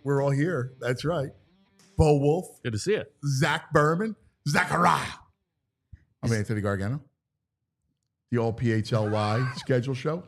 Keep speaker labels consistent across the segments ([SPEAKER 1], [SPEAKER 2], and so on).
[SPEAKER 1] We're all here. That's right. Bo Wulf.
[SPEAKER 2] Good to see you.
[SPEAKER 1] Zach Berman. Zachariah. I'm Anthony Gargano. The all PHLY schedule show.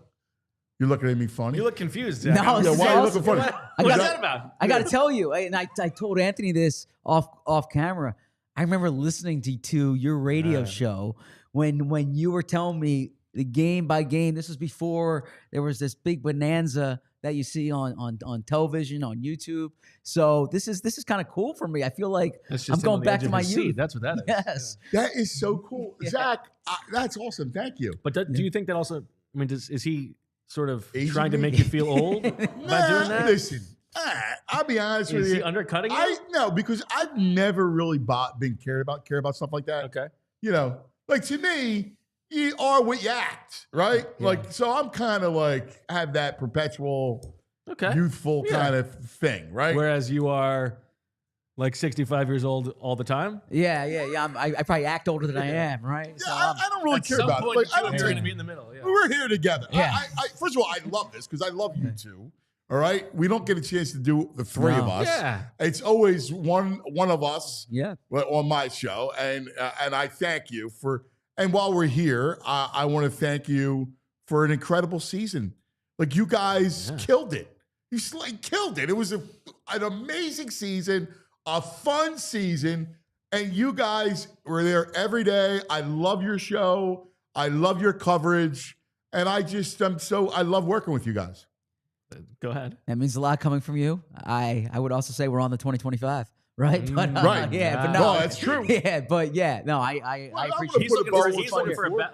[SPEAKER 1] You're looking at me funny.
[SPEAKER 2] You look confused, Zach.
[SPEAKER 3] No,
[SPEAKER 1] Yeah, why are you looking funny?
[SPEAKER 2] What's that about?
[SPEAKER 3] I got to tell you, and I told Anthony this off camera. I remember listening to your radio show when you were telling me the game by game. This was before there was this big bonanza that you see on television, on YouTube. So this is kind of cool for me. I feel like I'm going back to my youth.
[SPEAKER 2] That's what that is.
[SPEAKER 3] Yes.
[SPEAKER 1] That is so cool. Yeah. Zach, that's awesome. Thank you.
[SPEAKER 2] But do you think that also, I mean, is he sort of
[SPEAKER 1] Asian
[SPEAKER 2] trying to
[SPEAKER 1] me?
[SPEAKER 2] make you feel old by doing that?
[SPEAKER 1] Listen, I'll be honest with
[SPEAKER 2] Is
[SPEAKER 1] you.
[SPEAKER 2] he undercutting you?
[SPEAKER 1] No, because I've never really care about stuff like that.
[SPEAKER 2] Okay.
[SPEAKER 1] You know, like to me, you are what you act, right?
[SPEAKER 2] Yeah.
[SPEAKER 1] Like, so I'm kind of like have that perpetual, youthful kind of thing, right?
[SPEAKER 2] Whereas you are like 65 years old all the time.
[SPEAKER 3] Yeah. I probably act older than I am, right?
[SPEAKER 1] Yeah,
[SPEAKER 3] So
[SPEAKER 1] I don't really care about it. Like, I don't
[SPEAKER 2] you're
[SPEAKER 1] take,
[SPEAKER 2] going to be in the middle. Yeah.
[SPEAKER 1] we're here together.
[SPEAKER 3] Yeah.
[SPEAKER 1] First of all, I love this because I love you two. All right, we don't get a chance to do the three of us.
[SPEAKER 2] Yeah.
[SPEAKER 1] It's always one of us.
[SPEAKER 3] Yeah.
[SPEAKER 1] On my show, and I thank you for. And while we're here, I want to thank you for an incredible season. Like you guys killed it. You killed it. It was an amazing season, a fun season, and you guys were there every day. I love your show. I love your coverage, and I love working with you guys.
[SPEAKER 2] Go ahead.
[SPEAKER 3] that means a lot coming from you. I would also say we're on the 2025, right? But,
[SPEAKER 1] right.
[SPEAKER 3] Yeah, but
[SPEAKER 1] No,
[SPEAKER 3] no,
[SPEAKER 1] that's true.
[SPEAKER 3] Yeah, but yeah, no, I appreciate.
[SPEAKER 2] He's looking for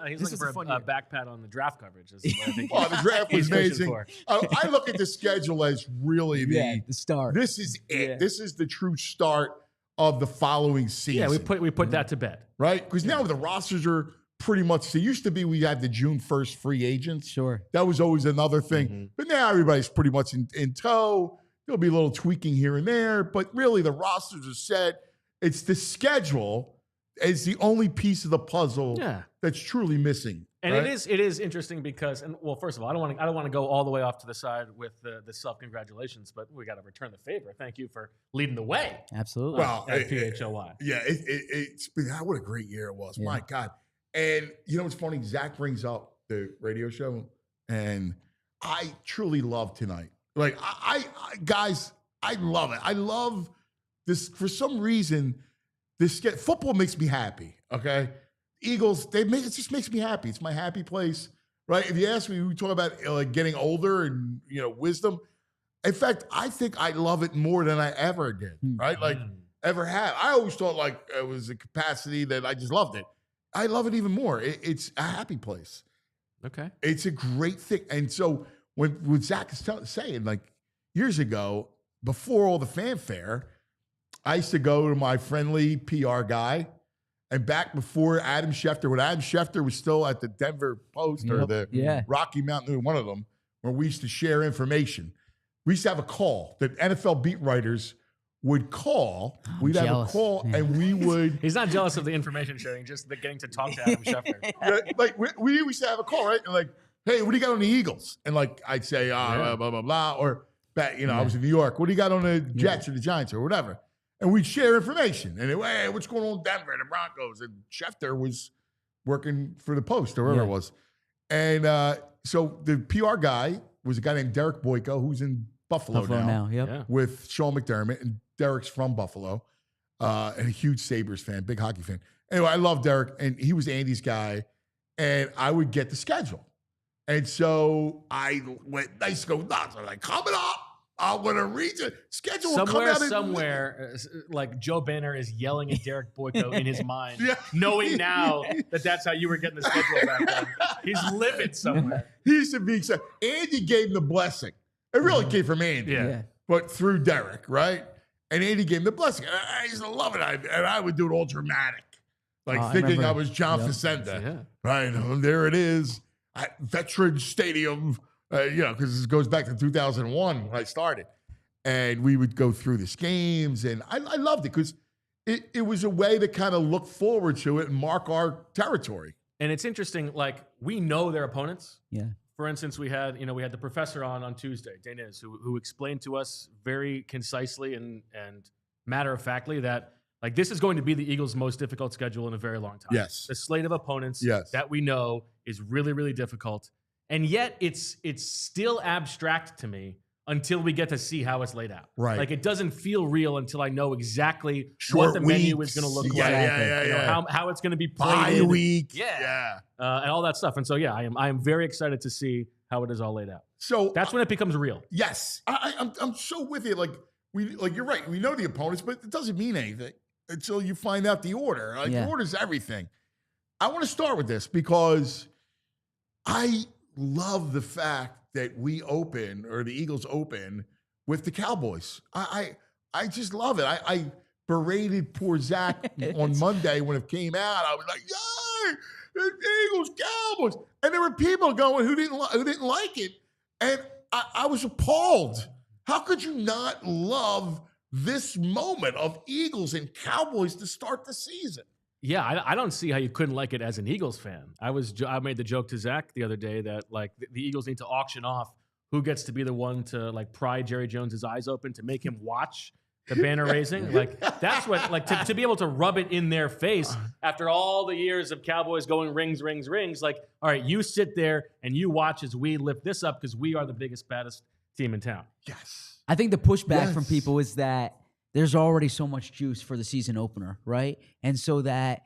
[SPEAKER 3] This is
[SPEAKER 2] a
[SPEAKER 3] a fun year.
[SPEAKER 2] back pat on the draft coverage. Is what I think
[SPEAKER 1] Well, the draft was
[SPEAKER 2] he's pushing
[SPEAKER 1] amazing.
[SPEAKER 2] for.
[SPEAKER 1] I look at the schedule as really
[SPEAKER 3] the start.
[SPEAKER 1] This is it.
[SPEAKER 3] Yeah.
[SPEAKER 1] This is the true start of the following season.
[SPEAKER 2] Yeah, we put that to bed.
[SPEAKER 1] right? Because now the rosters are pretty much. It used to be we had the June 1st free agents.
[SPEAKER 3] Sure.
[SPEAKER 1] That was always another thing. But now everybody's pretty much in tow. There'll be a little tweaking here and there, but really the rosters are set. It's the schedule is the only piece of the puzzle that's truly missing.
[SPEAKER 2] And
[SPEAKER 1] right?
[SPEAKER 2] it is interesting because, first of all, I don't want to go all the way off to the side with the self congratulations, but we got to return the favor. Thank you for leading the way.
[SPEAKER 3] Absolutely.
[SPEAKER 1] Well,
[SPEAKER 2] at PHLY.
[SPEAKER 1] Yeah, it's been what a great year it was. My God. And you know what's funny? Zach brings up the radio show, and I truly love tonight. Like I guys, I love it. I love this for some reason. Football makes me happy. Okay, Eagles, it just makes me happy. It's my happy place, right? If you ask me, we talk about like getting older and wisdom. In fact, I think I love it more than I ever did. Right, like ever had. I always thought like it was a capacity that I just loved it. I love it even more. It's a happy place.
[SPEAKER 2] Okay,
[SPEAKER 1] it's a great thing. And so when Zach is saying like years ago, before all the fanfare, I used to go to my friendly PR guy. And back before Adam Schefter, when Adam Schefter was still at the Denver Post or the Rocky Mountain, one of them, where we used to share information. We used to have a call that NFL beat writers would call. We'd have a call, and we would.
[SPEAKER 2] He's not jealous of the information sharing, just the getting to talk to Adam Schefter.
[SPEAKER 1] Like we used to have a call, right? And like, hey, what do you got on the Eagles? And like, I'd say, blah blah blah, or back, I was in New York. What do you got on the Jets or the Giants or whatever? And we'd share information. And hey, what's going on in Denver, the Broncos? And Schefter was working for the Post or wherever it was. And so the PR guy was a guy named Derek Boyko, who's in Buffalo now. With Sean McDermott. And Derek's from Buffalo and a huge Sabres fan, big hockey fan. Anyway, I love Derek. And he was Andy's guy. And I would get the schedule. And so I used to go nuts. I'm like, coming up. I'm going to read the schedule.
[SPEAKER 2] Somewhere, like Joe Banner is yelling at Derek Boyko in his mind, knowing now that that's how you were getting the schedule back then. He's livid somewhere.
[SPEAKER 1] He used to be excited. Andy gave him the blessing. It really came from Andy, but through Derek, right? And Andy gave him the blessing. I used to love it. And I would do it all dramatic, like thinking I was John Facenda. Right? There it is. At Veterans Stadium. Because this goes back to 2001 when I started. And we would go through these games. And I loved it because it was a way to kind of look forward to it and mark our territory.
[SPEAKER 2] And it's interesting, like, we know their opponents for instance, we had the professor on Tuesday, Daniz, who explained to us very concisely and matter of factly that like this is going to be the Eagles' most difficult schedule in a very long time.
[SPEAKER 1] Yes.
[SPEAKER 2] The slate of opponents that we know is really, really difficult. And yet it's still abstract to me until we get to see how it's laid out.
[SPEAKER 1] Right.
[SPEAKER 2] Like it doesn't feel real until I know exactly what the menu is going to look like.
[SPEAKER 1] Yeah.
[SPEAKER 2] How it's going to be
[SPEAKER 1] Bye
[SPEAKER 2] played.
[SPEAKER 1] week.
[SPEAKER 2] Yeah. And all that stuff. And so, I am very excited to see how it is all laid out.
[SPEAKER 1] So
[SPEAKER 2] that's when it becomes real.
[SPEAKER 1] Yes. I'm so with you. Like you're right. We know the opponents, but it doesn't mean anything until you find out the order. The order's everything. I want to start with this because I love the fact that we open, or the Eagles open, with the Cowboys. I just love it. I berated poor Zach on Monday when it came out. I was like, yay, the Eagles, Cowboys. And there were people going who didn't like it. And I was appalled. How could you not love this moment of Eagles and Cowboys to start the season?
[SPEAKER 2] Yeah, I don't see how you couldn't like it as an Eagles fan. I made the joke to Zach the other day that like the Eagles need to auction off who gets to be the one to like pry Jerry Jones's eyes open to make him watch the banner raising. Like that's what like to be able to rub it in their face after all the years of Cowboys going rings. Like, all right, you sit there and you watch as we lift this up because we are the biggest, baddest team in town.
[SPEAKER 1] Yes.
[SPEAKER 3] I think the pushback from people is that there's already so much juice for the season opener, right? And so that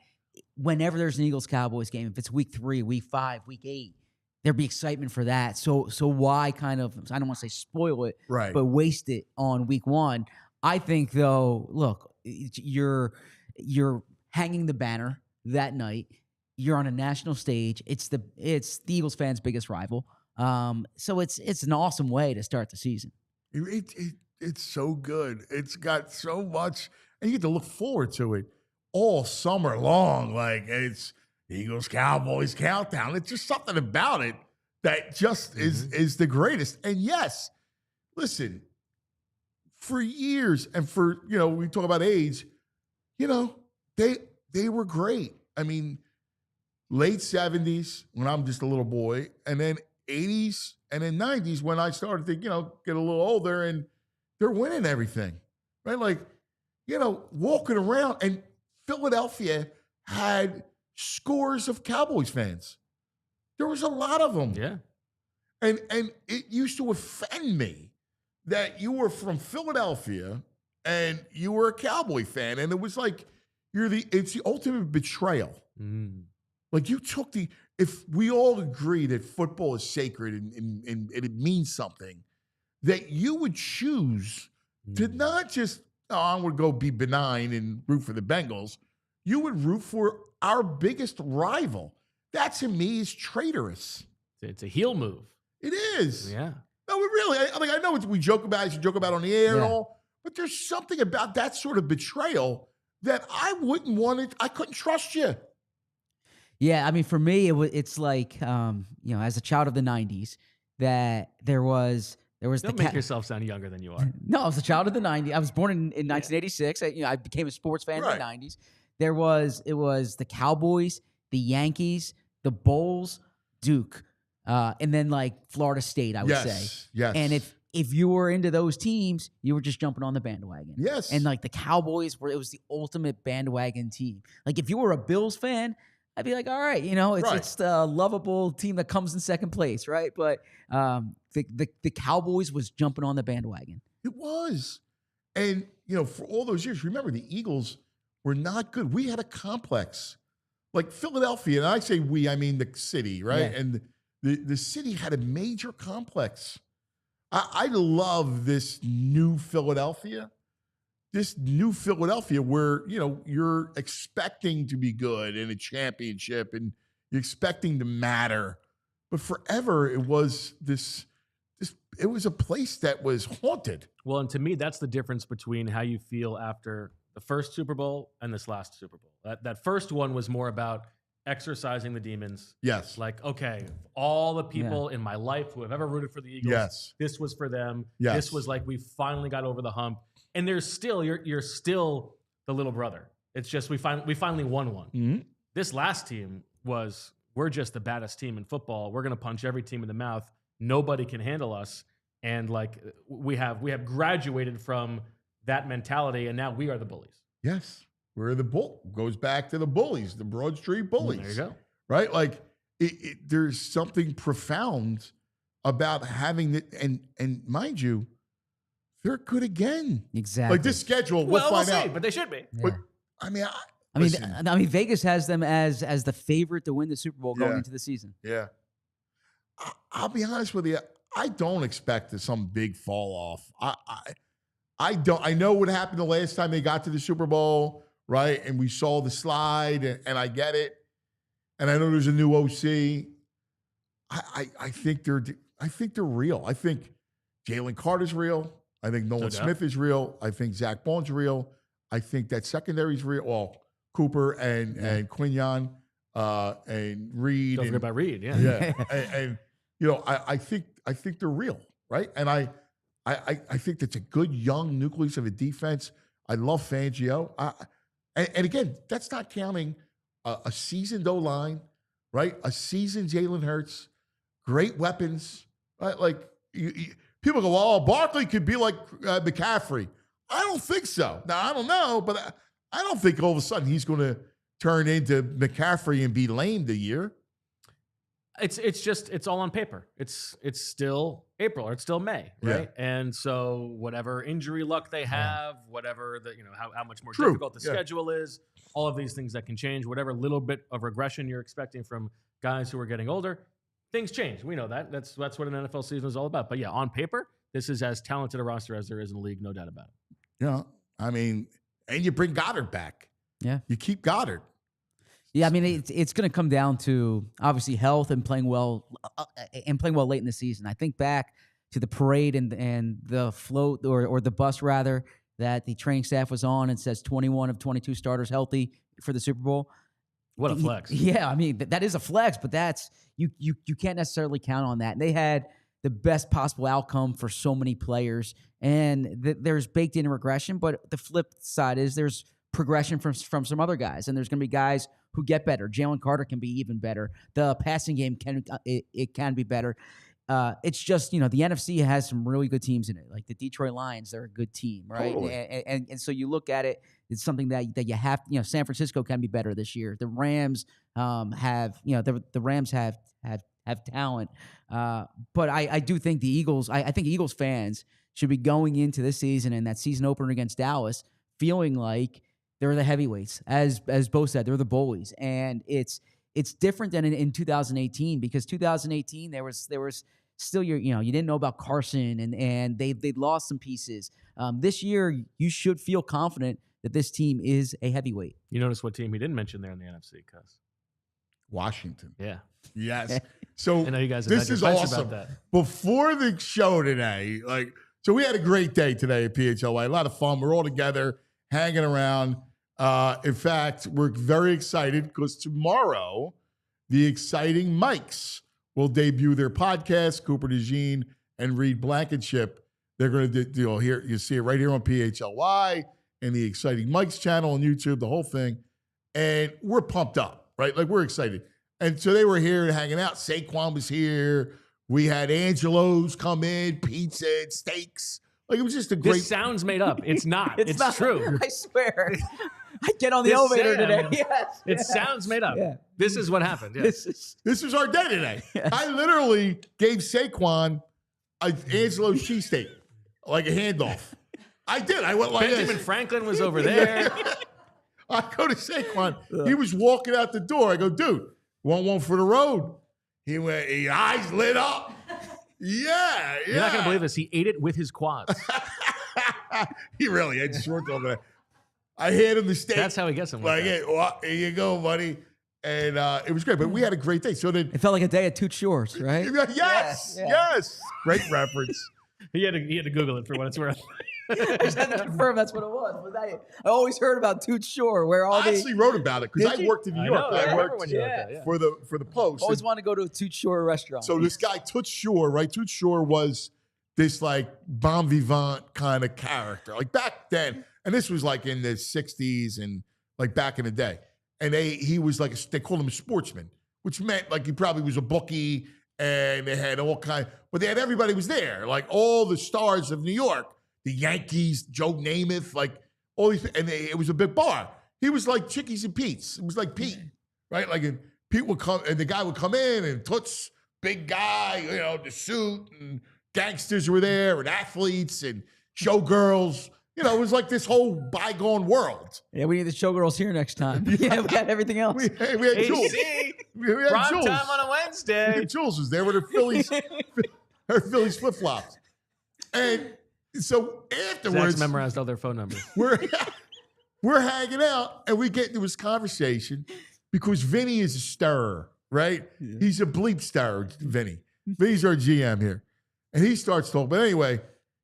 [SPEAKER 3] whenever there's an Eagles-Cowboys game, if it's week 3, week 5, week 8, there'd be excitement for that. So why kind of, I don't want to say spoil it,
[SPEAKER 1] right,
[SPEAKER 3] but waste it on week 1? I think, though, look, you're hanging the banner that night. You're on a national stage. It's the Eagles fans' biggest rival. So it's an awesome way to start the season.
[SPEAKER 1] It's so good. It's got so much, and you get to look forward to it all summer long. Like it's Eagles Cowboys countdown. It's just something about it that just is the greatest. And yes, listen, for years and for we talk about age, they were great. I mean, late 70s when I'm just a little boy, and then 80s and then 90s when I started to get a little older, and they're winning everything, right? Like, walking around, and Philadelphia had scores of Cowboys fans. There was a lot of them.
[SPEAKER 2] Yeah.
[SPEAKER 1] And it used to offend me that you were from Philadelphia and you were a Cowboy fan. And it was like, it's the ultimate betrayal.
[SPEAKER 2] Mm.
[SPEAKER 1] Like if we all agree that football is sacred and it means something, that you would choose to not just, I'm going to go be benign and root for the Bengals. You would root for our biggest rival. That to me is traitorous.
[SPEAKER 2] It's a heel move.
[SPEAKER 1] It is.
[SPEAKER 2] Yeah.
[SPEAKER 1] No, really. I know we joke about it. You joke about it on the air and all, but there's something about that sort of betrayal that I wouldn't want it. I couldn't trust you.
[SPEAKER 3] Yeah, I mean, for me, it's like, as a child of the 90s, that there was
[SPEAKER 2] Don't make yourself sound younger than you are.
[SPEAKER 3] No, I was a child of the 90s. I was born in 1986. I became a sports fan in the 90s. It was the Cowboys, the Yankees, the Bulls, Duke, and then like Florida State, I would say.
[SPEAKER 1] Yes.
[SPEAKER 3] And if you were into those teams, you were just jumping on the bandwagon.
[SPEAKER 1] Yes.
[SPEAKER 3] And like the Cowboys it was the ultimate bandwagon team. Like if you were a Bills fan, I'd be like, all right, it's the lovable team that comes in second place, right? But the Cowboys was jumping on the bandwagon.
[SPEAKER 1] It was. And, for all those years, remember the Eagles were not good. We had a complex. Like Philadelphia, and I say we, I mean the city, right?
[SPEAKER 3] Yeah.
[SPEAKER 1] And the city had a major complex. I love this new Philadelphia. This new Philadelphia where, you're expecting to be good in a championship and you're expecting to matter. But forever it was it was a place that was haunted.
[SPEAKER 2] Well, and to me, that's the difference between how you feel after the first Super Bowl and this last Super Bowl. That first one was more about exercising the demons.
[SPEAKER 1] Yes.
[SPEAKER 2] Like, okay, all the people in my life who have ever rooted for the Eagles, this was for them.
[SPEAKER 1] Yes.
[SPEAKER 2] This was like, we finally got over the hump. And there's still, you're still the little brother. It's just, we finally won one.
[SPEAKER 1] Mm-hmm.
[SPEAKER 2] This last team was, we're just the baddest team in football. We're going to punch every team in the mouth. nobody can handle us. And like we have graduated from that mentality, and now we are the bullies.
[SPEAKER 1] Yes, we're the bull. Goes back to the bullies, the Broad Street bullies.
[SPEAKER 2] There you go.
[SPEAKER 1] Right? Like there's something profound about having it, and mind you, they're good again.
[SPEAKER 3] Exactly.
[SPEAKER 1] Like this schedule,
[SPEAKER 2] We'll
[SPEAKER 1] find
[SPEAKER 2] see,
[SPEAKER 1] out.
[SPEAKER 2] but they should be.
[SPEAKER 1] But I mean,
[SPEAKER 3] I mean, Vegas has them as the favorite to win the Super Bowl going into the season.
[SPEAKER 1] Yeah. I'll be honest with you. I don't expect some big fall off. I don't. I know what happened the last time they got to the Super Bowl, right? And we saw the slide, and I get it. And I know there's a new OC. I think they're real. I think Jalen Carter's real. I think Nolan Smith is real. I think Zack Baun's real. I think that secondary's real. Well, Cooper and Quinyon and Reed.
[SPEAKER 2] Don't forget about Reed. Yeah.
[SPEAKER 1] Yeah. and you know, I think they're real, right? And I think that's a good young nucleus of a defense. I love Fangio. And again, that's not counting a seasoned O-line, right? A seasoned Jalen Hurts, great weapons, right? Like people go, "Oh, Barkley could be like McCaffrey." I don't think so. Now I don't know, but I don't think all of a sudden he's going to turn into McCaffrey and be lame the year.
[SPEAKER 2] It's all on paper. It's still April or it's still May, right? Yeah. And so whatever injury luck they have, whatever how much more difficult the schedule is, all of these things that can change, whatever little bit of regression you're expecting from guys who are getting older, things change. We know that. That's what an NFL season is all about. But yeah, on paper, this is as talented a roster as there is in the league, no doubt about it.
[SPEAKER 1] Yeah, I mean, and you bring Goedert back.
[SPEAKER 3] Yeah,
[SPEAKER 1] you keep Goedert.
[SPEAKER 3] Yeah, I mean, it's going to come down to obviously health and playing well late in the season. I think back to the parade and the float or the bus rather that the training staff was on and says 21 of 22 starters healthy for the Super Bowl.
[SPEAKER 2] What a flex!
[SPEAKER 3] Yeah, I mean that is a flex, but that's you can't necessarily count on that. And they had the best possible outcome for so many players, and there's baked in regression. But the flip side is there's progression from some other guys, and there's going to be guys who get better. Jalen Carter can be even better. The passing game can be better. It's just, the NFC has some really good teams in it. Like the Detroit Lions, they're a good team, right?
[SPEAKER 1] Totally.
[SPEAKER 3] And so you look at it, it's something that you have. San Francisco can be better this year. The Rams have talent. But I do think the Eagles. I think Eagles fans should be going into this season and that season opener against Dallas feeling like they're the heavyweights, as Bo said, they're the bullies, and it's different than in 2018 because 2018 there was still you didn't know about Carson and they lost some pieces. This year you should feel confident that this team is a heavyweight.
[SPEAKER 2] You notice what team he didn't mention there in the NFC, Cuz?
[SPEAKER 1] Washington.
[SPEAKER 2] Yeah.
[SPEAKER 1] Yes. So
[SPEAKER 2] I know you guys.
[SPEAKER 1] This is awesome.
[SPEAKER 2] About that.
[SPEAKER 1] Before the show today, so we had a great day today at PHLY. A lot of fun. We're all together, hanging around. In fact, we're very excited because tomorrow, the Exciting Mikes will debut their podcast, Cooper DeJean and Reed Blankenship. They're going to do, here, you see it right here on PHLY and the Exciting Mikes channel on YouTube, the whole thing. And we're pumped up, right? Like, we're excited. And so they were here hanging out. Saquon was here. We had Angelo's come in, pizza and steaks. Like, it was just a great...
[SPEAKER 2] This sounds made up. It's not. It's not true.
[SPEAKER 3] I swear. I get on the elevator today. Yes.
[SPEAKER 2] It sounds made up. Yeah. This is what happened. Yeah.
[SPEAKER 1] This was our day today. Yes. I literally gave Saquon an Angelo's cheesesteak, like a handoff. I did. I went like
[SPEAKER 2] Benjamin
[SPEAKER 1] this.
[SPEAKER 2] Franklin was over there.
[SPEAKER 1] I go to Saquon. He was walking out the door. I go, dude, want one for the road? He went, his eyes lit up. Yeah.
[SPEAKER 2] You're not going to believe this. He ate it with his quads.
[SPEAKER 1] He really had short over there. I handed him the steak.
[SPEAKER 2] That's how he gets them.
[SPEAKER 1] Like, hey, well, here you go, buddy. And it was great. But we had a great day. So then
[SPEAKER 3] it felt like a day at Toot Shores, right?
[SPEAKER 1] Yes. Great reference.
[SPEAKER 2] He had to Google it for what it's worth.
[SPEAKER 3] I just had to confirm that's what it was. But I always heard about Toot Shore, where all
[SPEAKER 1] I actually wrote about it because I worked in New York.
[SPEAKER 2] I
[SPEAKER 1] worked for the Post.
[SPEAKER 3] Always wanted to go to a Toot Shore restaurant.
[SPEAKER 1] So this guy Toot Shore, right? Toot Shore was this like bon vivant kind of character, like back then. And this was like in the 60s and like back in the day. And he was like, they called him a sportsman, which meant like he probably was a bookie and they had all kind. But they had everybody was there, like all the stars of New York, the Yankees, Joe Namath, like all these, and it was a big bar. He was like Chickies and Pete's. It was like Pete, right? Like and Pete would come, and the guy would come in, and Toots, big guy, the suit, and gangsters were there, and athletes, and showgirls. It was like this whole bygone world.
[SPEAKER 3] Yeah, we need the showgirls here next time. Yeah, we got everything else.
[SPEAKER 1] We had Jules. We had
[SPEAKER 2] Prime
[SPEAKER 1] Jules.
[SPEAKER 2] time on a Wednesday.
[SPEAKER 1] Jules was there with her Phillies flip-flops. And so afterwards,
[SPEAKER 2] Zach's memorized all their phone numbers.
[SPEAKER 1] we're hanging out, and we get into this conversation because Vinny is a stirrer, right? Yeah. He's a bleep stirrer, Vinny. Vinny's our GM here. And he starts talking. But anyway,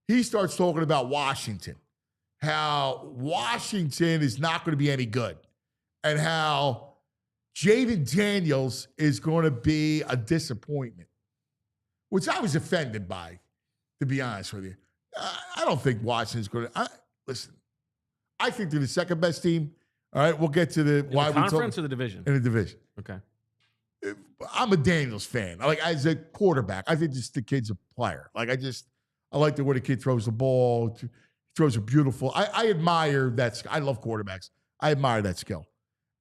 [SPEAKER 1] he starts talking about Washington. How Washington is not going to be any good, and how Jaden Daniels is going to be a disappointment, which I was offended by, to be honest with you. I don't think Washington's going to. Listen, I think they're the second best team. All right, we'll get to the
[SPEAKER 2] why we conference or the division.
[SPEAKER 1] In the division.
[SPEAKER 2] Okay.
[SPEAKER 1] I'm a Daniels fan. As a quarterback, I think the kid's a player. I like the way the kid throws the ball. Throws a beautiful. I admire that. I love quarterbacks. I admire that skill,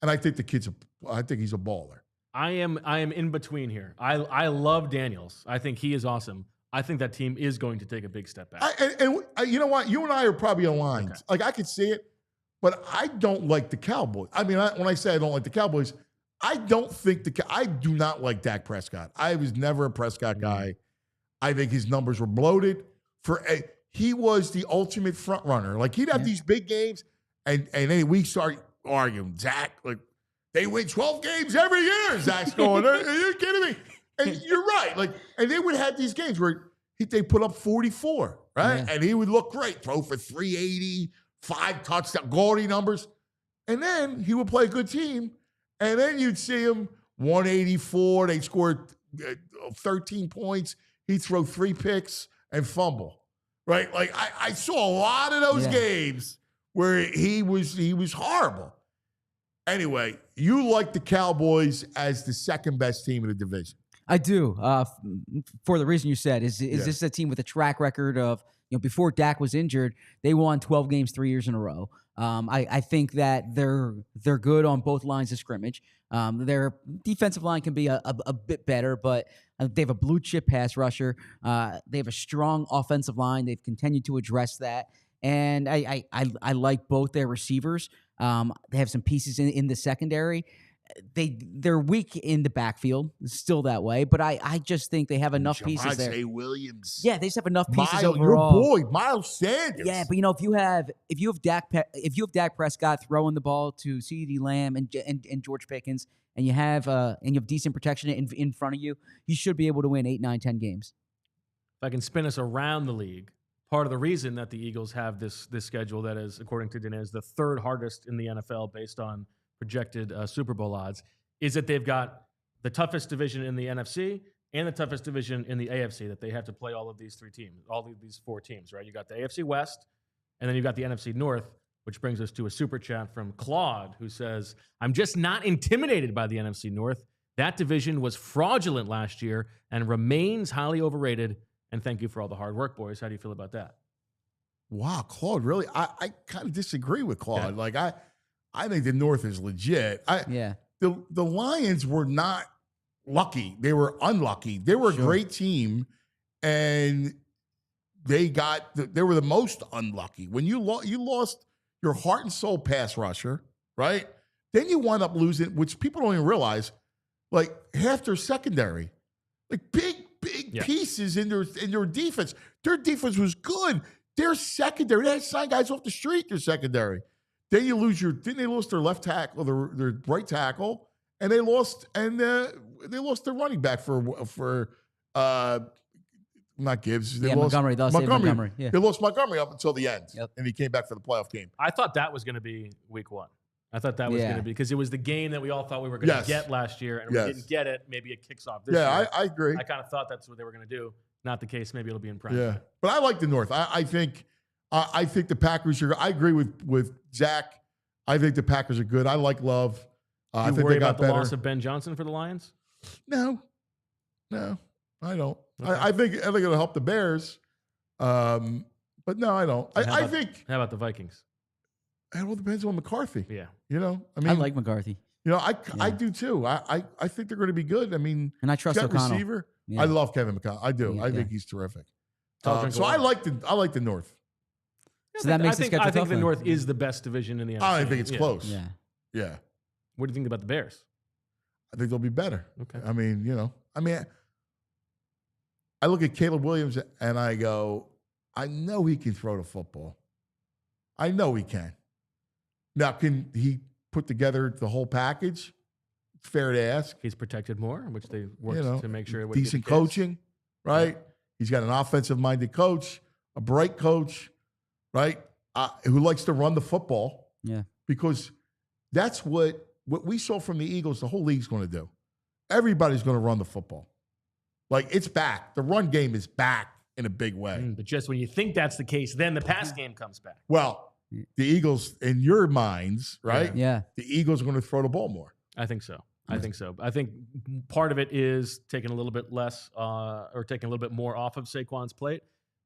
[SPEAKER 1] and I think I think he's a baller.
[SPEAKER 2] I am in between here. I love Daniels. I think he is awesome. I think that team is going to take a big step back.
[SPEAKER 1] And you know what? You and I are probably aligned. Okay. I could see it, but I don't like the Cowboys. When I say I don't like the Cowboys, I don't think I do not like Dak Prescott. I was never a Prescott guy. I think his numbers were bloated. He was the ultimate front runner. He'd have these big games, and then we start arguing. Zach, they win 12 games every year. Zach's going, are you kidding me? And you're right. And they would have these games where they put up 44, right? Yeah. And he would look great, throw for 380, 5 touchdowns, gaudy numbers. And then he would play a good team, and then you'd see him 184. They'd score 13 points. He'd throw 3 picks and fumble. Right, I saw a lot of those games where he was horrible. Anyway, you like the Cowboys as the second best team in the division.
[SPEAKER 3] I do. For the reason you said, is this a team with a track record of before Dak was injured, they won 12 games 3 years in a row. I think that they're good on both lines of scrimmage. Their defensive line can be a bit better, but they have a blue chip pass rusher. They have a strong offensive line. They've continued to address that. And I like both their receivers. They have some pieces in the secondary. They're weak in the backfield, still that way. But I just think they have enough pieces there.
[SPEAKER 1] Williams.
[SPEAKER 3] Yeah, they just have enough pieces overall.
[SPEAKER 1] Your boy, Miles Sanders.
[SPEAKER 3] Yeah, but if you have Dak Prescott throwing the ball to CeeDee Lamb and George Pickens, and you have decent protection in front of you, you should be able to win 8, 9, 10 games.
[SPEAKER 2] If I can spin us around the league, part of the reason that the Eagles have this schedule that is, according to Dan, is the third hardest in the NFL based on projected Super Bowl odds, is that they've got the toughest division in the NFC and the toughest division in the AFC, that they have to play all of these 4 teams, right? You got the AFC West, and then you got the NFC North, which brings us to a super chat from Claude, who says, I'm just not intimidated by the NFC North. That division was fraudulent last year and remains highly overrated. And thank you for all the hard work, boys. How do you feel about that?
[SPEAKER 1] Wow, Claude, really? I kind of disagree with Claude. Yeah. I think the North is legit. The Lions were not lucky. They were unlucky. They were a great team, and they were the most unlucky. When you lost your heart and soul pass rusher, right? Then you wind up losing, which people don't even realize, half their secondary. Big pieces in their defense. Their defense was good. Their secondary, they had to sign guys off the street, their secondary. Then you lose they lost their left tackle, their right tackle, and they lost their running back for not Gibbs. They lost
[SPEAKER 3] Montgomery. Montgomery. Yeah.
[SPEAKER 1] They lost Montgomery up until the end, and he came back for the playoff game.
[SPEAKER 2] I thought that was going to be week 1. I thought that was going to be, because it was the game that we all thought we were going to get last year, and we didn't get it. Maybe it kicks off this year.
[SPEAKER 1] Yeah, I agree.
[SPEAKER 2] I kind of thought that's what they were going to do. Not the case. Maybe it'll be in prime.
[SPEAKER 1] Yeah, but I like the North. I think the Packers are. I agree with Zach. I think the Packers are good. I like Love. I think
[SPEAKER 2] worry
[SPEAKER 1] they got
[SPEAKER 2] about the
[SPEAKER 1] better.
[SPEAKER 2] loss of Ben Johnson for the Lions?
[SPEAKER 1] No. I don't.
[SPEAKER 2] Okay.
[SPEAKER 1] I think it'll help the Bears. But no, I don't. I think.
[SPEAKER 2] How about the Vikings?
[SPEAKER 1] It all depends on McCarthy.
[SPEAKER 2] Yeah.
[SPEAKER 1] You know, I mean,
[SPEAKER 3] I like McCarthy.
[SPEAKER 1] You know, I do too. I think they're going to be good. I mean,
[SPEAKER 3] And I trust
[SPEAKER 1] got
[SPEAKER 3] O'Connell.
[SPEAKER 1] receiver.
[SPEAKER 3] Yeah.
[SPEAKER 1] I love Kevin McConnell. I do.
[SPEAKER 3] Yeah,
[SPEAKER 1] I think
[SPEAKER 3] yeah.
[SPEAKER 1] he's terrific.
[SPEAKER 2] Tall drink
[SPEAKER 1] So
[SPEAKER 2] of
[SPEAKER 1] I
[SPEAKER 2] water.
[SPEAKER 1] like the North.
[SPEAKER 3] So that makes
[SPEAKER 2] I think,
[SPEAKER 3] the schedule
[SPEAKER 2] I think
[SPEAKER 3] tough
[SPEAKER 2] the
[SPEAKER 3] then.
[SPEAKER 2] North is the best division in the NFC.
[SPEAKER 1] I don't think it's close.
[SPEAKER 3] Yeah.
[SPEAKER 1] Yeah,
[SPEAKER 2] What do you think about the Bears?
[SPEAKER 1] I think they'll be better.
[SPEAKER 2] Okay.
[SPEAKER 1] I mean, you know, I look at Caleb Williams and I go, I know he can throw the football. I know he can. Now, can he put together the whole package? It's fair to ask.
[SPEAKER 2] He's protected more, which they worked to make sure it would
[SPEAKER 1] decent
[SPEAKER 2] be the case.
[SPEAKER 1] coaching, right? He's got an offensive-minded coach, a bright coach, right? Who likes to run the football.
[SPEAKER 3] Yeah.
[SPEAKER 1] Because that's what we saw from the Eagles. The whole league's going to do. Everybody's going to run the football. Like, it's back. The run game is back in a big way.
[SPEAKER 2] But just when you think that's the case, then the pass game comes back.
[SPEAKER 1] Well, the Eagles, in your minds, right?
[SPEAKER 3] Yeah.
[SPEAKER 1] The Eagles are going to throw the ball more.
[SPEAKER 2] I think so. I think part of it is taking a little bit less or taking a little bit more off of Saquon's plate.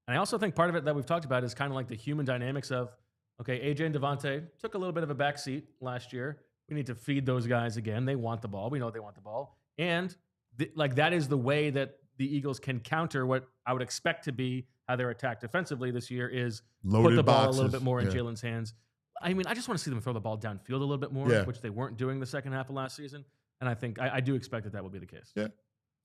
[SPEAKER 2] And I also think part of it that we've talked about is kind of like the human dynamics of, okay, AJ and DeVonta took a little bit of a back seat last year. We need to feed those guys again. They want the ball. We know they want the ball. And that is the way that the Eagles can counter what I would expect to be how they're attacked defensively this year is
[SPEAKER 1] Loaded
[SPEAKER 2] put the ball
[SPEAKER 1] boxes.
[SPEAKER 2] a little bit more in
[SPEAKER 1] Yeah.
[SPEAKER 2] Jalen's hands. I mean, I just want to see them throw the ball downfield a little bit more, which they weren't doing the second half of last season. And I think I do expect that will be the case.
[SPEAKER 1] Yeah.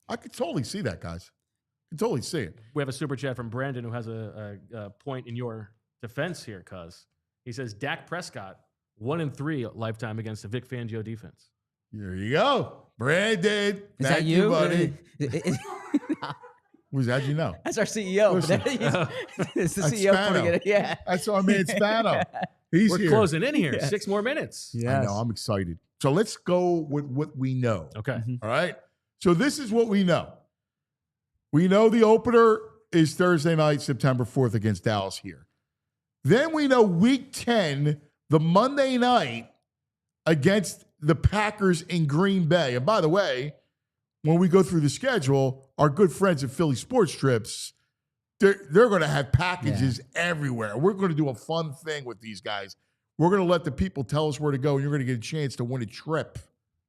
[SPEAKER 1] I could totally see that, guys. I could totally see it.
[SPEAKER 2] We have a super chat from Brandon who has a point in your defense here, cuz. He says, Dak Prescott, 1-3 lifetime against the Vic Fangio defense.
[SPEAKER 1] There you go. Brandon.
[SPEAKER 3] Is
[SPEAKER 1] Thank
[SPEAKER 3] that you,
[SPEAKER 1] buddy? How'd you know?
[SPEAKER 3] That's our CEO.
[SPEAKER 1] Listen.
[SPEAKER 3] It's the
[SPEAKER 1] That's
[SPEAKER 3] CEO
[SPEAKER 1] Spano.
[SPEAKER 3] putting it. Yeah.
[SPEAKER 1] That's our man Spano. He's
[SPEAKER 2] We're
[SPEAKER 1] here.
[SPEAKER 2] closing in here.
[SPEAKER 3] Yes.
[SPEAKER 2] 6 more minutes.
[SPEAKER 1] I know. I'm excited. So let's go with what we know.
[SPEAKER 2] Okay.
[SPEAKER 1] All right. So this is what we know. We know the opener is Thursday night, September 4th against Dallas here. Then we know week 10, the Monday night against the Packers in Green Bay. And by the way, when we go through the schedule, our good friends at Philly Sports Trips, they're going to have packages everywhere. We're going to do a fun thing with these guys. We're going to let the people tell us where to go, and you're going to get a chance to win a trip.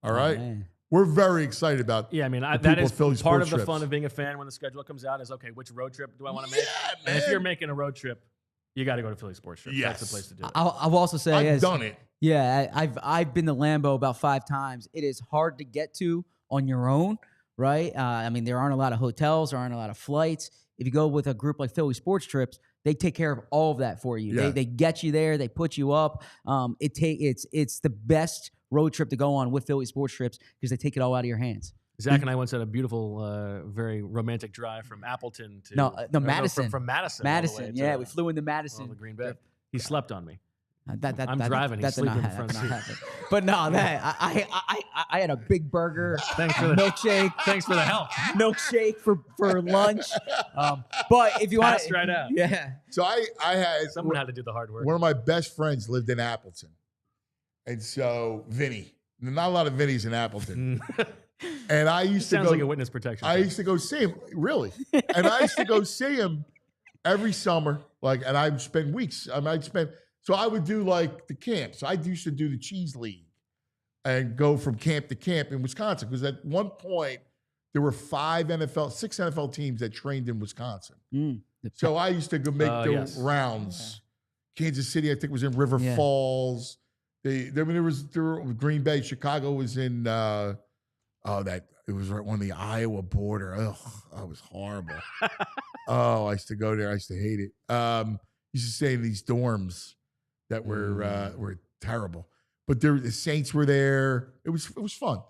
[SPEAKER 1] All right?
[SPEAKER 3] Man.
[SPEAKER 1] We're very excited about
[SPEAKER 2] Yeah, I mean,
[SPEAKER 1] the
[SPEAKER 2] that
[SPEAKER 1] people
[SPEAKER 2] is
[SPEAKER 1] at Philly
[SPEAKER 2] part of
[SPEAKER 1] Sports
[SPEAKER 2] the
[SPEAKER 1] Trips.
[SPEAKER 2] fun of being a fan when the schedule comes out is, okay, which road trip do I want to make?
[SPEAKER 1] Yeah,
[SPEAKER 2] And if
[SPEAKER 1] man.
[SPEAKER 2] you're making a road trip, you got to go to Philly Sports Trips.
[SPEAKER 1] Yes.
[SPEAKER 2] That's the place to do it.
[SPEAKER 3] I'll also say,
[SPEAKER 1] I've done it.
[SPEAKER 3] Yeah, I've been to Lambeau about 5 times. It is hard to get to on your own, right? I mean, there aren't a lot of hotels, there aren't a lot of flights. If you go with a group like Philly Sports Trips, they take care of all of that for you.
[SPEAKER 1] Yeah.
[SPEAKER 3] They get you there, they put you up. It's the best road trip to go on with Philly Sports Trips because they take it all out of your hands.
[SPEAKER 2] Zach and I once had a beautiful, very romantic drive from Appleton to
[SPEAKER 3] Madison.
[SPEAKER 2] from Madison. all the way
[SPEAKER 3] Madison,
[SPEAKER 2] to,
[SPEAKER 3] yeah, we flew into Madison.
[SPEAKER 2] the Green Bay. He slept on me.
[SPEAKER 3] I'm
[SPEAKER 2] driving, he's sleeping in the front seat.
[SPEAKER 3] But no, I had a big burger,
[SPEAKER 2] Thanks for the
[SPEAKER 3] milkshake,
[SPEAKER 2] Thanks for the help.
[SPEAKER 3] milkshake for lunch. But if you want,
[SPEAKER 2] Passed right out.
[SPEAKER 3] yeah,
[SPEAKER 1] So I had
[SPEAKER 2] Someone had to do the hard work.
[SPEAKER 1] one of my best friends lived in Appleton. And so Vinny, not a lot of Vinnies in Appleton. And I used to
[SPEAKER 2] Sounds
[SPEAKER 1] go,
[SPEAKER 2] like a witness protection.
[SPEAKER 1] I
[SPEAKER 2] thing.
[SPEAKER 1] used to go see him, really. And I used to go see him every summer, and I'd spend weeks. So I would do like the camps. I used to do the cheese league and go from camp to camp in Wisconsin. Because at one point, there were 6 NFL teams that trained in Wisconsin. So I used to go make the rounds. Kansas City, I think, was in River Falls. There was Green Bay. Chicago was in it was right on the Iowa border. Ugh, that was horrible. I used to go there. I used to hate it. Used to stay in these dorms that were terrible. But the Saints were there. It was fun.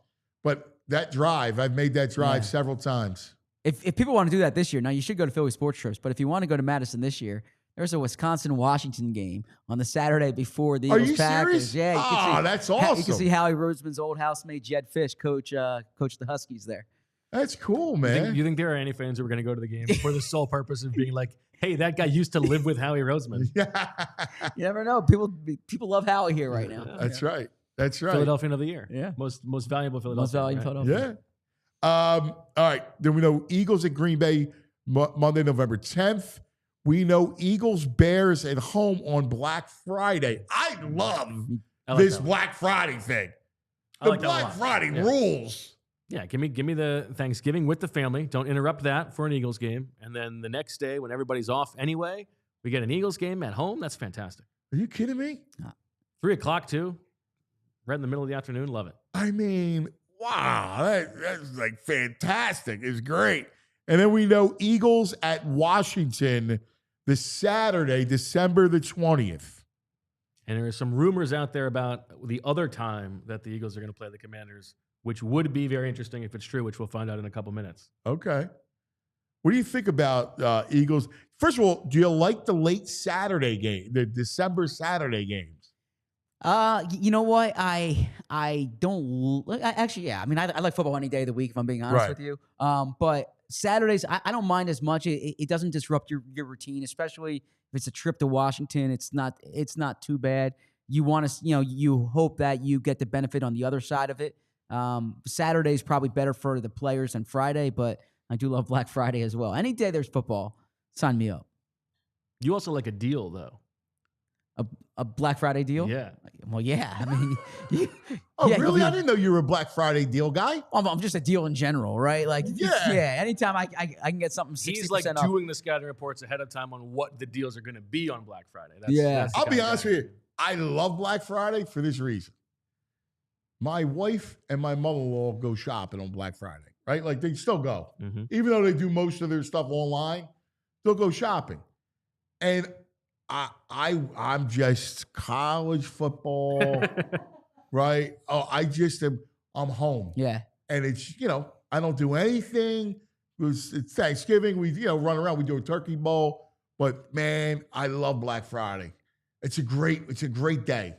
[SPEAKER 1] But that drive, I've made that drive several times.
[SPEAKER 3] If people want to do that this year, now you should go to Philly Sports Trips. But if you want to go to Madison this year, there's a Wisconsin-Washington game on the Saturday before the Eagles Packers.
[SPEAKER 1] Serious?
[SPEAKER 3] Yeah, you can see,
[SPEAKER 1] that's awesome.
[SPEAKER 3] You can see Howie Roseman's old housemate Jed Fish coach the Huskies there.
[SPEAKER 1] That's cool, man.
[SPEAKER 2] You think there are any fans who are going to go to the game for the sole purpose of being like, hey, that guy used to live with Howie Roseman?
[SPEAKER 3] You never know. People love Howie here right now.
[SPEAKER 1] That's right. That's right.
[SPEAKER 2] Philadelphian of the year.
[SPEAKER 3] Yeah.
[SPEAKER 2] Most valuable Philadelphia.
[SPEAKER 3] Most valuable
[SPEAKER 2] right?
[SPEAKER 3] Philadelphia.
[SPEAKER 1] Yeah. All right. Then we know Eagles at Green Bay Monday, November 10th. We know Eagles Bears at home on Black Friday. I love this Black Friday thing. The Black Friday rules.
[SPEAKER 2] Yeah, give me the Thanksgiving with the family. Don't interrupt that for an Eagles game. And then the next day, when everybody's off anyway, we get an Eagles game at home. That's fantastic.
[SPEAKER 1] Are you kidding me?
[SPEAKER 2] 3 o'clock too. Right in the middle of the afternoon. Love it.
[SPEAKER 1] I mean, wow, that's like fantastic. It's great. And then we know Eagles at Washington this Saturday, December the 20th.
[SPEAKER 2] And there are some rumors out there about the other time that the Eagles are going to play the Commanders, which would be very interesting if it's true, which we'll find out in a couple minutes.
[SPEAKER 1] Okay. What do you think about Eagles? First of all, do you like the late Saturday game, the December Saturday games?
[SPEAKER 3] You know what? I don't actually. Yeah, I mean, I like football any day of the week. If I'm being honest with you, but Saturdays I don't mind as much. It doesn't disrupt your routine, especially if it's a trip to Washington. It's not too bad. You want to, you hope that you get the benefit on the other side of it. Saturday is probably better for the players than Friday, but I do love Black Friday as well. Any day there's football, sign me up.
[SPEAKER 2] You also like a deal though.
[SPEAKER 3] A Black Friday deal?
[SPEAKER 2] Yeah.
[SPEAKER 3] Well, yeah. I mean,
[SPEAKER 1] really? I didn't know you were a Black Friday deal guy.
[SPEAKER 3] I'm just a deal in general, right? Like, anytime I can get something 60%
[SPEAKER 2] He's like
[SPEAKER 3] off.
[SPEAKER 2] doing the scouting reports ahead of time on what the deals are going to be on Black Friday.
[SPEAKER 1] I'll be honest with you. I love Black Friday for this reason. My wife and my mother-in-law go shopping on Black Friday, right? Like, they still go. Mm-hmm. Even though they do most of their stuff online, they'll go shopping. And I'm just college football, right? Oh, I'm home.
[SPEAKER 3] Yeah.
[SPEAKER 1] And it's, I don't do anything. It's Thanksgiving. We, run around. We do a turkey bowl. But man, I love Black Friday. It's a great day.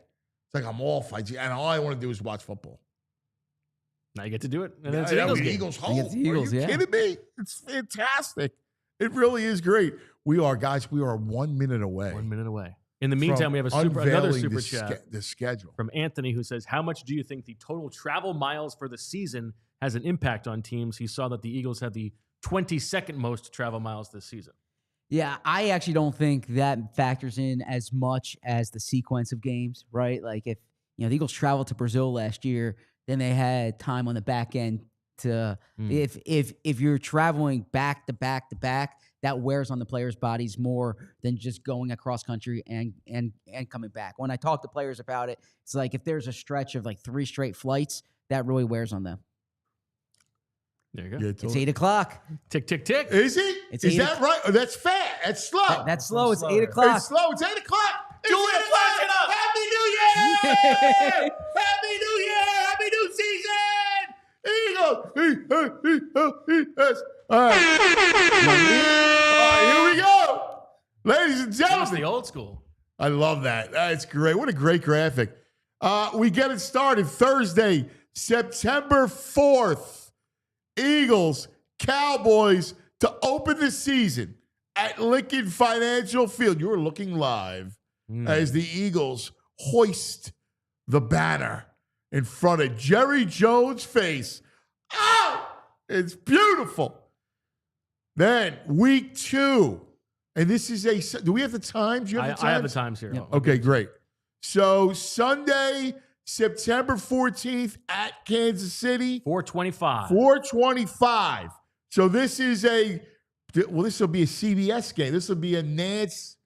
[SPEAKER 1] It's like I'm off. And all I want to do is watch football.
[SPEAKER 2] Now you get to do it. And
[SPEAKER 1] it's an Eagles home.
[SPEAKER 3] The Eagles,
[SPEAKER 1] Are you kidding me? It's fantastic. It really is great. We are 1 minute away.
[SPEAKER 2] 1 minute away. In the meantime, we have another super chat
[SPEAKER 1] the schedule
[SPEAKER 2] from Anthony, who says, how much do you think the total travel miles for the season has an impact on teams? He saw that the Eagles had the 22nd most travel miles this season.
[SPEAKER 3] Yeah, I actually don't think that factors in as much as the sequence of games, right? Like if, the Eagles traveled to Brazil last year, then they had time on the back end to if you're traveling back to back to back, that wears on the players' bodies more than just going across country and coming back. When I talk to players about it, it's like if there's a stretch of like 3 straight flights, that really wears on them.
[SPEAKER 2] There you go.
[SPEAKER 3] It's 8 o'clock.
[SPEAKER 2] Tick, tick, tick.
[SPEAKER 1] Is it? Is that right? Oh, that's fast. That's slow.
[SPEAKER 3] That's slow. It's 8 o'clock.
[SPEAKER 1] It's slow. It's 8 o'clock.
[SPEAKER 2] Julian, flash it up.
[SPEAKER 1] Happy New Year! Happy New Year! Happy New season! Eagles! All right, here we go. Ladies and gentlemen.
[SPEAKER 2] That's the old school.
[SPEAKER 1] I love that. That's great. What a great graphic. We get it started Thursday, September 4th. Eagles, Cowboys to open the season at Lincoln Financial Field. You're looking live as the Eagles hoist the banner in front of Jerry Jones' face. Oh, it's beautiful. Then week 2, and this is do we have the times? You have the times?
[SPEAKER 2] I have the times here.
[SPEAKER 3] Yep.
[SPEAKER 1] Okay, great. So Sunday, September 14th at Kansas City.
[SPEAKER 2] 4:25.
[SPEAKER 1] 4:25. So this is this will be a CBS game. This will be a Nance.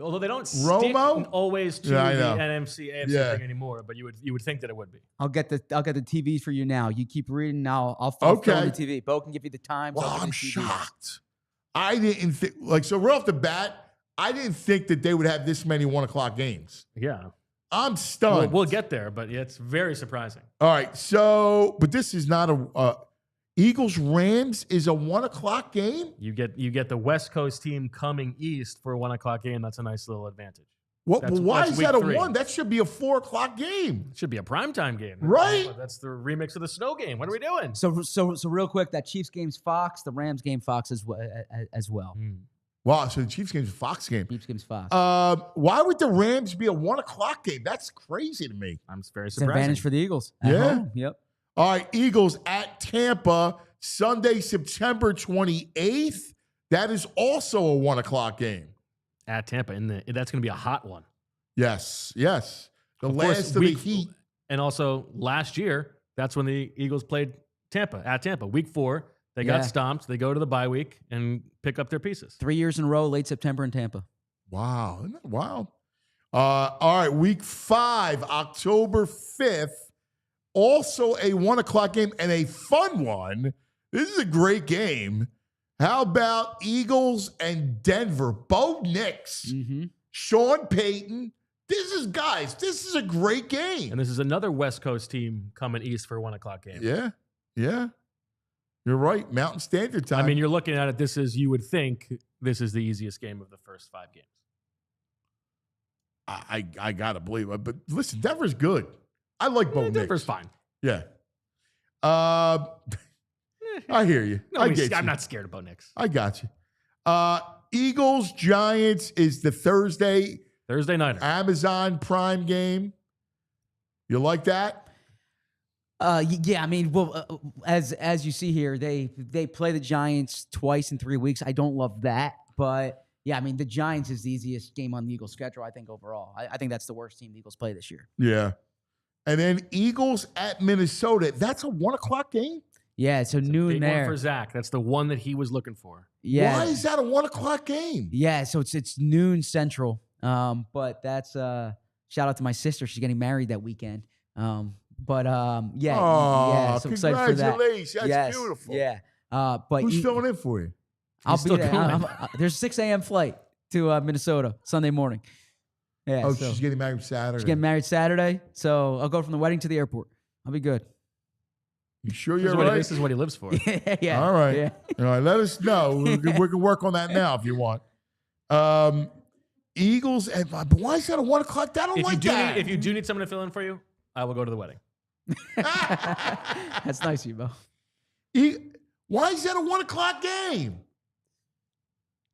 [SPEAKER 2] Although they don't
[SPEAKER 1] Romo?
[SPEAKER 2] stick always to the NMC, AFC thing anymore, but you would think that it would be.
[SPEAKER 3] I'll get the TVs for you now. You keep reading now. I'll fill the TV. Bo can give you the times.
[SPEAKER 1] Well, I'm shocked. I didn't think so right off the bat, I didn't think that they would have this many 1 o'clock games.
[SPEAKER 2] Yeah.
[SPEAKER 1] I'm stunned.
[SPEAKER 2] We'll get there, but it's very surprising.
[SPEAKER 1] All right, but this is not a Eagles Rams is a 1 o'clock game.
[SPEAKER 2] You get the West Coast team coming east for a 1 o'clock game. That's a nice little advantage.
[SPEAKER 1] Why is that a 1? That should be a 4 o'clock game.
[SPEAKER 2] It should be a primetime game,
[SPEAKER 1] right?
[SPEAKER 2] That's the remix of the snow game. What are we doing?
[SPEAKER 3] So real quick, that Chiefs game's Fox, the Rams game Fox as well.
[SPEAKER 1] Wow, so the Chiefs game's a Fox game.
[SPEAKER 3] Chiefs game's Fox.
[SPEAKER 1] Why would the Rams be a 1 o'clock game? That's crazy to me.
[SPEAKER 2] I'm very surprised.
[SPEAKER 3] It's an advantage for the Eagles.
[SPEAKER 1] Yeah.
[SPEAKER 3] Home. Yep.
[SPEAKER 1] All right, Eagles at Tampa, Sunday, September 28th. That is also a 1 o'clock game.
[SPEAKER 2] At Tampa, and that's going to be a hot one.
[SPEAKER 1] Yes. The
[SPEAKER 2] Of
[SPEAKER 1] last
[SPEAKER 2] course,
[SPEAKER 1] of the Heat.
[SPEAKER 2] And also, last year, that's when the Eagles played Tampa, at Tampa. Week 4, they got stomped. They go to the bye week and pick up their pieces.
[SPEAKER 3] 3 years in a row, late September in Tampa.
[SPEAKER 1] Wow. Isn't that wild? All right, week 5, October 5th. Also a 1 o'clock game and a fun one. This is a great game. How about Eagles and Denver? Bo Nix, Sean Payton. This is a great game.
[SPEAKER 2] And this is another West Coast team coming east for a 1 o'clock game.
[SPEAKER 1] Yeah. You're right. Mountain Standard Time.
[SPEAKER 2] I mean, you're looking at it. You would think this is the easiest game of the first 5 games.
[SPEAKER 1] I got to believe it. But listen, Denver's good. I like Bo Nix.
[SPEAKER 2] Denver's fine.
[SPEAKER 1] Yeah. I hear you.
[SPEAKER 2] I'm not scared of Bo Nix.
[SPEAKER 1] I got you. Eagles, Giants is the Thursday
[SPEAKER 2] night.
[SPEAKER 1] Amazon Prime game. You like that?
[SPEAKER 3] Yeah. I mean, well, as you see here, they play the Giants twice in 3 weeks. I don't love that, but yeah, I mean, the Giants is the easiest game on the Eagles' schedule, I think, overall. I think that's the worst team the Eagles play this year.
[SPEAKER 1] Yeah. And then Eagles at Minnesota. That's a 1 o'clock game?
[SPEAKER 3] Yeah, so noon
[SPEAKER 2] big
[SPEAKER 3] there.
[SPEAKER 2] One for Zach. That's the one that he was looking for.
[SPEAKER 3] Yeah.
[SPEAKER 1] Why is that a 1 o'clock game?
[SPEAKER 3] Yeah, so it's noon Central. But that's shout out to my sister. She's getting married that weekend. Yeah, so excited for that.
[SPEAKER 1] Congratulations. That's beautiful.
[SPEAKER 3] Yeah. But
[SPEAKER 1] who's filling in for you?
[SPEAKER 3] I'll be there. There's a 6 a.m. flight to Minnesota Sunday morning. Yeah.
[SPEAKER 1] Oh,
[SPEAKER 3] so
[SPEAKER 1] she's getting married Saturday.
[SPEAKER 3] She's getting married Saturday, so I'll go from the wedding to the airport. I'll be good.
[SPEAKER 1] You sure you're right?
[SPEAKER 2] This is what he lives for.
[SPEAKER 3] Yeah.
[SPEAKER 1] All right.
[SPEAKER 3] Yeah.
[SPEAKER 1] All right. Let us know. We can work on that now if you want. Eagles and why is that a 1 o'clock? I don't like that.
[SPEAKER 2] If you do need someone to fill in for you, I will go to the wedding.
[SPEAKER 3] That's nice of you, Bo.
[SPEAKER 1] Why is that a 1 o'clock game?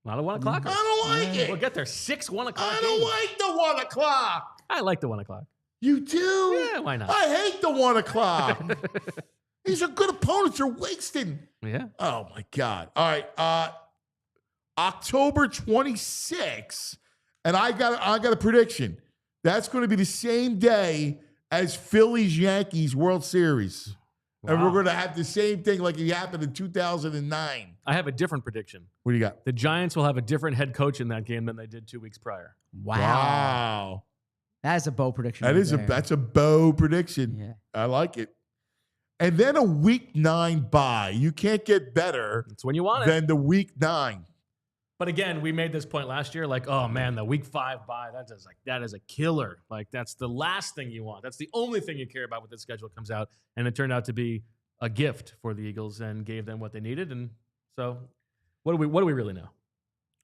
[SPEAKER 2] Not a 1 o'clock.
[SPEAKER 1] I don't like it.
[SPEAKER 2] We'll get there. 6 1 o'clock.
[SPEAKER 1] I don't like the 1 o'clock.
[SPEAKER 2] I like the 1 o'clock.
[SPEAKER 1] You do?
[SPEAKER 2] Yeah, why not?
[SPEAKER 1] I hate the 1 o'clock. These are good opponents. You're wasting.
[SPEAKER 2] Yeah.
[SPEAKER 1] Oh my God. All right. October 26th, and I got a prediction. That's going to be the same day as Phillies Yankees World Series. Wow. And we're going to have the same thing like it happened in 2009.
[SPEAKER 2] I have a different prediction.
[SPEAKER 1] What do you got?
[SPEAKER 2] The Giants will have a different head coach in that game than they did 2 weeks prior.
[SPEAKER 1] Wow.
[SPEAKER 3] That's a Bo prediction.
[SPEAKER 1] That's a Bo prediction.
[SPEAKER 3] Yeah.
[SPEAKER 1] I like it. And then a week 9 bye. You can't get better.
[SPEAKER 2] That's when you want it.
[SPEAKER 1] Than the week 9.
[SPEAKER 2] But again, we made this point last year. Like, oh man, the week 5 bye, that is a killer. Like, that's the last thing you want. That's the only thing you care about when the schedule comes out. And it turned out to be a gift for the Eagles and gave them what they needed. And so, what do we really know?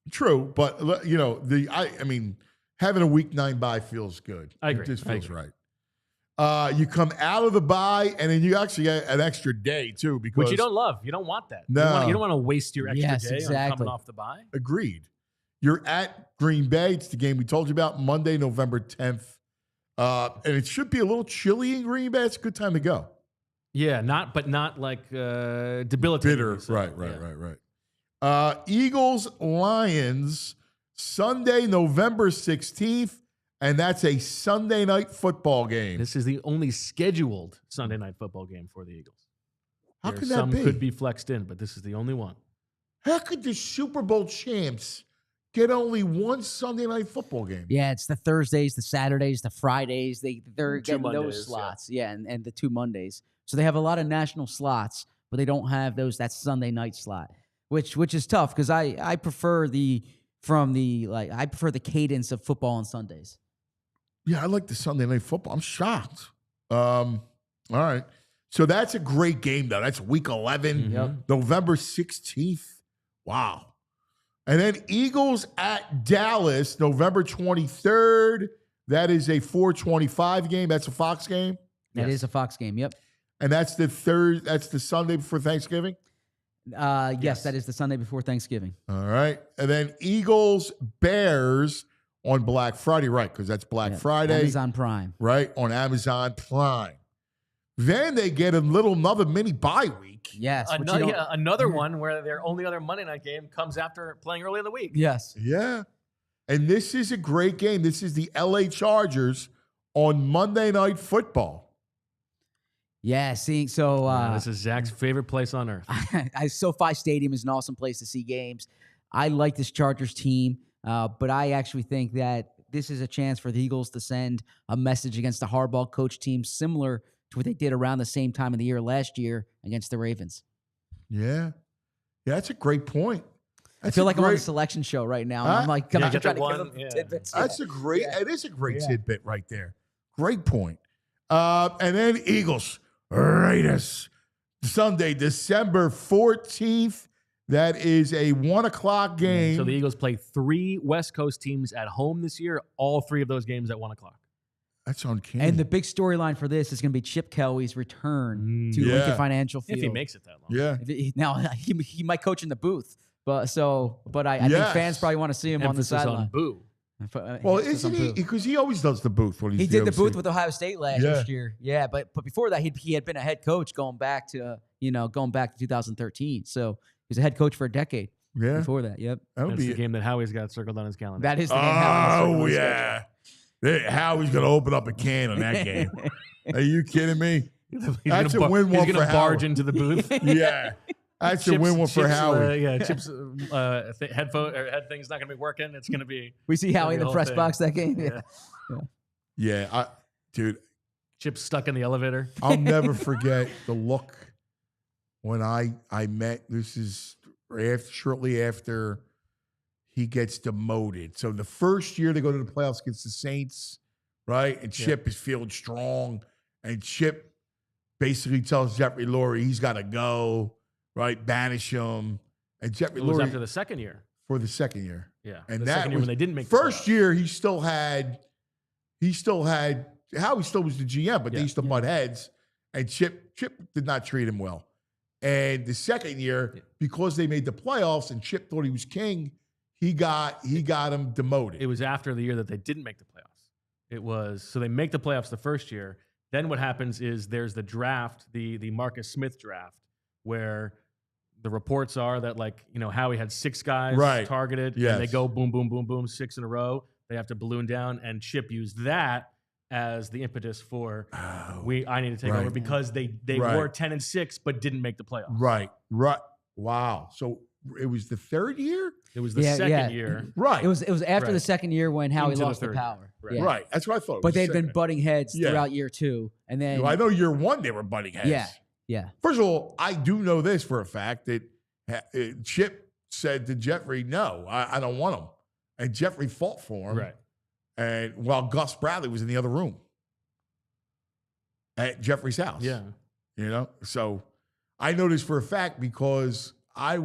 [SPEAKER 2] True,
[SPEAKER 1] but I mean, having a week 9 bye feels good.
[SPEAKER 2] I agree.
[SPEAKER 1] It just feels right. You come out of the bye, and then you actually get an extra day, too.
[SPEAKER 2] Which you don't love. You don't want that.
[SPEAKER 1] No.
[SPEAKER 2] You don't want to waste your extra day on coming off the bye.
[SPEAKER 1] Agreed. You're at Green Bay. It's the game we told you about, Monday, November 10th. And it should be a little chilly in Green Bay. It's a good time to go.
[SPEAKER 2] Yeah, not like debilitating.
[SPEAKER 1] Bitter. Right. Eagles, Lions, Sunday, November 16th. And that's a Sunday night football game.
[SPEAKER 2] This is the only scheduled Sunday night football game for the Eagles.
[SPEAKER 1] How could that be?
[SPEAKER 2] Some could be flexed in, but this is the only one.
[SPEAKER 1] How could the Super Bowl champs get only one Sunday night football game?
[SPEAKER 3] Yeah, it's the Thursdays, the Saturdays, the Fridays. They're getting
[SPEAKER 2] Mondays,
[SPEAKER 3] those slots. Yeah, and the 2 Mondays. So they have a lot of national slots, but they don't have that Sunday night slot, which is tough because I prefer the cadence of football on Sundays.
[SPEAKER 1] Yeah, I like the Sunday night football. I'm shocked. All right. So that's a great game, though. That's week 11, November 16th. Wow. And then Eagles at Dallas, November 23rd. That is a 4:25 game. That's a Fox game.
[SPEAKER 3] That is a Fox game, yep.
[SPEAKER 1] And that's the Sunday before Thanksgiving?
[SPEAKER 3] Yes, that is the Sunday before Thanksgiving.
[SPEAKER 1] All right. And then Eagles, Bears on Black Friday, right, because that's Black Friday.
[SPEAKER 3] Amazon Prime.
[SPEAKER 1] Right, on Amazon Prime. Then they get another mini bye week.
[SPEAKER 3] Yes. which you
[SPEAKER 2] Another,
[SPEAKER 3] don't-
[SPEAKER 2] another one where their only other Monday night game comes after playing early in the week.
[SPEAKER 3] Yes.
[SPEAKER 1] Yeah. And this is a great game. This is the LA Chargers on Monday Night Football.
[SPEAKER 3] Yeah. See, so
[SPEAKER 2] This is Zach's favorite place on earth.
[SPEAKER 3] SoFi Stadium is an awesome place to see games. I like this Chargers team, but I actually think that this is a chance for the Eagles to send a message against the Harbaugh coach team similar to what they did around the same time of the year last year against the Ravens.
[SPEAKER 1] Yeah. Yeah, that's a great point.
[SPEAKER 3] I feel like I'm on a selection show right now. And I'm like,
[SPEAKER 2] Yeah,
[SPEAKER 3] I'm
[SPEAKER 2] get
[SPEAKER 3] trying
[SPEAKER 2] that
[SPEAKER 3] to give
[SPEAKER 2] one,
[SPEAKER 3] them
[SPEAKER 2] yeah.
[SPEAKER 3] tidbits.
[SPEAKER 1] That's
[SPEAKER 3] Yeah.
[SPEAKER 1] a great,
[SPEAKER 3] Yeah.
[SPEAKER 1] it is a great
[SPEAKER 3] Yeah.
[SPEAKER 1] tidbit right there. Great point. And then Eagles, Raiders, Sunday, December 14th. That is a 1 o'clock game.
[SPEAKER 2] So the Eagles play 3 West Coast teams at home this year. All 3 of those games at 1 o'clock.
[SPEAKER 1] That's uncanny.
[SPEAKER 3] And the big storyline for this is going to be Chip Kelly's return to
[SPEAKER 1] Yeah.
[SPEAKER 3] Lincoln Financial Field.
[SPEAKER 2] If he makes it that long.
[SPEAKER 1] yeah.
[SPEAKER 3] Now he might coach in the booth, but I think
[SPEAKER 1] Yes.
[SPEAKER 3] fans probably want to see him
[SPEAKER 2] Emphasis
[SPEAKER 3] on the
[SPEAKER 2] on
[SPEAKER 3] sideline.
[SPEAKER 2] boo.
[SPEAKER 1] Well,
[SPEAKER 3] Emphasis
[SPEAKER 1] isn't
[SPEAKER 3] on
[SPEAKER 1] he?
[SPEAKER 3] booth.
[SPEAKER 1] Because he always does the booth when he's
[SPEAKER 3] He did the
[SPEAKER 1] OC.
[SPEAKER 3] booth with Ohio State last
[SPEAKER 1] Yeah.
[SPEAKER 3] year. Yeah, but before that, he had been a head coach going back to 2013. So he was a head coach for a decade
[SPEAKER 1] Yeah.
[SPEAKER 3] before that. Yep,
[SPEAKER 1] That would
[SPEAKER 2] That's
[SPEAKER 1] be
[SPEAKER 2] the
[SPEAKER 1] it.
[SPEAKER 2] game that Howie's got circled on his calendar.
[SPEAKER 3] that is the game. Howie's circled on
[SPEAKER 1] Oh,
[SPEAKER 3] his
[SPEAKER 1] yeah. Howie's going to open up a can on that game. Are you kidding me? That's a win one
[SPEAKER 2] He's
[SPEAKER 1] for
[SPEAKER 2] going to barge
[SPEAKER 1] Howie.
[SPEAKER 2] into the booth.
[SPEAKER 1] Yeah. That's a win one for Howie.
[SPEAKER 2] Chip's head thing's not going to be working. It's going to be
[SPEAKER 3] We see Howie in the
[SPEAKER 2] whole
[SPEAKER 3] press
[SPEAKER 2] thing.
[SPEAKER 3] box that game. Yeah.
[SPEAKER 1] Yeah. Dude,
[SPEAKER 2] Chip's stuck in the elevator.
[SPEAKER 1] I'll never forget the look when I met. This is shortly after he gets demoted. So the first year they go to the playoffs against the Saints, right? And Chip is feeling strong. And Chip basically tells Jeffrey Lurie he's got to go, right? Banish him. And Jeffrey
[SPEAKER 2] It was
[SPEAKER 1] Lurie
[SPEAKER 2] after the second year.
[SPEAKER 1] for the second year.
[SPEAKER 2] Yeah.
[SPEAKER 1] And
[SPEAKER 2] the
[SPEAKER 1] that
[SPEAKER 2] second year
[SPEAKER 1] was
[SPEAKER 2] when they didn't make the
[SPEAKER 1] first
[SPEAKER 2] playoffs.
[SPEAKER 1] year he still had Howie still was the GM, but they
[SPEAKER 2] Yeah.
[SPEAKER 1] used to butt heads, and Chip did not treat him well. And the second year, because they made the playoffs and Chip thought he was king, he got him demoted.
[SPEAKER 2] It was after the year that they didn't make the playoffs. It was so they make the playoffs the first year. Then what happens is there's the draft, the Marcus Smith draft, where the reports are that Howie had 6 guys
[SPEAKER 1] Right.
[SPEAKER 2] targeted,
[SPEAKER 1] Yes.
[SPEAKER 2] and they go boom, boom, boom, boom, 6 in a row. They have to balloon down, and Chip used that as the impetus for I need to take
[SPEAKER 1] Right.
[SPEAKER 2] over because they
[SPEAKER 1] Right.
[SPEAKER 2] were 10-6 but didn't make the playoffs.
[SPEAKER 1] Right. Wow. So it was the third year?
[SPEAKER 2] It was the
[SPEAKER 3] Yeah,
[SPEAKER 2] second
[SPEAKER 3] yeah.
[SPEAKER 2] year.
[SPEAKER 1] Right.
[SPEAKER 3] It was after
[SPEAKER 2] Right.
[SPEAKER 3] the second year when Howie
[SPEAKER 2] Into the
[SPEAKER 3] lost the
[SPEAKER 2] third.
[SPEAKER 3] power.
[SPEAKER 2] Right.
[SPEAKER 3] Yeah.
[SPEAKER 1] Right. That's what I thought. It
[SPEAKER 3] But
[SPEAKER 1] was the
[SPEAKER 3] they've been
[SPEAKER 1] second.
[SPEAKER 3] butting heads
[SPEAKER 1] Yeah.
[SPEAKER 3] throughout year 2, and then
[SPEAKER 1] I know year one they were butting heads.
[SPEAKER 3] yeah.
[SPEAKER 1] First of all, I do know this for a fact that Chip said to Jeffrey, no, I don't want him. And Jeffrey fought for him.
[SPEAKER 2] Right.
[SPEAKER 1] And while Gus Bradley was in the other room at Jeffrey's house.
[SPEAKER 2] Yeah.
[SPEAKER 1] So I know this for a fact because I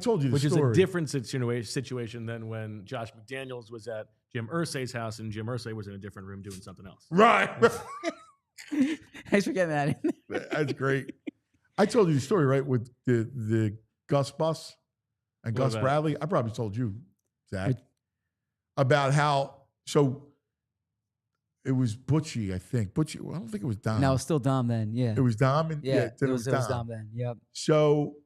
[SPEAKER 1] told you the
[SPEAKER 2] Which is
[SPEAKER 1] story.
[SPEAKER 2] a different situation than when Josh McDaniels was at Jim Irsay's house and Jim Irsay was in a different room doing something else.
[SPEAKER 1] Right.
[SPEAKER 3] Thanks for getting that in.
[SPEAKER 1] That's great. I told you the story, right, with the Gus bus and
[SPEAKER 2] What
[SPEAKER 1] Gus
[SPEAKER 2] about it?
[SPEAKER 1] Bradley. I probably told you, Zach, about how, so it was Butchie, I think. Butchie, I don't think it was Dom.
[SPEAKER 3] No, it's still Dom then. Yeah.
[SPEAKER 1] It was Dom. And,
[SPEAKER 3] yeah,
[SPEAKER 1] then
[SPEAKER 3] it was Dom then. Yep.
[SPEAKER 1] So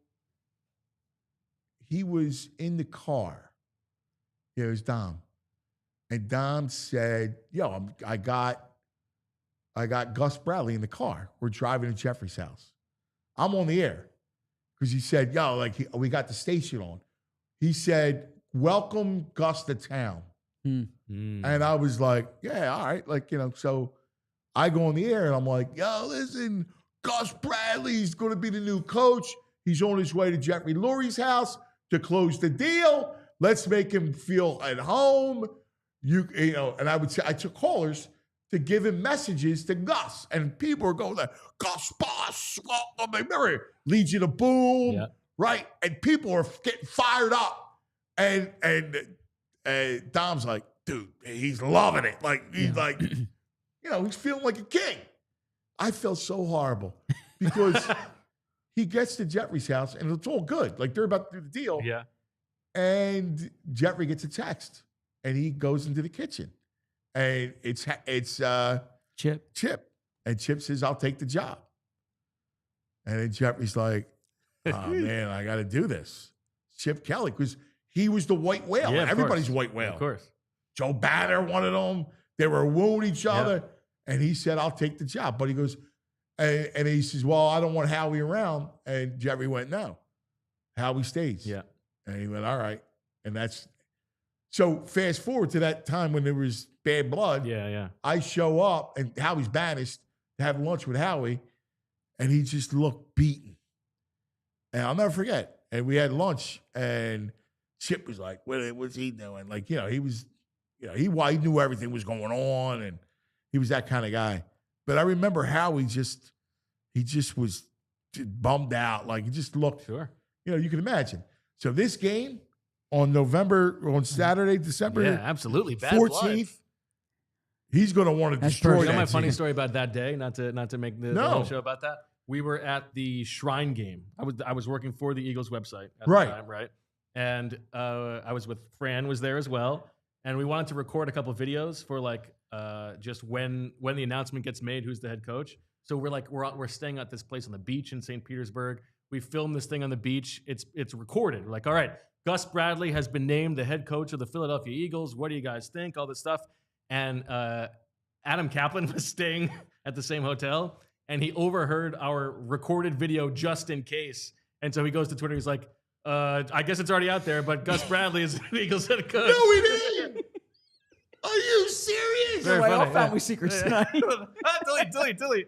[SPEAKER 1] he was in the car. Yeah, it was Dom. And Dom said, yo, I got Gus Bradley in the car. We're driving to Jeffrey's house. I'm on the air. Because he said, yo, we got the station on. He said, welcome Gus to town. And I was like, yeah, all right. So I go on the air and I'm like, yo, listen, Gus Bradley's going to be the new coach. He's on his way to Jeffrey Lurie's house to close the deal. Let's make him feel at home. And I would say, I took callers to give him messages to Gus. And people are going like, Gus Boss, welcome. Remember, Legion of Boom,
[SPEAKER 2] Yeah.
[SPEAKER 1] right? And people are getting fired up. And Dom's like, dude, he's loving it. He's he's feeling like a king. I felt so horrible because he gets to Jeffrey's house and it's all good. They're about to do the deal.
[SPEAKER 2] Yeah.
[SPEAKER 1] And Jeffrey gets a text and he goes into the kitchen and it's
[SPEAKER 3] Chip.
[SPEAKER 1] Chip. And Chip says, I'll take the job. And then Jeffrey's like, oh, man, I got to do this. Chip Kelly, because he was the white whale.
[SPEAKER 2] Yeah,
[SPEAKER 1] Everybody's white whale.
[SPEAKER 2] Of course.
[SPEAKER 1] Joe Banner wanted him. They were wooing each other. And he said, I'll take the job. But he goes, and he says, well, I don't want Howie around. And Jeffrey went, no. Howie stays.
[SPEAKER 2] Yeah.
[SPEAKER 1] And he went, all right. And that's, so fast forward to that time when there was bad blood.
[SPEAKER 2] Yeah.
[SPEAKER 1] I show up and Howie's banished to have lunch with Howie. And he just looked beaten. And I'll never forget. And we had lunch and Chip was like, what's he doing? Like, he was, he knew everything was going on and he was that kind of guy. But I remember Howie he just was bummed out. Like he just looked,
[SPEAKER 2] Sure.
[SPEAKER 1] You can imagine. So this game on Saturday, December
[SPEAKER 2] absolutely. Bad
[SPEAKER 1] 14th,
[SPEAKER 2] blood.
[SPEAKER 1] he's going to want to destroy
[SPEAKER 3] perfect.
[SPEAKER 1] that
[SPEAKER 2] My funny
[SPEAKER 1] team.
[SPEAKER 2] story about that day, not to make the whole show about that. We were at the Shrine game. I was working for the Eagles website at the time, right? And I was with Fran was there as well, and we wanted to record a couple of videos for just when the announcement gets made, who's the head coach. So we're staying at this place on the beach in St. Petersburg. We filmed this thing on the beach. It's recorded. We're like, all right, Gus Bradley has been named the head coach of the Philadelphia Eagles. What do you guys think? All this stuff. And Adam Kaplan was staying at the same hotel, and he overheard our recorded video just in case. And so he goes to Twitter. He's like, I guess it's already out there, but Gus Bradley is the Eagles head coach.
[SPEAKER 1] No, he didn't. Are you serious?
[SPEAKER 2] Very
[SPEAKER 3] All
[SPEAKER 2] funny,
[SPEAKER 3] family secrets tonight.
[SPEAKER 2] Delete.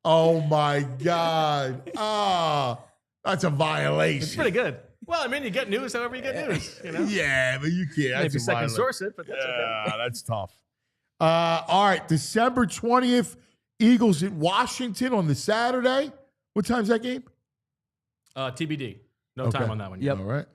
[SPEAKER 1] Oh, my God. That's a violation.
[SPEAKER 2] It's pretty good. Well, I mean, you get news however you get news.
[SPEAKER 1] Yeah, but you can't. That's
[SPEAKER 2] Maybe
[SPEAKER 1] a
[SPEAKER 2] second
[SPEAKER 1] violation.
[SPEAKER 2] source it, but that's okay.
[SPEAKER 1] That's tough. All right, December 20th, Eagles at Washington on the Saturday. What time's that game?
[SPEAKER 2] TBD. No
[SPEAKER 1] Okay.
[SPEAKER 2] time on that one.
[SPEAKER 3] Yep.
[SPEAKER 1] All right.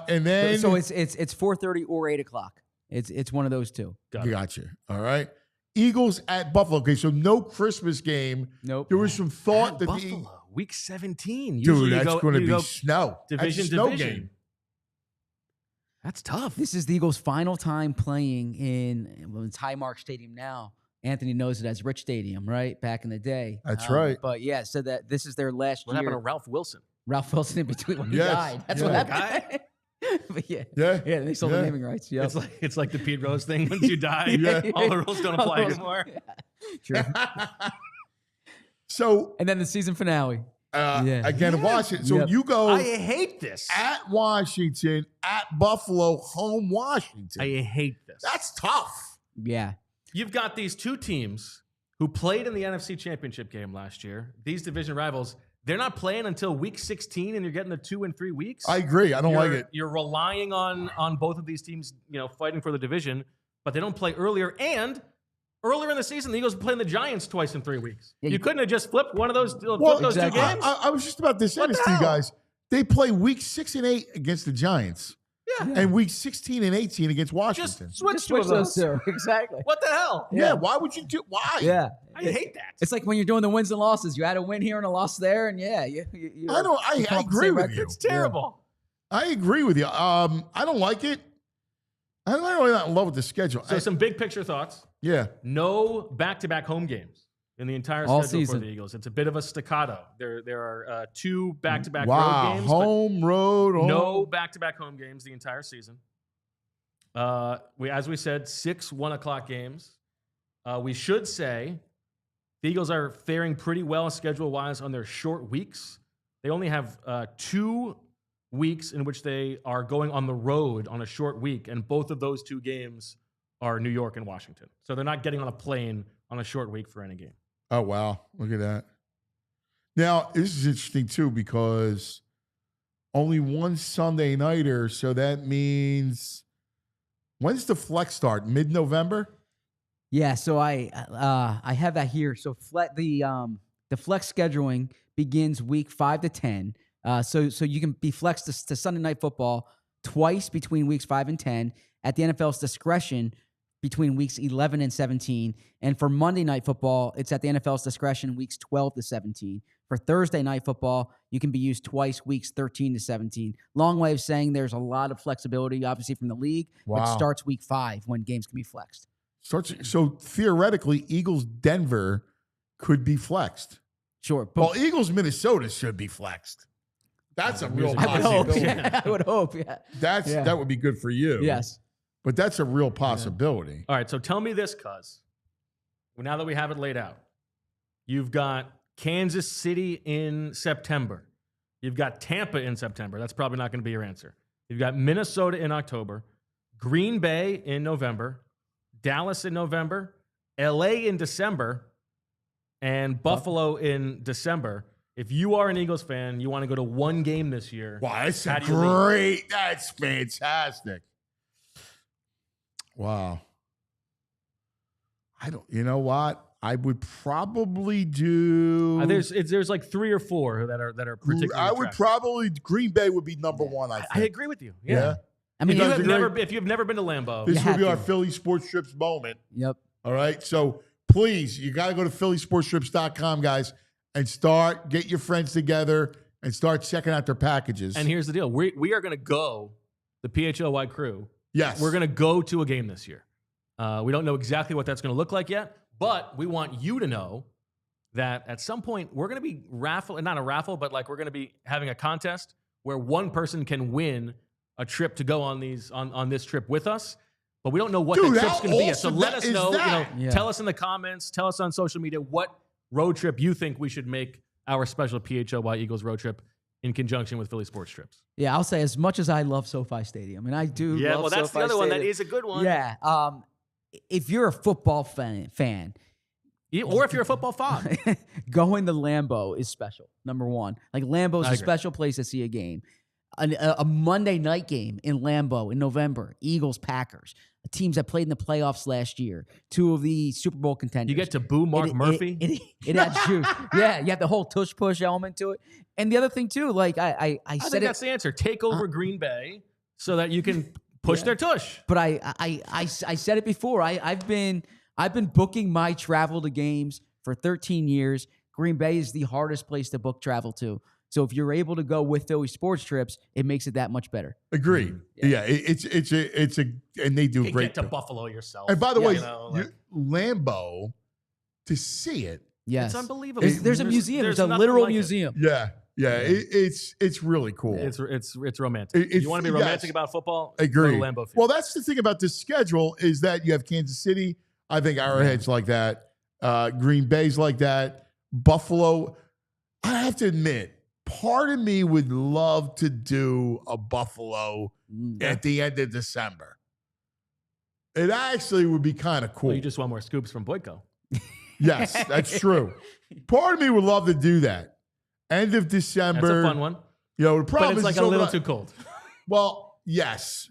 [SPEAKER 1] And then
[SPEAKER 3] So it's 4:30 or 8 o'clock. It's one of those two.
[SPEAKER 1] Gotcha. All right. Eagles at Buffalo. Okay, so no Christmas game.
[SPEAKER 3] Nope.
[SPEAKER 1] There was some thought
[SPEAKER 2] At
[SPEAKER 1] that
[SPEAKER 2] Buffalo, week 17.
[SPEAKER 1] dude,
[SPEAKER 2] Usually
[SPEAKER 1] that's going to
[SPEAKER 2] you
[SPEAKER 1] be
[SPEAKER 2] go
[SPEAKER 1] snow.
[SPEAKER 2] division
[SPEAKER 1] That's a snow
[SPEAKER 2] division.
[SPEAKER 1] game.
[SPEAKER 2] That's tough.
[SPEAKER 3] This is the Eagles' final time playing it's Highmark Stadium now. Anthony knows it as Rich Stadium, right? Back in the day.
[SPEAKER 1] That's right.
[SPEAKER 3] But yeah, so that this is their last
[SPEAKER 2] What
[SPEAKER 3] year.
[SPEAKER 2] happened to Ralph Wilson?
[SPEAKER 3] Ralph Wilson in between when he
[SPEAKER 1] Yes.
[SPEAKER 3] died. That's
[SPEAKER 1] Yeah.
[SPEAKER 3] what happened. But yeah, they sold the
[SPEAKER 1] Yeah.
[SPEAKER 3] naming rights. Yeah,
[SPEAKER 2] It's like the Pete Rose thing. Once you die,
[SPEAKER 1] Yeah.
[SPEAKER 2] all the rules don't apply anymore.
[SPEAKER 3] True.
[SPEAKER 1] So
[SPEAKER 3] And then the season finale.
[SPEAKER 1] again, Washington. So
[SPEAKER 3] Yep.
[SPEAKER 1] you go
[SPEAKER 2] I hate this.
[SPEAKER 1] at Washington, at Buffalo, home Washington.
[SPEAKER 2] I hate this.
[SPEAKER 1] That's tough.
[SPEAKER 3] Yeah.
[SPEAKER 2] You've got these two teams who played in the NFC Championship game last year. These division rivals, they're not playing until week 16, and you're getting the 2 and 3 weeks.
[SPEAKER 1] I agree. I don't like it.
[SPEAKER 2] You're relying on both of these teams, fighting for the division, but they don't play earlier. And earlier in the season, the Eagles were playing the Giants twice in 3 weeks.
[SPEAKER 3] Yeah,
[SPEAKER 2] you couldn't have just flipped one of those, two
[SPEAKER 3] exactly.
[SPEAKER 2] games.
[SPEAKER 1] I was just about to say
[SPEAKER 2] What
[SPEAKER 1] this
[SPEAKER 2] the
[SPEAKER 1] to you
[SPEAKER 2] hell?
[SPEAKER 1] guys. They play week 6 and 8 against the Giants.
[SPEAKER 2] Yeah.
[SPEAKER 1] And week 16 and 18 against Washington.
[SPEAKER 2] Just switch
[SPEAKER 3] Just
[SPEAKER 2] two of
[SPEAKER 3] switch those
[SPEAKER 2] those.
[SPEAKER 3] two. Exactly.
[SPEAKER 2] What the hell?
[SPEAKER 1] yeah, why would you do? Why?
[SPEAKER 3] Yeah.
[SPEAKER 2] I hate that.
[SPEAKER 3] It's like when you're doing the wins and losses. You had a win here and a loss there, and you
[SPEAKER 1] I agree with you.
[SPEAKER 2] It's terrible.
[SPEAKER 1] I agree with you. I don't like it. I'm not really not in love with the schedule.
[SPEAKER 2] So some big picture thoughts.
[SPEAKER 1] Yeah.
[SPEAKER 2] No back-to-back home games in the entire
[SPEAKER 3] All
[SPEAKER 2] schedule
[SPEAKER 3] season.
[SPEAKER 2] for the Eagles. It's a bit of a staccato. There are 2 back-to-back
[SPEAKER 1] Wow.
[SPEAKER 2] road games. but
[SPEAKER 1] Home, road, home.
[SPEAKER 2] no back-to-back home games the entire season. As we said, 6 1:00 games. We should say the Eagles are faring pretty well schedule-wise on their short weeks. They only have 2 weeks in which they are going on the road on a short week, and both of those 2 games are New York and Washington. So they're not getting on a plane on a short week for any game.
[SPEAKER 1] Oh, wow. Look at that. Now, this is interesting, too, because only one Sunday nighter, so that means when's the flex start? Mid-November?
[SPEAKER 3] Yeah, so I have that here. So the flex scheduling begins week 5 to 10. So you can be flexed to Sunday Night Football twice between weeks 5 and 10 at the NFL's discretion between weeks 11 and 17. And for Monday Night Football, it's at the NFL's discretion weeks 12 to 17. For Thursday Night Football, you can be used twice weeks 13 to 17. Long way of saying there's a lot of flexibility, obviously, from the league, but
[SPEAKER 1] Wow.
[SPEAKER 3] starts week 5 when games can be flexed.
[SPEAKER 1] So theoretically, Eagles Denver could be flexed.
[SPEAKER 3] Sure. But
[SPEAKER 1] Well, Eagles Minnesota should be flexed. That's a real
[SPEAKER 3] I would hope.
[SPEAKER 1] possibility.
[SPEAKER 3] Yeah, I would hope. Yeah.
[SPEAKER 1] That would be good for you.
[SPEAKER 3] Yes.
[SPEAKER 1] But that's a real possibility.
[SPEAKER 2] All right, so tell me this, cuz. Now that we have it laid out, you've got Kansas City in September. You've got Tampa in September. That's probably not going to be your answer. You've got Minnesota in October, Green Bay in November, Dallas in November, LA in December, and Buffalo in December. If you are an Eagles fan, you want to go to one game this year.
[SPEAKER 1] Wow, that's
[SPEAKER 2] how do you leave?
[SPEAKER 1] great. That's fantastic. Wow. You know what? I would probably do.
[SPEAKER 2] There's like 3 or 4 that are particularly.
[SPEAKER 1] I would
[SPEAKER 2] attractive.
[SPEAKER 1] probably Green Bay would be number one. I think.
[SPEAKER 2] I agree with you. Yeah.
[SPEAKER 3] I mean,
[SPEAKER 2] If you've never been to Lambeau,
[SPEAKER 1] This will be our
[SPEAKER 3] to.
[SPEAKER 1] Philly Sports Strips moment.
[SPEAKER 3] Yep.
[SPEAKER 1] All right. So please, you got to go to phillysportstrips.com, guys, and get your friends together and start checking out their packages.
[SPEAKER 2] and here's the deal: we are going to go. The PHLY crew.
[SPEAKER 1] yes,
[SPEAKER 2] We're going to go to a game this year. We don't know exactly what that's going to look like yet, but we want you to know that at some point we're going to be not a raffle, but like we're going to be having a contest where one person can win a trip to go on this trip with us. But we don't know what
[SPEAKER 1] Dude,
[SPEAKER 2] the trip's
[SPEAKER 1] how
[SPEAKER 2] going to be yet. So
[SPEAKER 1] awesome
[SPEAKER 2] let us
[SPEAKER 1] is
[SPEAKER 2] know.
[SPEAKER 1] that?
[SPEAKER 3] Yeah.
[SPEAKER 2] Tell us in the comments. Tell us on social media what road trip you think we should make our special PHLY Eagles road trip in conjunction with Philly Sports Trips.
[SPEAKER 3] Yeah, I'll say as much as I love SoFi Stadium, and I do.
[SPEAKER 2] Yeah,
[SPEAKER 3] love
[SPEAKER 2] well, that's
[SPEAKER 3] SoFi
[SPEAKER 2] the other one. That
[SPEAKER 3] Stadium.
[SPEAKER 2] is a good one.
[SPEAKER 3] Yeah. If you're a football fan,
[SPEAKER 2] Or if you're a football fan.
[SPEAKER 3] going to Lambeau is special. Number one, like Lambeau is
[SPEAKER 2] I
[SPEAKER 3] a
[SPEAKER 2] agree.
[SPEAKER 3] special place to see a game. A Monday night game in Lambeau in November, Eagles Packers, teams that played in the playoffs last year, 2 of the Super Bowl contenders.
[SPEAKER 2] You get to boo Mark Murphy.
[SPEAKER 3] It adds juice. Yeah, you have the whole tush push element to it. And the other thing too, like I
[SPEAKER 2] I
[SPEAKER 3] said
[SPEAKER 2] think
[SPEAKER 3] it,
[SPEAKER 2] that's the answer. Take over Green Bay so that you can push their tush.
[SPEAKER 3] but I said it before. I've been booking my travel to games for 13 years. Green Bay is the hardest place to book travel to. So if you're able to go with Philly Sports Trips, it makes it that much better.
[SPEAKER 1] agreed. Yeah, it's and they do
[SPEAKER 2] You
[SPEAKER 1] great.
[SPEAKER 2] get to Buffalo yourself.
[SPEAKER 1] And by the
[SPEAKER 2] Yeah,
[SPEAKER 1] way,
[SPEAKER 2] you know, like,
[SPEAKER 1] Lambeau, to see it,
[SPEAKER 3] Yes,
[SPEAKER 2] it's unbelievable.
[SPEAKER 3] There's a museum. There's a
[SPEAKER 2] nothing
[SPEAKER 3] literal
[SPEAKER 2] like it.
[SPEAKER 3] museum.
[SPEAKER 1] yeah, it's really cool.
[SPEAKER 2] It's romantic.
[SPEAKER 1] It's-
[SPEAKER 2] You want to be
[SPEAKER 1] yes.
[SPEAKER 2] romantic about football?
[SPEAKER 1] Agreed.
[SPEAKER 2] Go to Lambeau Field.
[SPEAKER 1] Well, that's the thing about this schedule is that you have Kansas City. I think Arrowhead's like that. Green Bay's like that. Buffalo. I have to admit, part of me would love to do a Buffalo at the end of December. It actually would be kind of cool.
[SPEAKER 2] Well, you just want more scoops from Boyko.
[SPEAKER 1] Yes, that's true. Part of me would love to do that. End of December.
[SPEAKER 2] That's a fun one.
[SPEAKER 1] You know, the
[SPEAKER 2] But
[SPEAKER 1] problem
[SPEAKER 2] it's
[SPEAKER 1] is
[SPEAKER 2] like
[SPEAKER 1] it's
[SPEAKER 2] a
[SPEAKER 1] over
[SPEAKER 2] little
[SPEAKER 1] the-
[SPEAKER 2] too cold.
[SPEAKER 1] Well, yes.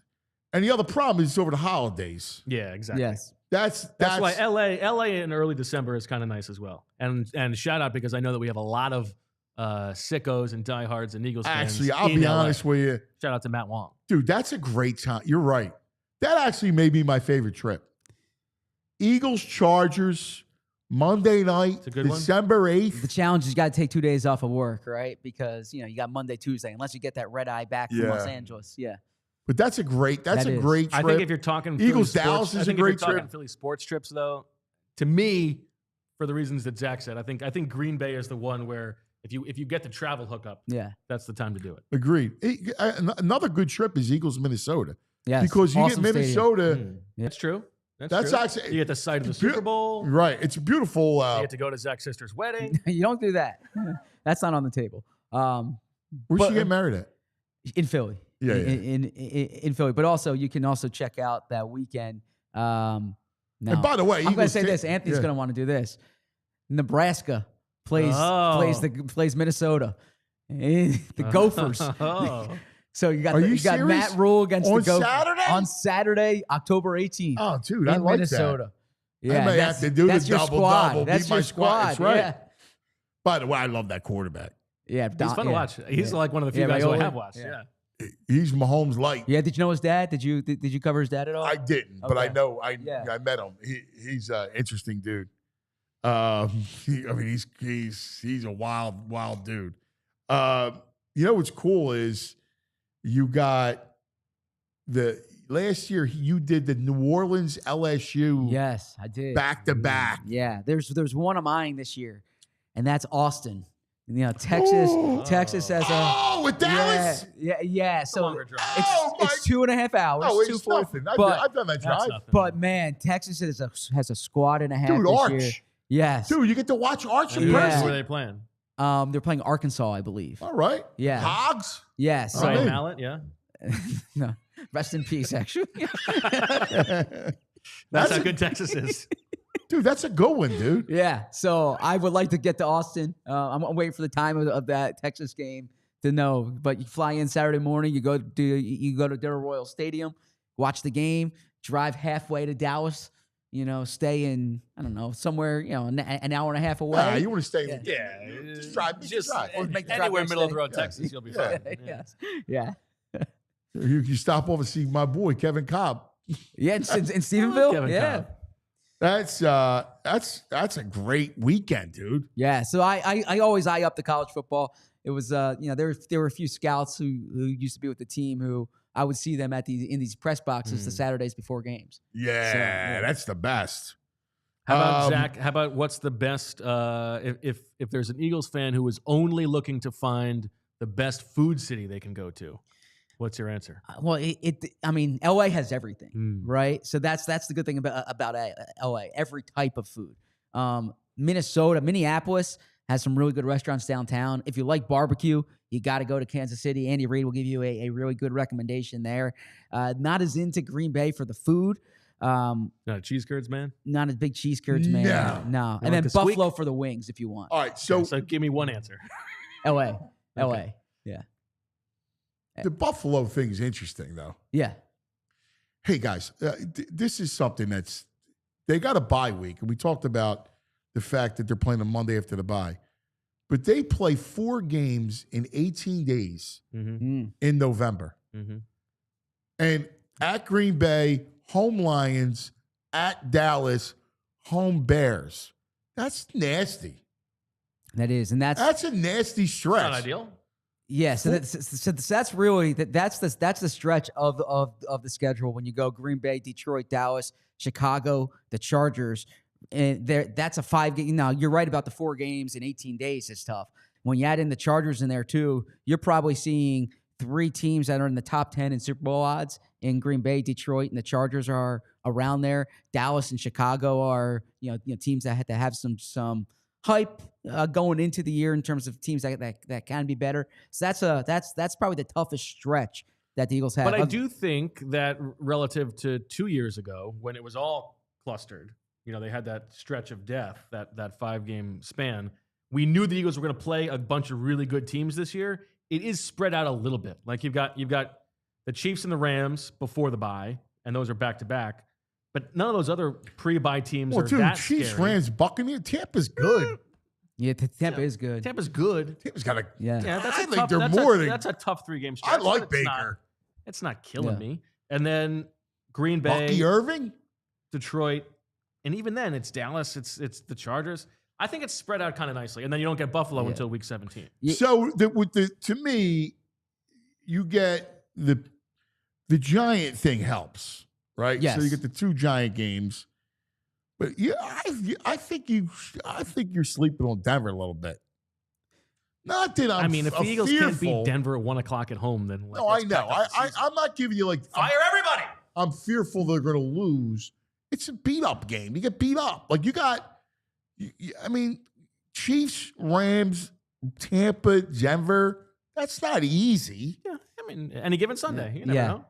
[SPEAKER 1] And the other problem is it's over the holidays.
[SPEAKER 2] Yeah, exactly.
[SPEAKER 3] Yes.
[SPEAKER 2] That's why LA in early December is kind of nice as well. And shout out because I know that we have a lot of sickos and diehards and Eagles fans.
[SPEAKER 1] Actually, I'll
[SPEAKER 2] in
[SPEAKER 1] be
[SPEAKER 2] LA.
[SPEAKER 1] honest with you.
[SPEAKER 2] Shout out to Matt Wong.
[SPEAKER 1] Dude, that's a great time. You're right. That actually may be my favorite trip. Eagles, Chargers, Monday night,
[SPEAKER 2] a good one.
[SPEAKER 1] December
[SPEAKER 3] The
[SPEAKER 1] 8th.
[SPEAKER 3] challenge is you got to take 2 days off of work, right? Because you got Monday, Tuesday, unless you get that red eye back from
[SPEAKER 1] Yeah.
[SPEAKER 3] Los Angeles. Yeah.
[SPEAKER 1] But that's a great
[SPEAKER 3] That
[SPEAKER 1] trip.
[SPEAKER 2] I think if you're talking
[SPEAKER 1] Eagles,
[SPEAKER 2] Philly
[SPEAKER 1] Dallas
[SPEAKER 2] sports,
[SPEAKER 1] is
[SPEAKER 2] I
[SPEAKER 1] a
[SPEAKER 2] think
[SPEAKER 1] great
[SPEAKER 2] if you're talking
[SPEAKER 1] trip.
[SPEAKER 2] Philly sports trips, though, to me, for the reasons that Zach said, I think Green Bay is the one where if you get the travel hookup,
[SPEAKER 3] Yeah.
[SPEAKER 2] that's the time to do it.
[SPEAKER 1] Agreed. Another good trip is Eagles, Minnesota.
[SPEAKER 3] Yes.
[SPEAKER 1] Because you
[SPEAKER 3] Awesome
[SPEAKER 1] get
[SPEAKER 3] stadium.
[SPEAKER 1] Minnesota.
[SPEAKER 2] That's true.
[SPEAKER 1] That's
[SPEAKER 2] true.
[SPEAKER 1] actually-
[SPEAKER 2] You get the site of the Super Bowl.
[SPEAKER 1] Right. It's a beautiful.
[SPEAKER 2] You get to go to Zach's sister's wedding.
[SPEAKER 3] You don't do that. That's not on the table.
[SPEAKER 1] Where'd
[SPEAKER 3] but-
[SPEAKER 1] you get married at?
[SPEAKER 3] In Philly.
[SPEAKER 1] Yeah,
[SPEAKER 3] In Philly. But also, you can also check out that weekend.
[SPEAKER 1] And by the way,
[SPEAKER 3] I'm going to
[SPEAKER 1] Eagles
[SPEAKER 3] say this. Anthony's
[SPEAKER 1] yeah.
[SPEAKER 3] going to want to do this. Nebraska plays Minnesota. The Gophers.
[SPEAKER 2] Oh.
[SPEAKER 3] So you got
[SPEAKER 1] Are you
[SPEAKER 3] you got
[SPEAKER 1] serious?
[SPEAKER 3] Matt Rule against
[SPEAKER 1] On
[SPEAKER 3] the Gophers
[SPEAKER 1] Saturday?
[SPEAKER 3] on Saturday, October 18th.
[SPEAKER 1] Oh, dude, I
[SPEAKER 3] in
[SPEAKER 1] like
[SPEAKER 3] Minnesota.
[SPEAKER 1] that. I may have to do the
[SPEAKER 3] that's your
[SPEAKER 1] double
[SPEAKER 3] squad.
[SPEAKER 1] double.
[SPEAKER 3] That's
[SPEAKER 1] beat my
[SPEAKER 3] your
[SPEAKER 1] squad. That's right.
[SPEAKER 3] Yeah.
[SPEAKER 1] By the way, I love that quarterback.
[SPEAKER 3] Yeah,
[SPEAKER 2] He's fun to watch. He's like one of the few
[SPEAKER 3] Yeah,
[SPEAKER 2] guys who I
[SPEAKER 3] Raiola.
[SPEAKER 2] have watched.
[SPEAKER 3] Yeah.
[SPEAKER 2] Yeah.
[SPEAKER 1] He's Mahomes light.
[SPEAKER 3] Yeah, did you know his dad? Did you cover his dad at all?
[SPEAKER 1] I didn't, but I
[SPEAKER 3] Okay.
[SPEAKER 1] know
[SPEAKER 3] Yeah.
[SPEAKER 1] I met him. He's an interesting dude. He's a wild dude. You know what's cool is you got the last year you did the New Orleans LSU
[SPEAKER 3] Yes, I did.
[SPEAKER 1] back to back.
[SPEAKER 3] Yeah, there's one of mine this year, and that's Austin. You know, Texas has a
[SPEAKER 1] with Dallas.
[SPEAKER 3] yeah. So
[SPEAKER 2] longer drive.
[SPEAKER 3] it's 2.5 hours.
[SPEAKER 1] Oh, it's nothing. I've done that drive.
[SPEAKER 3] But man, Texas has a squad and a half
[SPEAKER 1] Dude,
[SPEAKER 3] this
[SPEAKER 1] Arch.
[SPEAKER 3] year. Yes,
[SPEAKER 1] Dude, you get to watch Arch in
[SPEAKER 2] Who
[SPEAKER 1] person.
[SPEAKER 2] are they playing?
[SPEAKER 3] they're playing Arkansas, I believe.
[SPEAKER 1] All right.
[SPEAKER 3] Yeah.
[SPEAKER 1] Hogs.
[SPEAKER 3] Yes.
[SPEAKER 1] Oh,
[SPEAKER 2] Ryan
[SPEAKER 1] hey.
[SPEAKER 2] Mallett, yeah.
[SPEAKER 3] No, rest in peace. Actually,
[SPEAKER 2] That's how good Texas is.
[SPEAKER 1] Dude, that's a good one, dude.
[SPEAKER 3] yeah. So I would like to get to Austin. I'm waiting for the time of that Texas game to know. But you fly in Saturday morning. You go to Darrell Royal Stadium, watch the game, drive halfway to Dallas. You know, stay in, I don't know, somewhere, you know, an hour and a half away.
[SPEAKER 1] Nah, you want to stay.
[SPEAKER 3] Yeah.
[SPEAKER 1] Just drive.
[SPEAKER 3] Or make the drive
[SPEAKER 2] anywhere
[SPEAKER 3] next
[SPEAKER 2] middle of
[SPEAKER 3] day.
[SPEAKER 2] the road, Texas, you'll be fine.
[SPEAKER 3] Yes. Yeah.
[SPEAKER 1] You stop over and see my boy Kevin Cobb.
[SPEAKER 3] Yeah, in Stephenville.
[SPEAKER 2] Kevin
[SPEAKER 3] Yeah.
[SPEAKER 2] Cobb.
[SPEAKER 1] That's a great weekend, dude.
[SPEAKER 3] Yeah. So I always eye up the college football. It was you know, there were a few scouts who used to be with the team who I would see them in these press boxes the Saturdays before games.
[SPEAKER 1] Yeah,
[SPEAKER 3] So, yeah.
[SPEAKER 1] that's the best.
[SPEAKER 2] How about Zach? How about what's the best? If there's an Eagles fan who is only looking to find the best food city they can go to, what's your answer?
[SPEAKER 3] Well, I mean, LA has everything,
[SPEAKER 2] Mm.
[SPEAKER 3] right? So that's the good thing about LA. Every type of food. Minneapolis has some really good restaurants downtown. If you like barbecue, you got to go to Kansas City. Andy Reid will give you a really good recommendation there. Not as into Green Bay for the food.
[SPEAKER 2] Not a cheese curds, man.
[SPEAKER 3] Not a big cheese curds man. No. And
[SPEAKER 2] like
[SPEAKER 3] then
[SPEAKER 2] the squeak?
[SPEAKER 3] Buffalo for the wings if you want.
[SPEAKER 1] All right, so
[SPEAKER 2] So give me one answer.
[SPEAKER 3] LA.
[SPEAKER 2] Okay.
[SPEAKER 3] Yeah.
[SPEAKER 1] the Buffalo thing is interesting, though.
[SPEAKER 3] Yeah.
[SPEAKER 1] Hey, guys, this is something they got a bye week, and we talked about the fact that they're playing on Monday after the bye. But they play 4 games in 18 days
[SPEAKER 3] Mm.
[SPEAKER 1] in November.
[SPEAKER 2] Mm-hmm.
[SPEAKER 1] And at Green Bay, home Lions, at Dallas, home Bears. That's nasty.
[SPEAKER 3] That is. And
[SPEAKER 1] That's a nasty stretch.
[SPEAKER 2] Not ideal.
[SPEAKER 3] yeah, so that's really that's the stretch of the schedule when you go Green Bay, Detroit, Dallas, Chicago, the Chargers, and that's a 5 game. Now you're right about the 4 games in 18 days is tough. When you add in the Chargers in there too, you're probably seeing 3 teams that are in the top 10 in Super Bowl odds in Green Bay, Detroit, and the Chargers are around there. Dallas and Chicago are you know teams that have some hype going into the year in terms of teams that can be better. So that's probably the toughest stretch that the Eagles have.
[SPEAKER 2] But I do think that relative to 2 years ago, when it was all clustered, you know, they had that stretch of death, that 5-game span. We knew the Eagles were going to play a bunch of really good teams this year. It is spread out a little bit. Like you've got the Chiefs and the Rams before the bye, and those are back to back. But none of those other pre-bye teams are
[SPEAKER 1] dude,
[SPEAKER 2] that
[SPEAKER 1] Chiefs,
[SPEAKER 2] scary.
[SPEAKER 1] Rams, Buccaneers, Tampa's good.
[SPEAKER 3] Yeah, Tampa is good.
[SPEAKER 2] Tampa's good.
[SPEAKER 1] Tampa's got a.
[SPEAKER 3] Yeah.
[SPEAKER 2] Yeah, that's
[SPEAKER 1] I
[SPEAKER 2] a
[SPEAKER 1] think
[SPEAKER 2] tough,
[SPEAKER 1] they're
[SPEAKER 2] that's
[SPEAKER 1] more
[SPEAKER 2] a,
[SPEAKER 1] than.
[SPEAKER 2] that's a tough 3-game stretch.
[SPEAKER 1] I
[SPEAKER 2] but
[SPEAKER 1] like
[SPEAKER 2] it's
[SPEAKER 1] Baker.
[SPEAKER 2] It's not killing
[SPEAKER 3] Yeah.
[SPEAKER 2] me. And then Green Bay,
[SPEAKER 1] Bucky Irving.
[SPEAKER 2] Detroit, and even then it's Dallas, it's the Chargers. I think it's spread out kind of nicely, and then you don't get Buffalo
[SPEAKER 3] Yeah.
[SPEAKER 2] until week 17.
[SPEAKER 3] Yeah.
[SPEAKER 1] So to me, you get the Giant thing helps, right?
[SPEAKER 3] Yes.
[SPEAKER 1] So you get the 2 Giant games, but yeah, I think you're sleeping on Denver a little bit. Not that
[SPEAKER 2] I mean, if the Eagles can't
[SPEAKER 1] fearful.
[SPEAKER 2] beat Denver at 1 o'clock at home, then
[SPEAKER 1] No, I know. I'm not giving you like
[SPEAKER 2] fire everybody.
[SPEAKER 1] I'm fearful they're going to lose. It's a beat up game. You get beat up. Like you got. I mean, Chiefs, Rams, Tampa, Denver. That's not easy.
[SPEAKER 2] Yeah, I mean, any given Sunday, you never
[SPEAKER 3] Yeah.
[SPEAKER 2] know.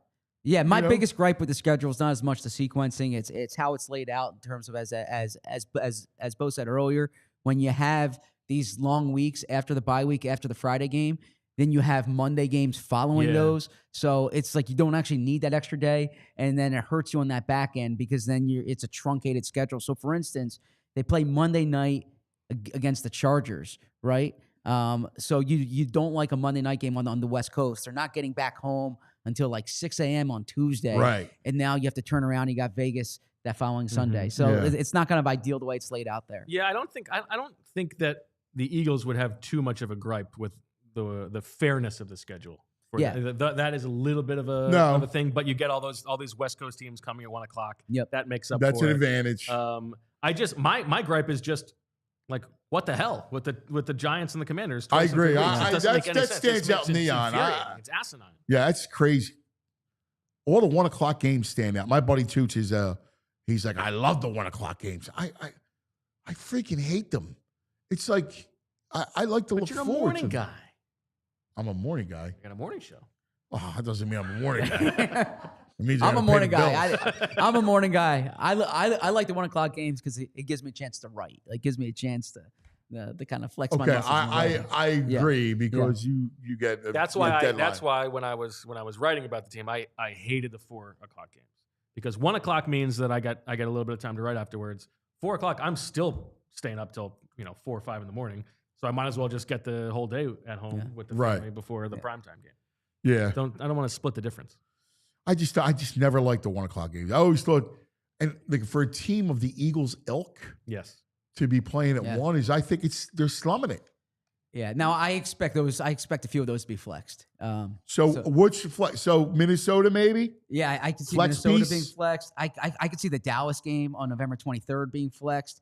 [SPEAKER 3] Yeah, my
[SPEAKER 1] You know?
[SPEAKER 3] biggest gripe with the schedule is not as much the sequencing; it's how it's laid out in terms of as Bo said earlier. When you have these long weeks after the bye week, after the Friday game, then you have Monday games following
[SPEAKER 2] Yeah.
[SPEAKER 3] those. So it's like you don't actually need that extra day, and then it hurts you on that back end because then it's a truncated schedule. So, for instance, they play Monday night against the Chargers, right? So you don't like a Monday night game on the West Coast. They're not getting back home until like 6 a.m. on Tuesday.
[SPEAKER 1] Right.
[SPEAKER 3] And now you have to turn around. You got Vegas that following Sunday. So
[SPEAKER 1] Yeah.
[SPEAKER 3] it's not kind of ideal the way it's laid out there.
[SPEAKER 2] Yeah, I don't think that the Eagles would have too much of a gripe with the fairness of the schedule.
[SPEAKER 3] Yeah.
[SPEAKER 2] That is a little bit of a,
[SPEAKER 1] No.
[SPEAKER 2] of a thing, but you get all these West Coast teams coming at 1 o'clock.
[SPEAKER 3] Yep.
[SPEAKER 2] That makes up
[SPEAKER 1] That's
[SPEAKER 2] for
[SPEAKER 1] an
[SPEAKER 2] it.
[SPEAKER 1] advantage.
[SPEAKER 2] I just my gripe is just like what the hell with the Giants and the Commanders.
[SPEAKER 1] I
[SPEAKER 2] twice in 3
[SPEAKER 1] agree.
[SPEAKER 2] weeks. It doesn't make any
[SPEAKER 1] That
[SPEAKER 2] sense.
[SPEAKER 1] stands
[SPEAKER 2] It
[SPEAKER 1] out in
[SPEAKER 2] makes it
[SPEAKER 1] neon.
[SPEAKER 2] infuriating. It's asinine.
[SPEAKER 1] Yeah, that's crazy. All the 1 o'clock games stand out. My buddy Toots is he's like, I love the 1 o'clock games. I freaking hate them. It's like I like to look
[SPEAKER 2] But you're a
[SPEAKER 1] forward
[SPEAKER 2] morning
[SPEAKER 1] to them.
[SPEAKER 2] guy.
[SPEAKER 1] I'm a morning guy.
[SPEAKER 2] You got a morning show.
[SPEAKER 1] Oh, that doesn't mean I'm a morning guy. It means I
[SPEAKER 3] I'm a
[SPEAKER 1] gotta pay
[SPEAKER 3] morning
[SPEAKER 1] the
[SPEAKER 3] guy.
[SPEAKER 1] bills.
[SPEAKER 3] I'm a morning guy. I like the 1 o'clock games because it gives me a chance to write. It gives me a chance to kind of flex my
[SPEAKER 1] Okay,
[SPEAKER 3] muscles. and write.
[SPEAKER 1] I agree because you get
[SPEAKER 2] That's
[SPEAKER 1] a
[SPEAKER 2] why
[SPEAKER 1] deadline.
[SPEAKER 2] that's why when I was writing about the team, I hated the 4 o'clock games because 1 o'clock means that I get a little bit of time to write afterwards. 4 o'clock, I'm still staying up till 4 or 5 in the morning, so I might as well just get the whole day at home with the family before the primetime game.
[SPEAKER 1] Yeah,
[SPEAKER 2] I don't want to split the difference. I
[SPEAKER 1] just never liked the 1 o'clock games. I always thought, and like for a team of the Eagles ilk
[SPEAKER 2] Yes.
[SPEAKER 1] to be playing at 1 is, I think they're slumming it.
[SPEAKER 3] Yeah. Now I expect a few of those to be flexed.
[SPEAKER 1] So which flex? So Minnesota maybe?
[SPEAKER 3] Yeah, I can see
[SPEAKER 1] Flex
[SPEAKER 3] Minnesota
[SPEAKER 1] piece?
[SPEAKER 3] being flexed. I could see the Dallas game on November 23rd being flexed.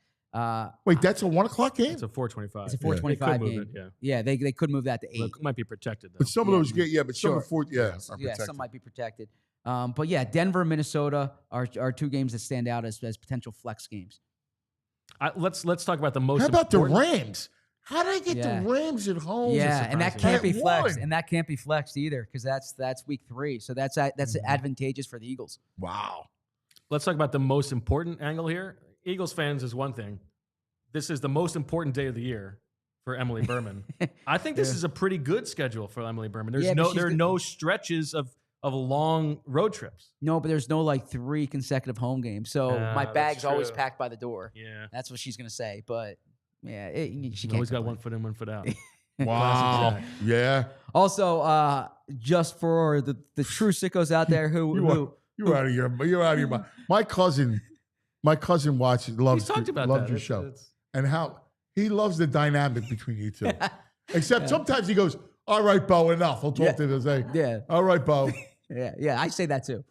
[SPEAKER 1] Wait, that's a 1 o'clock game?
[SPEAKER 2] It's a 4:25.
[SPEAKER 3] It's a 4:25
[SPEAKER 2] They could
[SPEAKER 3] game.
[SPEAKER 2] move it,
[SPEAKER 3] Yeah, they could move that to 8.
[SPEAKER 2] It might be protected though.
[SPEAKER 1] But some of those get but some
[SPEAKER 3] Sure.
[SPEAKER 1] of the fourth are
[SPEAKER 3] Yeah,
[SPEAKER 1] protected.
[SPEAKER 3] some might be protected. But yeah, Denver and Minnesota are 2 games that stand out as potential flex games.
[SPEAKER 2] Let's talk about the most.
[SPEAKER 1] How about the
[SPEAKER 2] important-
[SPEAKER 1] Rams? How did I get
[SPEAKER 3] Yeah.
[SPEAKER 1] the Rams at home?
[SPEAKER 3] Yeah, and that
[SPEAKER 2] surprising.
[SPEAKER 3] can't be
[SPEAKER 1] At
[SPEAKER 3] flexed,
[SPEAKER 1] 1.
[SPEAKER 3] and that can't be flexed either because that's week 3. So that's advantageous for the Eagles.
[SPEAKER 1] Wow.
[SPEAKER 2] Let's talk about the most important angle here. Eagles fans is one thing. This is the most important day of the year for Emily Berman. I think this is a pretty good schedule for Emily Berman.
[SPEAKER 3] Yeah, but
[SPEAKER 2] There are no stretches of long road trips.
[SPEAKER 3] No, but there's no like 3 consecutive home games. So my
[SPEAKER 2] that's
[SPEAKER 3] bag's always
[SPEAKER 2] true.
[SPEAKER 3] packed by the door.
[SPEAKER 2] Yeah.
[SPEAKER 3] That's what she's gonna say. But yeah, she
[SPEAKER 2] She
[SPEAKER 3] can't.
[SPEAKER 2] always got
[SPEAKER 3] complain.
[SPEAKER 2] one foot in, one foot out.
[SPEAKER 1] Wow.
[SPEAKER 2] Zach.
[SPEAKER 1] Yeah.
[SPEAKER 3] Also, just for the true sickos out there who
[SPEAKER 1] You're out of your mind. My cousin watches loves
[SPEAKER 2] We talked about
[SPEAKER 1] loves
[SPEAKER 2] that.
[SPEAKER 1] your
[SPEAKER 2] It's-
[SPEAKER 1] show.
[SPEAKER 2] it's-
[SPEAKER 1] And how he loves the dynamic between you two. Except sometimes he goes, "All right, Bo, enough." I'll talk to him and say,
[SPEAKER 3] Yeah.
[SPEAKER 1] "All right, Bo."
[SPEAKER 3] Yeah, I say that too.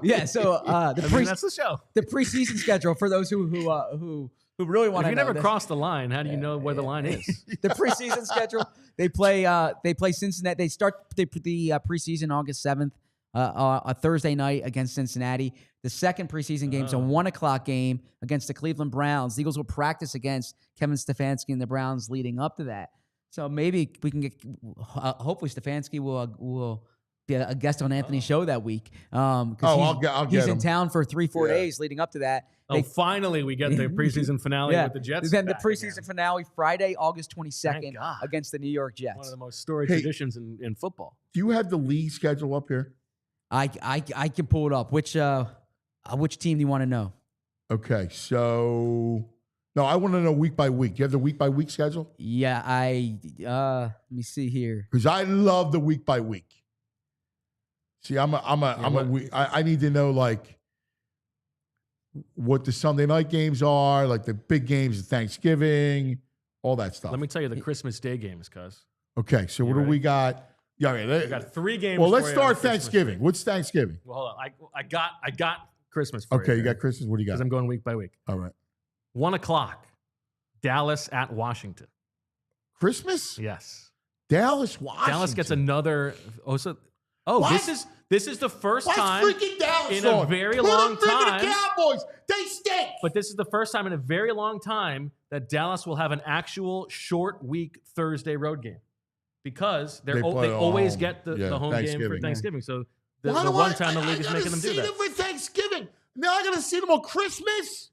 [SPEAKER 3] Yeah, so
[SPEAKER 2] that's the show.
[SPEAKER 3] the preseason schedule for those who really want
[SPEAKER 2] If
[SPEAKER 3] to
[SPEAKER 2] you
[SPEAKER 3] know.
[SPEAKER 2] never
[SPEAKER 3] this.
[SPEAKER 2] cross the line, how do you know where the line is?
[SPEAKER 3] The preseason schedule. They play Cincinnati. They start the preseason August 7th, a Thursday night against Cincinnati. The second preseason game is a 1 o'clock game against the Cleveland Browns. The Eagles will practice against Kevin Stefanski and the Browns leading up to that. So maybe we can get. Hopefully, Stefanski will be a guest on Anthony's show that week.
[SPEAKER 1] I'll get
[SPEAKER 3] he's in
[SPEAKER 1] him.
[SPEAKER 3] town for 3-4 days leading up to that.
[SPEAKER 2] Finally, we get the preseason finale with the Jets.
[SPEAKER 3] Then the
[SPEAKER 2] back
[SPEAKER 3] preseason
[SPEAKER 2] again.
[SPEAKER 3] finale Friday, August
[SPEAKER 2] Thank
[SPEAKER 3] 22nd
[SPEAKER 2] God.
[SPEAKER 3] against the New York
[SPEAKER 2] One of
[SPEAKER 3] Jets.
[SPEAKER 2] the most storied
[SPEAKER 1] Hey.
[SPEAKER 2] traditions in football.
[SPEAKER 1] Do you have the league schedule up here?
[SPEAKER 3] I can pull it up. Which team do you want to know?
[SPEAKER 1] Okay, so no, I want to know week by week. Do you have the week by week schedule?
[SPEAKER 3] Yeah, let me see here.
[SPEAKER 1] Because I love the week by week. See, I need to know like what the Sunday night games are, like the big games of Thanksgiving, all that stuff.
[SPEAKER 2] Let me tell you the Christmas Day games, cuz.
[SPEAKER 1] Okay, so what do we got? Yeah,
[SPEAKER 2] We got 3 games.
[SPEAKER 1] well,
[SPEAKER 2] for
[SPEAKER 1] let's
[SPEAKER 2] you
[SPEAKER 1] start
[SPEAKER 2] on Christmas
[SPEAKER 1] Thanksgiving.
[SPEAKER 2] Day.
[SPEAKER 1] What's Thanksgiving?
[SPEAKER 2] Well, hold on. I got Christmas for you.
[SPEAKER 1] Okay, you got Christmas. What do you got?
[SPEAKER 2] Because I'm going week by week.
[SPEAKER 1] All right,
[SPEAKER 2] 1 o'clock, Dallas at Washington.
[SPEAKER 1] Christmas.
[SPEAKER 2] Yes.
[SPEAKER 1] Dallas, Washington.
[SPEAKER 2] Dallas gets another.
[SPEAKER 1] What?
[SPEAKER 2] This is the first
[SPEAKER 1] What's
[SPEAKER 2] time
[SPEAKER 1] freaking Dallas
[SPEAKER 2] in a
[SPEAKER 1] on?
[SPEAKER 2] very
[SPEAKER 1] Put
[SPEAKER 2] long
[SPEAKER 1] them freaking
[SPEAKER 2] time.
[SPEAKER 1] The Cowboys, they stink.
[SPEAKER 2] But this is the first time in a very long time that Dallas will have an actual short week Thursday road game because
[SPEAKER 1] They
[SPEAKER 2] they
[SPEAKER 1] play at
[SPEAKER 2] always
[SPEAKER 1] home.
[SPEAKER 2] get the home game for
[SPEAKER 1] Thanksgiving.
[SPEAKER 2] Thanksgiving. So the
[SPEAKER 1] Why do
[SPEAKER 2] one time the league is
[SPEAKER 1] I
[SPEAKER 2] making them do
[SPEAKER 1] see
[SPEAKER 2] that.
[SPEAKER 1] them for Thanksgiving. Now I gotta see them on Christmas.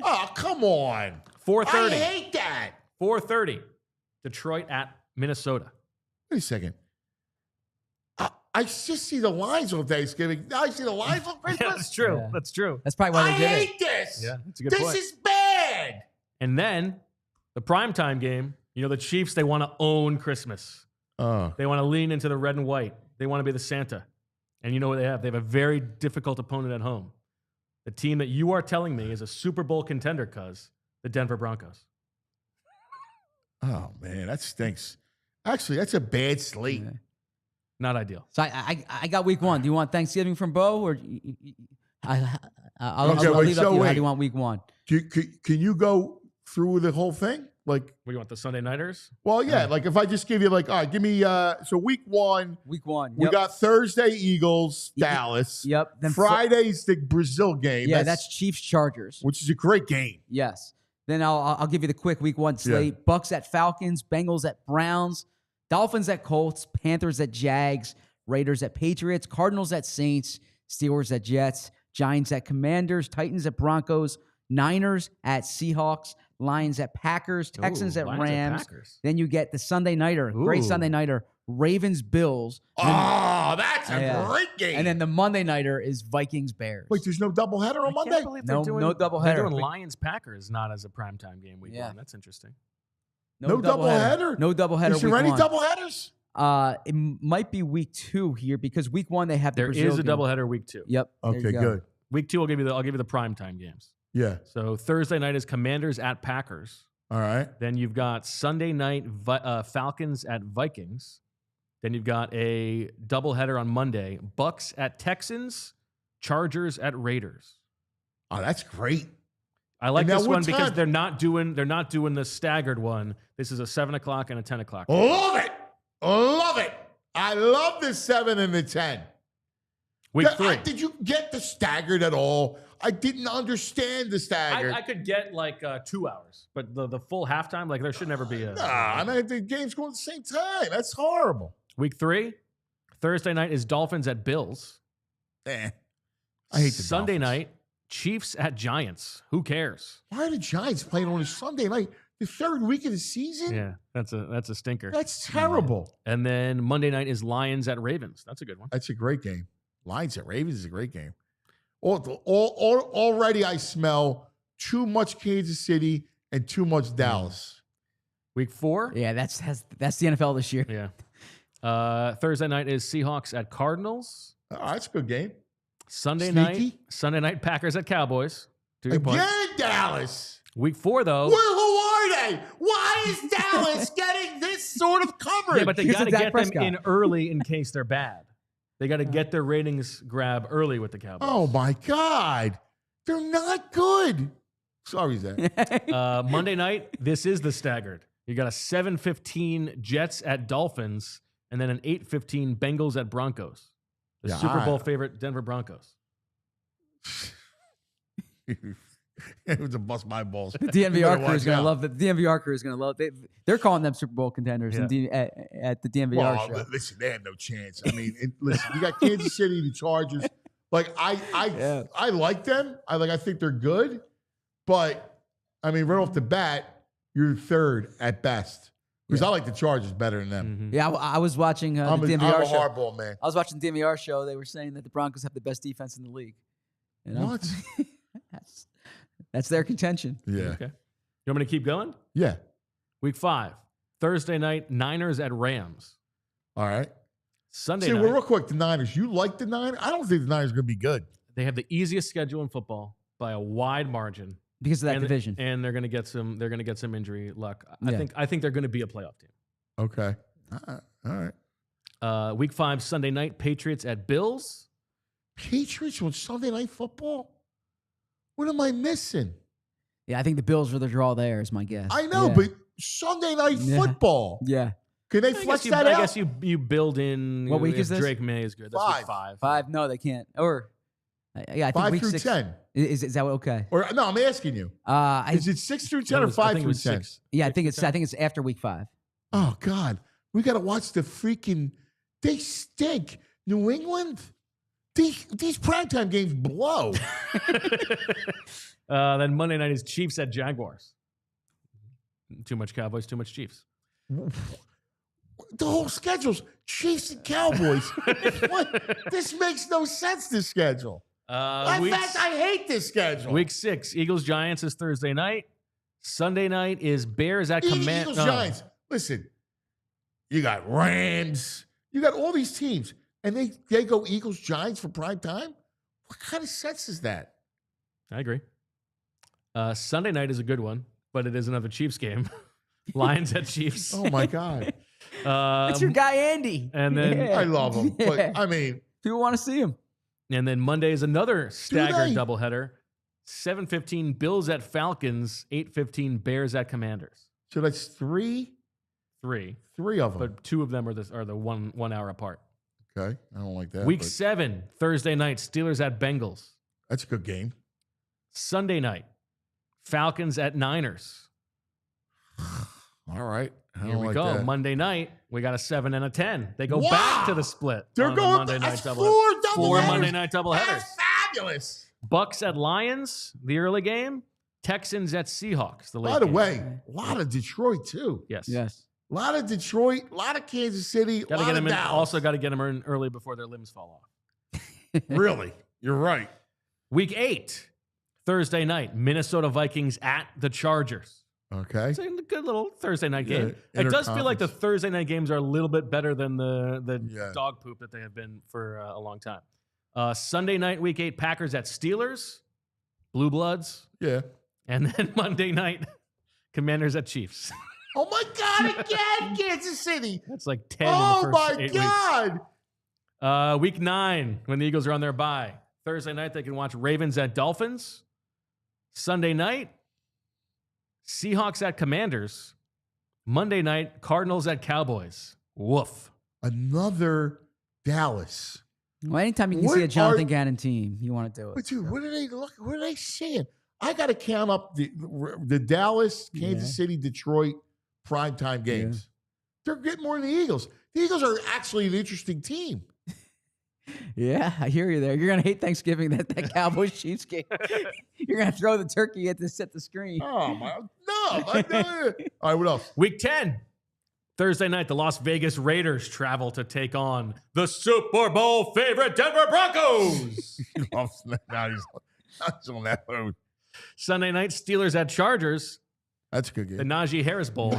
[SPEAKER 1] Oh, come on.
[SPEAKER 2] 4:30.
[SPEAKER 1] I hate that.
[SPEAKER 2] 4:30. Detroit at Minnesota.
[SPEAKER 1] Wait a second. I just see the lines on Thanksgiving. Now I see the lines on Christmas.
[SPEAKER 2] Yeah, that's true.
[SPEAKER 3] Yeah.
[SPEAKER 2] That's true.
[SPEAKER 3] That's probably why
[SPEAKER 1] I
[SPEAKER 3] they did it.
[SPEAKER 1] hate this.
[SPEAKER 2] Yeah, that's a good
[SPEAKER 1] This
[SPEAKER 2] point.
[SPEAKER 1] is bad.
[SPEAKER 2] And then the primetime game, the Chiefs, they want to own Christmas. They want to lean into the red and white. They want to be the Santa. And you know what they have? They have a very difficult opponent at home. The team that you are telling me is a Super Bowl contender, cuz the Denver Broncos.
[SPEAKER 1] Oh man, that stinks. Actually, that's a bad slate.
[SPEAKER 3] Yeah.
[SPEAKER 2] Not ideal.
[SPEAKER 3] So I got week 1. Do you want Thanksgiving from Bo or I'll
[SPEAKER 1] Okay,
[SPEAKER 3] leave
[SPEAKER 1] wait,
[SPEAKER 3] it up
[SPEAKER 1] so
[SPEAKER 3] to you. How
[SPEAKER 1] wait.
[SPEAKER 3] do you want week 1?
[SPEAKER 1] Can you go through the whole thing? Like,
[SPEAKER 2] What do you want, the Sunday Nighters?
[SPEAKER 1] well, yeah. Like, if I just give you, like, all right, give me. So week 1,
[SPEAKER 3] Week 1.
[SPEAKER 1] we got Thursday Eagles, Dallas.
[SPEAKER 3] Yep. Then
[SPEAKER 1] Friday's the Brazil game.
[SPEAKER 3] Yeah, that's Chiefs Chargers.
[SPEAKER 1] which is a great game.
[SPEAKER 3] Yes. Then I'll give you the quick week 1 slate.
[SPEAKER 1] Yeah.
[SPEAKER 3] Bucks at Falcons, Bengals at Browns, Dolphins at Colts, Panthers at Jags, Raiders at Patriots, Cardinals at Saints, Steelers at Jets, Giants at Commanders, Titans at Broncos, Niners at Seahawks, Lions at Packers, Texans at
[SPEAKER 2] Lions
[SPEAKER 3] Rams.
[SPEAKER 2] Packers.
[SPEAKER 3] Then you get the Sunday Nighter, great
[SPEAKER 2] Ooh.
[SPEAKER 3] Sunday Nighter, Ravens Bills.
[SPEAKER 1] Oh, that's a
[SPEAKER 3] Yeah.
[SPEAKER 1] great game.
[SPEAKER 3] And then the Monday Nighter is Vikings Bears.
[SPEAKER 1] wait, there's no doubleheader on
[SPEAKER 2] I
[SPEAKER 1] Monday?
[SPEAKER 2] can't believe they're
[SPEAKER 3] No-
[SPEAKER 2] doing,
[SPEAKER 3] no doubleheader.
[SPEAKER 2] They're doing Lions Packers not as a primetime game week
[SPEAKER 3] Yeah.
[SPEAKER 2] 1. That's interesting.
[SPEAKER 1] No doubleheader?
[SPEAKER 3] No doubleheader.
[SPEAKER 1] Is there
[SPEAKER 3] week
[SPEAKER 1] any
[SPEAKER 3] 1.
[SPEAKER 1] doubleheaders?
[SPEAKER 3] It might be week 2 here because week 1 they have the
[SPEAKER 2] There
[SPEAKER 3] Brazil
[SPEAKER 2] is a
[SPEAKER 3] game.
[SPEAKER 2] doubleheader week 2.
[SPEAKER 3] Yep. there
[SPEAKER 1] Okay,
[SPEAKER 3] you go.
[SPEAKER 1] good.
[SPEAKER 2] Week 2, I'll give you the primetime games.
[SPEAKER 1] Yeah.
[SPEAKER 2] So Thursday night is Commanders at Packers.
[SPEAKER 1] All right.
[SPEAKER 2] Then you've got Sunday night Falcons at Vikings. Then you've got a doubleheader on Monday: Bucks at Texans, Chargers at Raiders.
[SPEAKER 1] Oh, that's great.
[SPEAKER 2] I like
[SPEAKER 1] And now
[SPEAKER 2] this
[SPEAKER 1] what
[SPEAKER 2] one because
[SPEAKER 1] time?
[SPEAKER 2] they're not doing the staggered one. This is a 7 o'clock and a 10 o'clock.
[SPEAKER 1] Love it. Love it. I love the 7 and the 10.
[SPEAKER 2] Week
[SPEAKER 1] Yeah,
[SPEAKER 2] 3.
[SPEAKER 1] did you get the staggered at all? I didn't understand the staggered.
[SPEAKER 2] I could get like 2 hours, but the full halftime, like there should never be a.
[SPEAKER 1] Nah, I mean, the games go at the same time. That's horrible.
[SPEAKER 2] Week 3, Thursday night is Dolphins at Bills.
[SPEAKER 1] I hate the
[SPEAKER 2] Sunday
[SPEAKER 1] Dolphins.
[SPEAKER 2] night, Chiefs at Giants. Who cares?
[SPEAKER 1] Why are the Giants playing on a Sunday night? The third week of the season?
[SPEAKER 2] Yeah, that's a stinker.
[SPEAKER 1] That's terrible.
[SPEAKER 2] And then Monday night is Lions at Ravens. That's a good one.
[SPEAKER 1] That's a great game. Lions at Ravens is a great game. Already I smell too much Kansas City and too much Dallas.
[SPEAKER 2] Week 4.
[SPEAKER 3] Yeah, that's the NFL this year.
[SPEAKER 2] Yeah. Thursday night is Seahawks at Cardinals.
[SPEAKER 1] Oh, that's a good game.
[SPEAKER 2] Sunday
[SPEAKER 1] Sneaky.
[SPEAKER 2] night Packers at Cowboys. To your point.
[SPEAKER 1] Again, Dallas.
[SPEAKER 2] Week 4 though.
[SPEAKER 1] Who are they? Why is Dallas getting this sort of coverage?
[SPEAKER 2] Yeah, but they
[SPEAKER 3] Because
[SPEAKER 2] got to
[SPEAKER 3] of Dak
[SPEAKER 2] get them
[SPEAKER 3] Prescott.
[SPEAKER 2] in early in case they're bad. They got to get their ratings grab early with the Cowboys.
[SPEAKER 1] Oh my God, they're not good. Sorry, Zach.
[SPEAKER 2] Monday night, this is the staggered. You got a 7:15 Jets at Dolphins, and then an 8:15 Bengals at Broncos. The
[SPEAKER 1] Yeah,
[SPEAKER 2] Super Bowl favorite Denver Broncos.
[SPEAKER 1] It was a bust my balls.
[SPEAKER 3] The DNVR crew is
[SPEAKER 1] watch
[SPEAKER 3] going to
[SPEAKER 1] out.
[SPEAKER 3] love it. The DNVR crew is going to love it. They're calling them Super Bowl contenders at the DNVR
[SPEAKER 1] Well,
[SPEAKER 3] show.
[SPEAKER 1] listen, they had no chance. I mean, listen, you got Kansas City, the Chargers. Like I like them. I think they're good, but I mean, right off the bat, you're third at best. Because I like the Chargers better than them.
[SPEAKER 3] Yeah, I was watching the
[SPEAKER 1] I'm a
[SPEAKER 3] DNVR show.
[SPEAKER 1] hardball man.
[SPEAKER 3] I was watching the DNVR show. They were saying that the Broncos have the best defense in the league. You know?
[SPEAKER 1] What?
[SPEAKER 3] That's their contention.
[SPEAKER 1] Yeah,
[SPEAKER 2] Okay. You want me to keep going?
[SPEAKER 1] yeah.
[SPEAKER 2] Week 5, Thursday night, Niners at Rams.
[SPEAKER 1] All right.
[SPEAKER 2] Sunday
[SPEAKER 1] See,
[SPEAKER 2] night,
[SPEAKER 1] well, real quick, the Niners. You like the Niners? I don't think the Niners are going to be good.
[SPEAKER 2] they have the easiest schedule in football by a wide margin.
[SPEAKER 3] Because of that
[SPEAKER 2] and,
[SPEAKER 3] division.
[SPEAKER 2] and they're going to get some injury luck.
[SPEAKER 3] Yeah.
[SPEAKER 2] I think they're going to be a playoff team.
[SPEAKER 1] Okay. All right.
[SPEAKER 2] Week 5, Sunday night, Patriots at Bills.
[SPEAKER 1] Patriots on Sunday Night Football? What am I missing?
[SPEAKER 3] Yeah, I think the Bills are the draw there, is my guess.
[SPEAKER 1] I know,
[SPEAKER 3] Yeah.
[SPEAKER 1] but Sunday Night Football.
[SPEAKER 3] Yeah.
[SPEAKER 1] Can they
[SPEAKER 2] I
[SPEAKER 1] flex
[SPEAKER 2] guess
[SPEAKER 1] that out?
[SPEAKER 2] I guess you build in
[SPEAKER 3] What week
[SPEAKER 2] if
[SPEAKER 3] is this?
[SPEAKER 2] Drake May is good. That's week 5.
[SPEAKER 3] 5. No, they can't. Or, yeah, I think
[SPEAKER 1] 5
[SPEAKER 3] week
[SPEAKER 1] through
[SPEAKER 3] 6.
[SPEAKER 1] 10.
[SPEAKER 3] Is that okay?
[SPEAKER 1] Or no, I'm asking you. Is it 6 through 10 or 5 through 10?
[SPEAKER 3] Yeah, I think it's after week 5.
[SPEAKER 1] Oh God, we got to watch the freaking. They stink. New England. These primetime games blow.
[SPEAKER 2] Then Monday night is Chiefs at Jaguars. Too much Cowboys, too much Chiefs.
[SPEAKER 1] The whole schedule's Chiefs and Cowboys. What? This makes no sense. This schedule. In fact, I hate this schedule.
[SPEAKER 2] Week 6, Eagles Giants is Thursday night. Sunday night is Bears at
[SPEAKER 1] Eagles Giants. Listen, you got Rams. You got all these teams, and they go Eagles Giants for prime time. What kind of sense is that?
[SPEAKER 2] I agree. Sunday night is a good one, but it is another Chiefs game. Lions at Chiefs.
[SPEAKER 1] Oh my God.
[SPEAKER 3] It's your guy, Andy.
[SPEAKER 2] And then
[SPEAKER 1] I love him.
[SPEAKER 3] Yeah.
[SPEAKER 1] But, I mean,
[SPEAKER 3] people want to see him.
[SPEAKER 2] And then Monday is another staggered
[SPEAKER 1] they?
[SPEAKER 2] doubleheader. 7:15 Bills at Falcons, 8:15 Bears at Commanders.
[SPEAKER 1] so that's three of them.
[SPEAKER 2] But two of them are the 1 hour apart.
[SPEAKER 1] Okay. I don't like that.
[SPEAKER 2] Week
[SPEAKER 1] but
[SPEAKER 2] 7, Thursday night, Steelers at Bengals.
[SPEAKER 1] That's a good game.
[SPEAKER 2] Sunday night, Falcons at Niners.
[SPEAKER 1] All right. I
[SPEAKER 2] Here
[SPEAKER 1] don't
[SPEAKER 2] we
[SPEAKER 1] like
[SPEAKER 2] go.
[SPEAKER 1] that.
[SPEAKER 2] Monday night, we got a 7 and a 10. They go
[SPEAKER 1] Wow!
[SPEAKER 2] back to the split.
[SPEAKER 1] They're
[SPEAKER 2] on the
[SPEAKER 1] going
[SPEAKER 2] Monday night
[SPEAKER 1] that's
[SPEAKER 2] doubleheader.
[SPEAKER 1] four
[SPEAKER 2] Four Monday night doubleheaders.
[SPEAKER 1] That's fabulous.
[SPEAKER 2] Bucks at Lions, the early game. Texans at Seahawks, the late
[SPEAKER 1] By the
[SPEAKER 2] game.
[SPEAKER 1] way, a lot of Detroit, too.
[SPEAKER 2] Yes.
[SPEAKER 3] Yes.
[SPEAKER 1] A lot of Detroit, a lot of Kansas City,
[SPEAKER 2] Got to
[SPEAKER 1] lot
[SPEAKER 2] get
[SPEAKER 1] of
[SPEAKER 2] them in.
[SPEAKER 1] Dallas.
[SPEAKER 2] Also, got to get them in early before their limbs fall off.
[SPEAKER 1] Really? You're right.
[SPEAKER 2] Week 8, Thursday night, Minnesota Vikings at the Chargers.
[SPEAKER 1] Okay.
[SPEAKER 2] It's a good little Thursday night
[SPEAKER 1] Yeah,
[SPEAKER 2] game. It does feel like the
[SPEAKER 1] interconference.
[SPEAKER 2] Thursday night games are a little bit better than the
[SPEAKER 1] Yeah.
[SPEAKER 2] dog poop that they have been for a long time. Sunday night, Week 8, Packers at Steelers, Blue Bloods,
[SPEAKER 1] Yeah.
[SPEAKER 2] and then Monday night, Commanders at Chiefs.
[SPEAKER 1] Oh, my God, again, Kansas City.
[SPEAKER 2] That's like 10
[SPEAKER 1] Oh,
[SPEAKER 2] in the first
[SPEAKER 1] my
[SPEAKER 2] 8
[SPEAKER 1] God.
[SPEAKER 2] weeks. Week 9, when the Eagles are on their bye. Thursday night, they can watch Ravens at Dolphins. Sunday night, Seahawks at Commanders. Monday night, Cardinals at Cowboys. Woof.
[SPEAKER 1] Another Dallas.
[SPEAKER 3] Well, anytime you can
[SPEAKER 1] What
[SPEAKER 3] see a Jonathan
[SPEAKER 1] are-
[SPEAKER 3] Gannon team, you want to do it.
[SPEAKER 1] But, dude, what are they looking? What are they saying? I got to count up the Dallas, Kansas City, Detroit primetime games. They're getting more than the Eagles. The Eagles are actually an interesting team.
[SPEAKER 3] Yeah, I hear you there. You're gonna hate Thanksgiving that Cowboys Chiefs game. You're gonna throw the turkey at the screen.
[SPEAKER 1] Oh my! No. All right, what else?
[SPEAKER 2] Week 10, Thursday night, the Las Vegas Raiders travel to take on the Super Bowl favorite Denver Broncos.
[SPEAKER 1] Now he's on that mode.
[SPEAKER 2] Sunday night, Steelers at Chargers,
[SPEAKER 1] That's a good
[SPEAKER 2] the
[SPEAKER 1] game.
[SPEAKER 2] Najee Harris Bowl.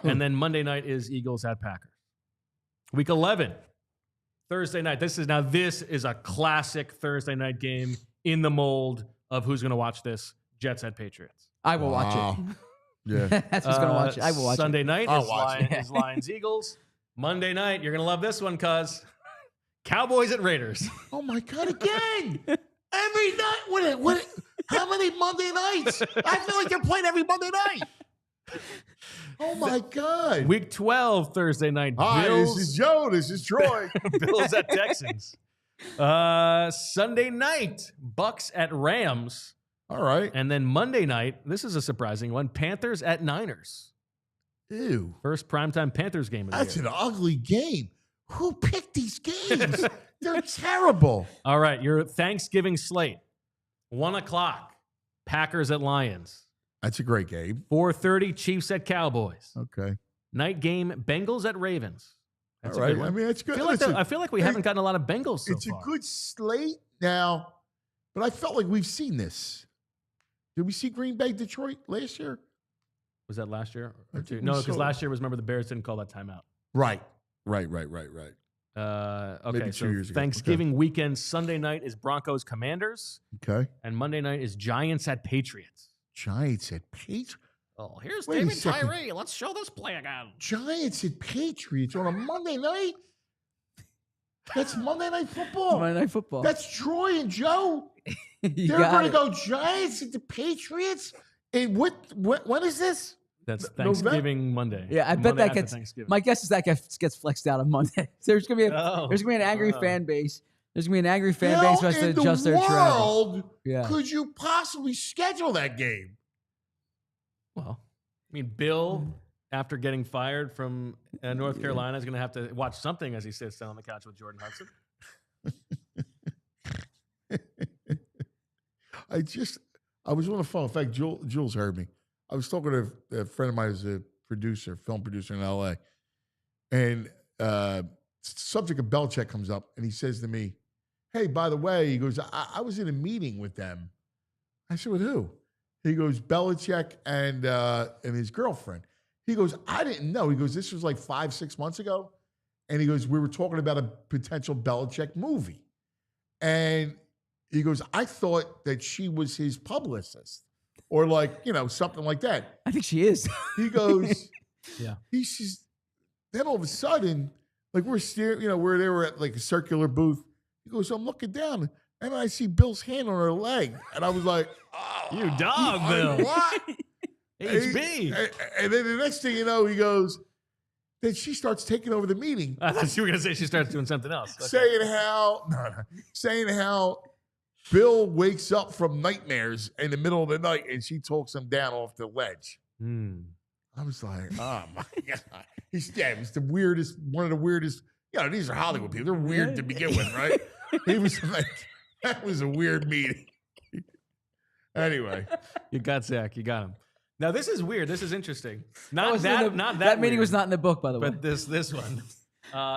[SPEAKER 2] And then Monday night is Eagles at Packers. Week 11, Thursday night. This is a classic Thursday night game in the mold of who's going to watch this. Jets at Patriots.
[SPEAKER 3] I will watch
[SPEAKER 1] Wow.
[SPEAKER 3] it.
[SPEAKER 1] Yeah.
[SPEAKER 3] That's who's gonna watch it. I will watch
[SPEAKER 2] Sunday
[SPEAKER 3] it.
[SPEAKER 2] night
[SPEAKER 1] I'll
[SPEAKER 2] is,
[SPEAKER 1] watch it.
[SPEAKER 2] is Lions Eagles. Monday night, you're going to love this one, cuz Cowboys at Raiders.
[SPEAKER 1] Oh my God! Again, every night. What? How many Monday nights? I feel like they're playing every Monday night. Oh my God!
[SPEAKER 2] Week 12, Thursday night.
[SPEAKER 1] Hi,
[SPEAKER 2] Bills,
[SPEAKER 1] this is Joe. This is Troy.
[SPEAKER 2] Bills at Texans. Sunday night, Bucks at Rams.
[SPEAKER 1] All right.
[SPEAKER 2] And then Monday night, this is a surprising one, Panthers at Niners.
[SPEAKER 1] Ew.
[SPEAKER 2] First primetime Panthers game of the
[SPEAKER 1] That's
[SPEAKER 2] year.
[SPEAKER 1] an ugly game. Who picked these games? They're terrible.
[SPEAKER 2] All right, your Thanksgiving slate. 1 o'clock, Packers at Lions.
[SPEAKER 1] That's a great game.
[SPEAKER 2] 4:30, Chiefs at Cowboys.
[SPEAKER 1] Okay.
[SPEAKER 2] Night game, Bengals at Ravens. That's
[SPEAKER 1] All
[SPEAKER 2] a
[SPEAKER 1] right.
[SPEAKER 2] good one.
[SPEAKER 1] I mean, it's good.
[SPEAKER 2] I feel like we
[SPEAKER 1] hey,
[SPEAKER 2] haven't gotten a lot of Bengals so
[SPEAKER 1] It's
[SPEAKER 2] far.
[SPEAKER 1] a good slate now, but I felt like we've seen this. Did we see Green Bay, Detroit last year?
[SPEAKER 2] Was that last year?
[SPEAKER 1] I think we
[SPEAKER 2] No, because
[SPEAKER 1] saw-
[SPEAKER 2] last year was, remember, the Bears didn't call that timeout.
[SPEAKER 1] Right.
[SPEAKER 2] Okay,
[SPEAKER 1] Maybe 2
[SPEAKER 2] so
[SPEAKER 1] years ago.
[SPEAKER 2] Thanksgiving weekend, Sunday night is Broncos Commanders,
[SPEAKER 1] Okay.
[SPEAKER 2] and Monday night is Giants at Patriots.
[SPEAKER 1] Giants at Patriots.
[SPEAKER 2] Oh, here's
[SPEAKER 1] Wait a
[SPEAKER 2] David
[SPEAKER 1] second.
[SPEAKER 2] Tyree. Let's show this play again.
[SPEAKER 1] Giants at Patriots on a Monday night? That's Monday Night Football.
[SPEAKER 3] Monday Night Football.
[SPEAKER 1] That's Troy and Joe.
[SPEAKER 3] You
[SPEAKER 1] They're
[SPEAKER 3] got
[SPEAKER 1] going to
[SPEAKER 3] it.
[SPEAKER 1] go Giants at the Patriots? And when is this?
[SPEAKER 2] That's
[SPEAKER 1] November?
[SPEAKER 2] Thanksgiving Monday.
[SPEAKER 3] Yeah, I bet
[SPEAKER 2] Monday
[SPEAKER 3] that
[SPEAKER 2] after
[SPEAKER 3] gets.
[SPEAKER 2] Thanksgiving.
[SPEAKER 3] My guess is that gets flexed out on Monday. There's gonna be an angry
[SPEAKER 2] Oh.
[SPEAKER 3] fan base. There's gonna be an angry fan
[SPEAKER 1] How
[SPEAKER 3] base who has to
[SPEAKER 1] in the
[SPEAKER 3] adjust their travel.
[SPEAKER 1] world
[SPEAKER 3] Yeah.
[SPEAKER 1] could you possibly schedule that game?
[SPEAKER 2] Well, I mean, Bill, after getting fired from North Carolina, is going to have to watch something as he sits down on the couch with Jordan Hudson.
[SPEAKER 1] I was on the phone. In fact, Jules heard me. I was talking to a friend of mine who's a producer, film producer in LA. And subject of Belichick comes up and he says to me, hey, by the way, he goes, I was in a meeting with them. I said, with who? He goes, Belichick and his girlfriend. He goes, I didn't know. He goes, this was like 5-6 months ago. And he goes, we were talking about a potential Belichick movie. And he goes, I thought that she was his publicist or like, something like that.
[SPEAKER 3] I think she is.
[SPEAKER 1] He goes,
[SPEAKER 2] Yeah.
[SPEAKER 1] he says, then all of a sudden, like we're staring, where they were at like a circular booth. He goes, I'm looking down and I see Bill's hand on her leg. And I was like, oh,
[SPEAKER 2] You dog, Bill.
[SPEAKER 1] What?
[SPEAKER 2] HB.
[SPEAKER 1] And then the next thing you know, he goes, then she starts taking over the meeting.
[SPEAKER 2] I thought you were going to say she starts doing something else. Okay.
[SPEAKER 1] saying how Bill wakes up from nightmares in the middle of the night and she talks him down off the ledge. I was like, oh my God. He's the weirdest, one of the weirdest. These are Hollywood people. They're weird to begin with, right? He was like, that was a weird meeting. Anyway.
[SPEAKER 2] You got Zach. You got him. Now, this is weird. This is interesting.
[SPEAKER 3] That meeting
[SPEAKER 2] weird,
[SPEAKER 3] was not in the book, by the way.
[SPEAKER 2] But this one.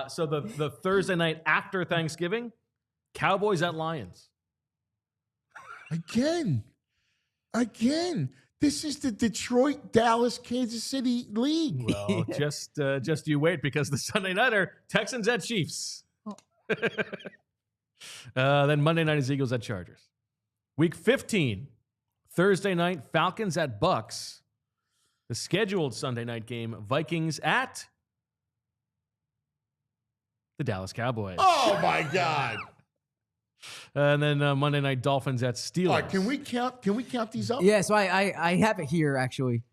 [SPEAKER 2] So the Thursday night after Thanksgiving, Cowboys at Lions.
[SPEAKER 1] Again. This is the Detroit, Dallas, Kansas City League.
[SPEAKER 2] Well, just you wait, because the Sunday nighter, Texans at Chiefs. Then Monday night is Eagles at Chargers. Week 15, Thursday night, Falcons at Bucks. The scheduled Sunday night game, Vikings at the Dallas Cowboys.
[SPEAKER 1] Oh my God.
[SPEAKER 2] And then Monday night, Dolphins at Steelers.
[SPEAKER 1] All right, can we count these up?
[SPEAKER 3] Yeah, so I have it here actually.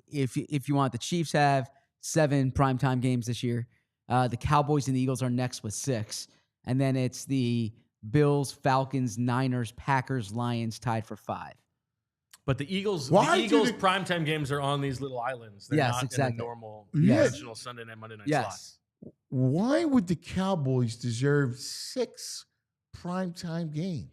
[SPEAKER 3] If you want, the Chiefs have 7 primetime games this year. The Cowboys and the Eagles are next with 6. And then it's the Bills, Falcons, Niners, Packers, Lions tied for 5.
[SPEAKER 2] But the Eagles primetime games are on these little islands. They're not in the normal traditional Sunday night, Monday night slots.
[SPEAKER 1] Why would the Cowboys deserve 6 primetime games?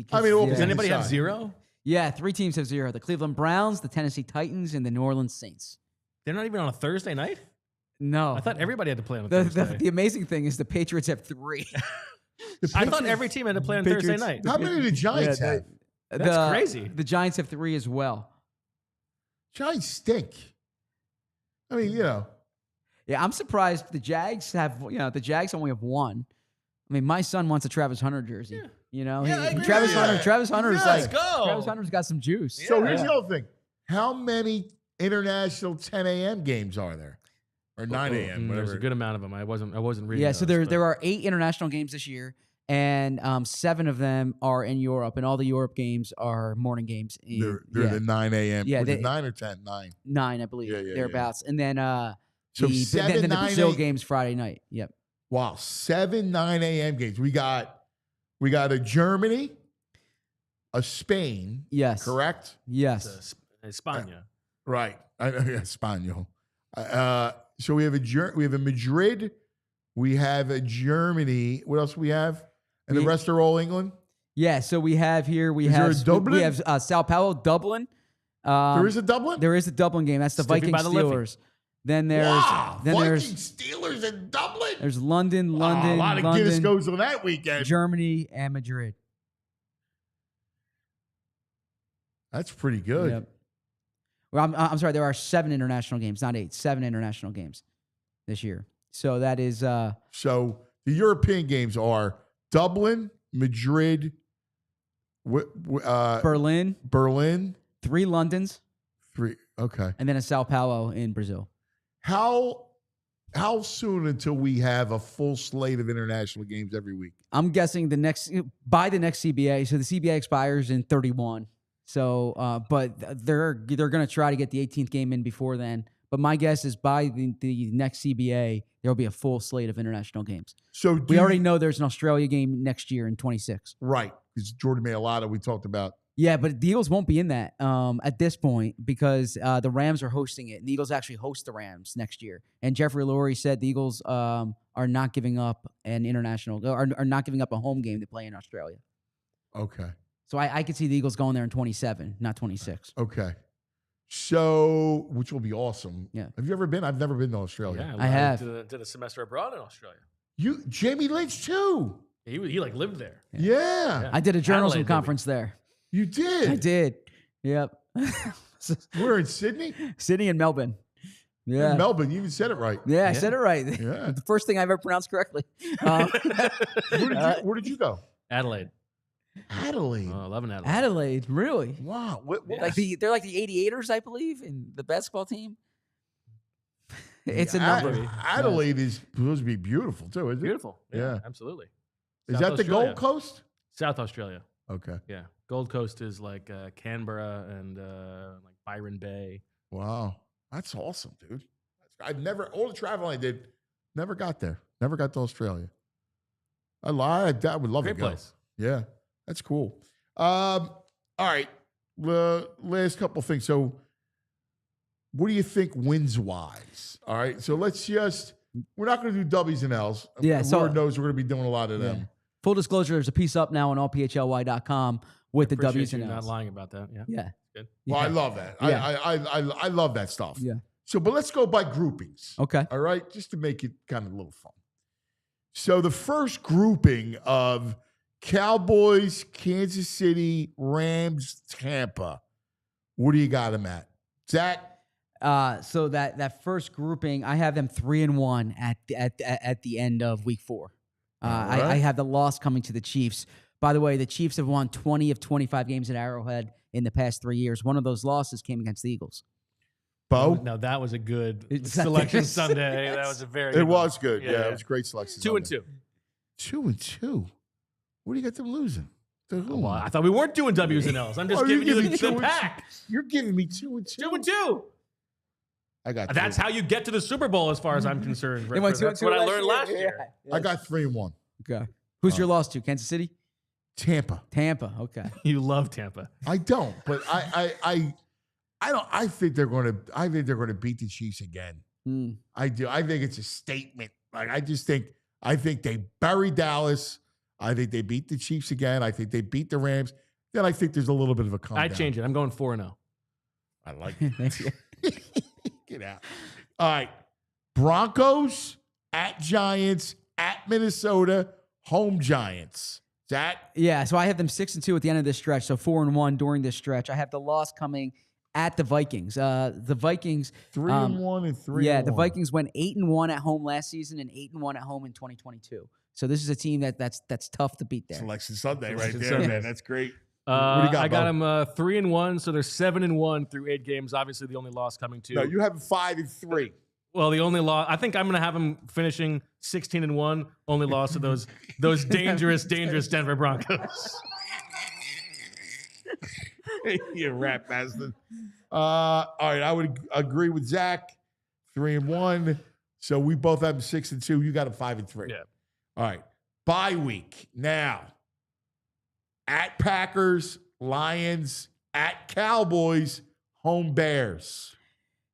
[SPEAKER 2] Does anybody have 0?
[SPEAKER 3] Yeah, 3 teams have 0. The Cleveland Browns, the Tennessee Titans, and the New Orleans Saints.
[SPEAKER 2] They're not even on a Thursday night?
[SPEAKER 3] No.
[SPEAKER 2] I thought everybody had to play on a Thursday.
[SPEAKER 3] The amazing thing is the Patriots have 3.
[SPEAKER 2] I thought every team had to play on Thursday night.
[SPEAKER 1] How many do the Giants have?
[SPEAKER 2] That's crazy.
[SPEAKER 3] The Giants have 3 as well.
[SPEAKER 1] Giants stink. I mean,
[SPEAKER 3] Yeah, I'm surprised the Jags have, the Jags only have 1. I mean, my son wants a Travis Hunter jersey.
[SPEAKER 2] Yeah.
[SPEAKER 3] Travis Hunter's
[SPEAKER 2] Let's go.
[SPEAKER 3] Travis Hunter's got some juice.
[SPEAKER 1] So here's the other thing. How many international 10 a.m. games are there? Or 9 a.m., whatever.
[SPEAKER 2] There's a good amount of them. I wasn't reading.
[SPEAKER 3] Yeah, so there are 8 international games this year, and 7 of them are in Europe, and all the Europe games are morning games.
[SPEAKER 1] They're the 9 a.m.
[SPEAKER 3] Yeah,
[SPEAKER 1] 9 or 10? 9.
[SPEAKER 3] 9, I believe. Thereabouts. And then
[SPEAKER 1] so
[SPEAKER 3] the Brazil games Friday night. Yep.
[SPEAKER 1] Wow, 7 9 a.m. games. We got a Germany, a Spain.
[SPEAKER 3] Yes.
[SPEAKER 1] Correct?
[SPEAKER 3] Yes.
[SPEAKER 2] España.
[SPEAKER 1] Right. Espanol. So we have a Madrid, we have a Germany. What else we have? And the rest are all England?
[SPEAKER 3] Yeah, so we have here, we have Sao Paulo, Dublin.
[SPEAKER 1] There is a Dublin?
[SPEAKER 3] There is a Dublin game. That's the Vikings Steelers. Then there's
[SPEAKER 1] Vikings Steelers in Dublin.
[SPEAKER 3] There's London,
[SPEAKER 1] a lot of Guinness goes on that weekend.
[SPEAKER 3] Germany and Madrid.
[SPEAKER 1] That's pretty good.
[SPEAKER 3] Yep. Well, I'm sorry. There are 7 international games, not 8. 7 international games this year. So that is.
[SPEAKER 1] So the European games are Dublin, Madrid,
[SPEAKER 3] Berlin, 3 Londons,
[SPEAKER 1] 3. Okay,
[SPEAKER 3] and then a Sao Paulo in Brazil.
[SPEAKER 1] How soon until we have a full slate of international games every week?
[SPEAKER 3] I'm guessing by the next CBA. So the CBA expires in 31. So, but they're going to try to get the 18th game in before then. But my guess is by the next CBA, there will be a full slate of international games.
[SPEAKER 1] So
[SPEAKER 3] we already know there's an Australia game next year in 26.
[SPEAKER 1] Right, because Jordan Mailata, we talked about.
[SPEAKER 3] Yeah, but the Eagles won't be in that at this point because the Rams are hosting it. And the Eagles actually host the Rams next year. And Jeffrey Lurie said the Eagles are not giving up an international, are not giving up a home game to play in Australia.
[SPEAKER 1] Okay.
[SPEAKER 3] So I could see the Eagles going there in 27, not 26.
[SPEAKER 1] Okay. So, which will be awesome.
[SPEAKER 3] Yeah.
[SPEAKER 1] Have you ever been? I've never been to Australia.
[SPEAKER 3] Yeah, I have.
[SPEAKER 2] Did a semester abroad in Australia.
[SPEAKER 1] Jamie Lynch too.
[SPEAKER 2] He lived there.
[SPEAKER 1] Yeah.
[SPEAKER 3] I did a journalism conference there.
[SPEAKER 1] You did?
[SPEAKER 3] I did. Yep.
[SPEAKER 1] We're in Sydney?
[SPEAKER 3] Sydney and Melbourne. Yeah.
[SPEAKER 1] In Melbourne. You even said it right.
[SPEAKER 3] Yeah, I said it right.
[SPEAKER 1] Yeah.
[SPEAKER 3] The first thing I've ever pronounced correctly.
[SPEAKER 1] Where did you go?
[SPEAKER 2] Adelaide.
[SPEAKER 1] Adelaide.
[SPEAKER 2] Oh, 11 Adelaide.
[SPEAKER 3] Adelaide, really?
[SPEAKER 1] Wow.
[SPEAKER 3] They're like the 88ers, I believe, in the basketball team. It's a number.
[SPEAKER 1] Adelaide is supposed to be beautiful too, isn't it?
[SPEAKER 2] Beautiful.
[SPEAKER 1] Yeah.
[SPEAKER 2] Absolutely.
[SPEAKER 1] Is
[SPEAKER 2] South
[SPEAKER 1] that the
[SPEAKER 2] Australia.
[SPEAKER 1] Gold Coast?
[SPEAKER 2] South Australia.
[SPEAKER 1] Okay.
[SPEAKER 2] Yeah. Gold Coast is like Canberra and like Byron Bay.
[SPEAKER 1] Wow. That's awesome, dude. I've never, all the traveling I did, never got there. Never got to Australia. I lied. I would love
[SPEAKER 2] Great
[SPEAKER 1] to go.
[SPEAKER 2] place.
[SPEAKER 1] Yeah. That's cool. All right. Last couple things. So, what do you think wins wise? All right. So, let's just, we're not going to do W's and L's.
[SPEAKER 3] Yeah, so-
[SPEAKER 1] Lord knows we're going to be doing a lot of them.
[SPEAKER 3] Yeah. Full disclosure, there's a piece up now on allphly.com with the
[SPEAKER 2] Appreciate
[SPEAKER 3] W's
[SPEAKER 2] you
[SPEAKER 3] and
[SPEAKER 2] not
[SPEAKER 3] L's.
[SPEAKER 2] lying about that. Yeah.
[SPEAKER 3] Yeah.
[SPEAKER 2] Good.
[SPEAKER 1] Well,
[SPEAKER 3] Yeah.
[SPEAKER 1] I love that.
[SPEAKER 3] Yeah.
[SPEAKER 1] I love that stuff.
[SPEAKER 3] Yeah.
[SPEAKER 1] So, but let's go by groupings.
[SPEAKER 3] Okay.
[SPEAKER 1] All right. Just to make it kind of a little fun. So, the first grouping of Cowboys, Kansas City, Rams, Tampa. What do you got them at? Zach?
[SPEAKER 3] So that first grouping, I have them 3-1 at the end of week 4.
[SPEAKER 1] right.
[SPEAKER 3] I have the loss coming to the Chiefs. By the way, the Chiefs have won 20 of 25 games at Arrowhead in the past 3 years. One of those losses came against the Eagles.
[SPEAKER 1] Bo?
[SPEAKER 2] Now that was a good
[SPEAKER 3] It's-
[SPEAKER 2] selection Sunday. That was a very.
[SPEAKER 1] It was good.
[SPEAKER 2] Yeah,
[SPEAKER 1] Yeah,
[SPEAKER 2] yeah.
[SPEAKER 1] it was a great selection.
[SPEAKER 2] 2-2.
[SPEAKER 1] 2-2. What do you got them losing? To whom?
[SPEAKER 2] Well, I thought we weren't doing W's and L's. I'm just
[SPEAKER 1] Oh, you're
[SPEAKER 2] giving you
[SPEAKER 1] giving
[SPEAKER 2] the
[SPEAKER 1] 2-2.
[SPEAKER 2] pack.
[SPEAKER 1] You're giving me 2-2.
[SPEAKER 2] 2-2.
[SPEAKER 1] I got
[SPEAKER 2] That's how you get to the Super Bowl, as far as I'm concerned.
[SPEAKER 3] They went
[SPEAKER 2] That's
[SPEAKER 3] 2-2
[SPEAKER 2] what I learned last
[SPEAKER 3] Yeah.
[SPEAKER 2] year.
[SPEAKER 1] I got 3-1.
[SPEAKER 3] Okay. Who's your loss to? Kansas City?
[SPEAKER 1] Tampa.
[SPEAKER 3] Tampa. Okay.
[SPEAKER 2] You love Tampa.
[SPEAKER 1] I don't, but I don't. I think they're going to beat the Chiefs again.
[SPEAKER 3] Hmm.
[SPEAKER 1] I do. I think it's a statement. Like I think they bury Dallas. I think they beat the Chiefs again. I think they beat the Rams. Then I think there's a little bit of a comeback.
[SPEAKER 2] I change it. I'm going 4-0.
[SPEAKER 1] I like it. Get out. All right. Broncos at Giants at Minnesota, home Giants. Zach?
[SPEAKER 3] Yeah, so I have them 6-2 at the end of this stretch, so 4-1 during this stretch. I have the loss coming at the Vikings. The Vikings
[SPEAKER 1] 3-1 and 3-1.
[SPEAKER 3] Yeah, the Vikings went 8-1 at home last season and 8-1 at home in 2022. So this is a team that's tough to beat there.
[SPEAKER 1] Selection Sunday right
[SPEAKER 2] Selection
[SPEAKER 1] there,
[SPEAKER 2] Sunday.
[SPEAKER 1] man. That's great. What do you got,
[SPEAKER 2] I got
[SPEAKER 1] Bo?
[SPEAKER 2] them 3-1, so they're 7-1 through 8 games. Obviously, the only loss coming to.
[SPEAKER 1] No, you have 5-3.
[SPEAKER 2] Well, the only loss. I think I'm going to have them finishing 16-1. Only loss to those dangerous Denver Broncos.
[SPEAKER 1] You rat bastard. All right, I would agree with Zach. 3-1. So we both have 6-2. You got a 5-3.
[SPEAKER 2] Yeah.
[SPEAKER 1] All right. Bye week. Now, at Packers, Lions, at Cowboys, home Bears.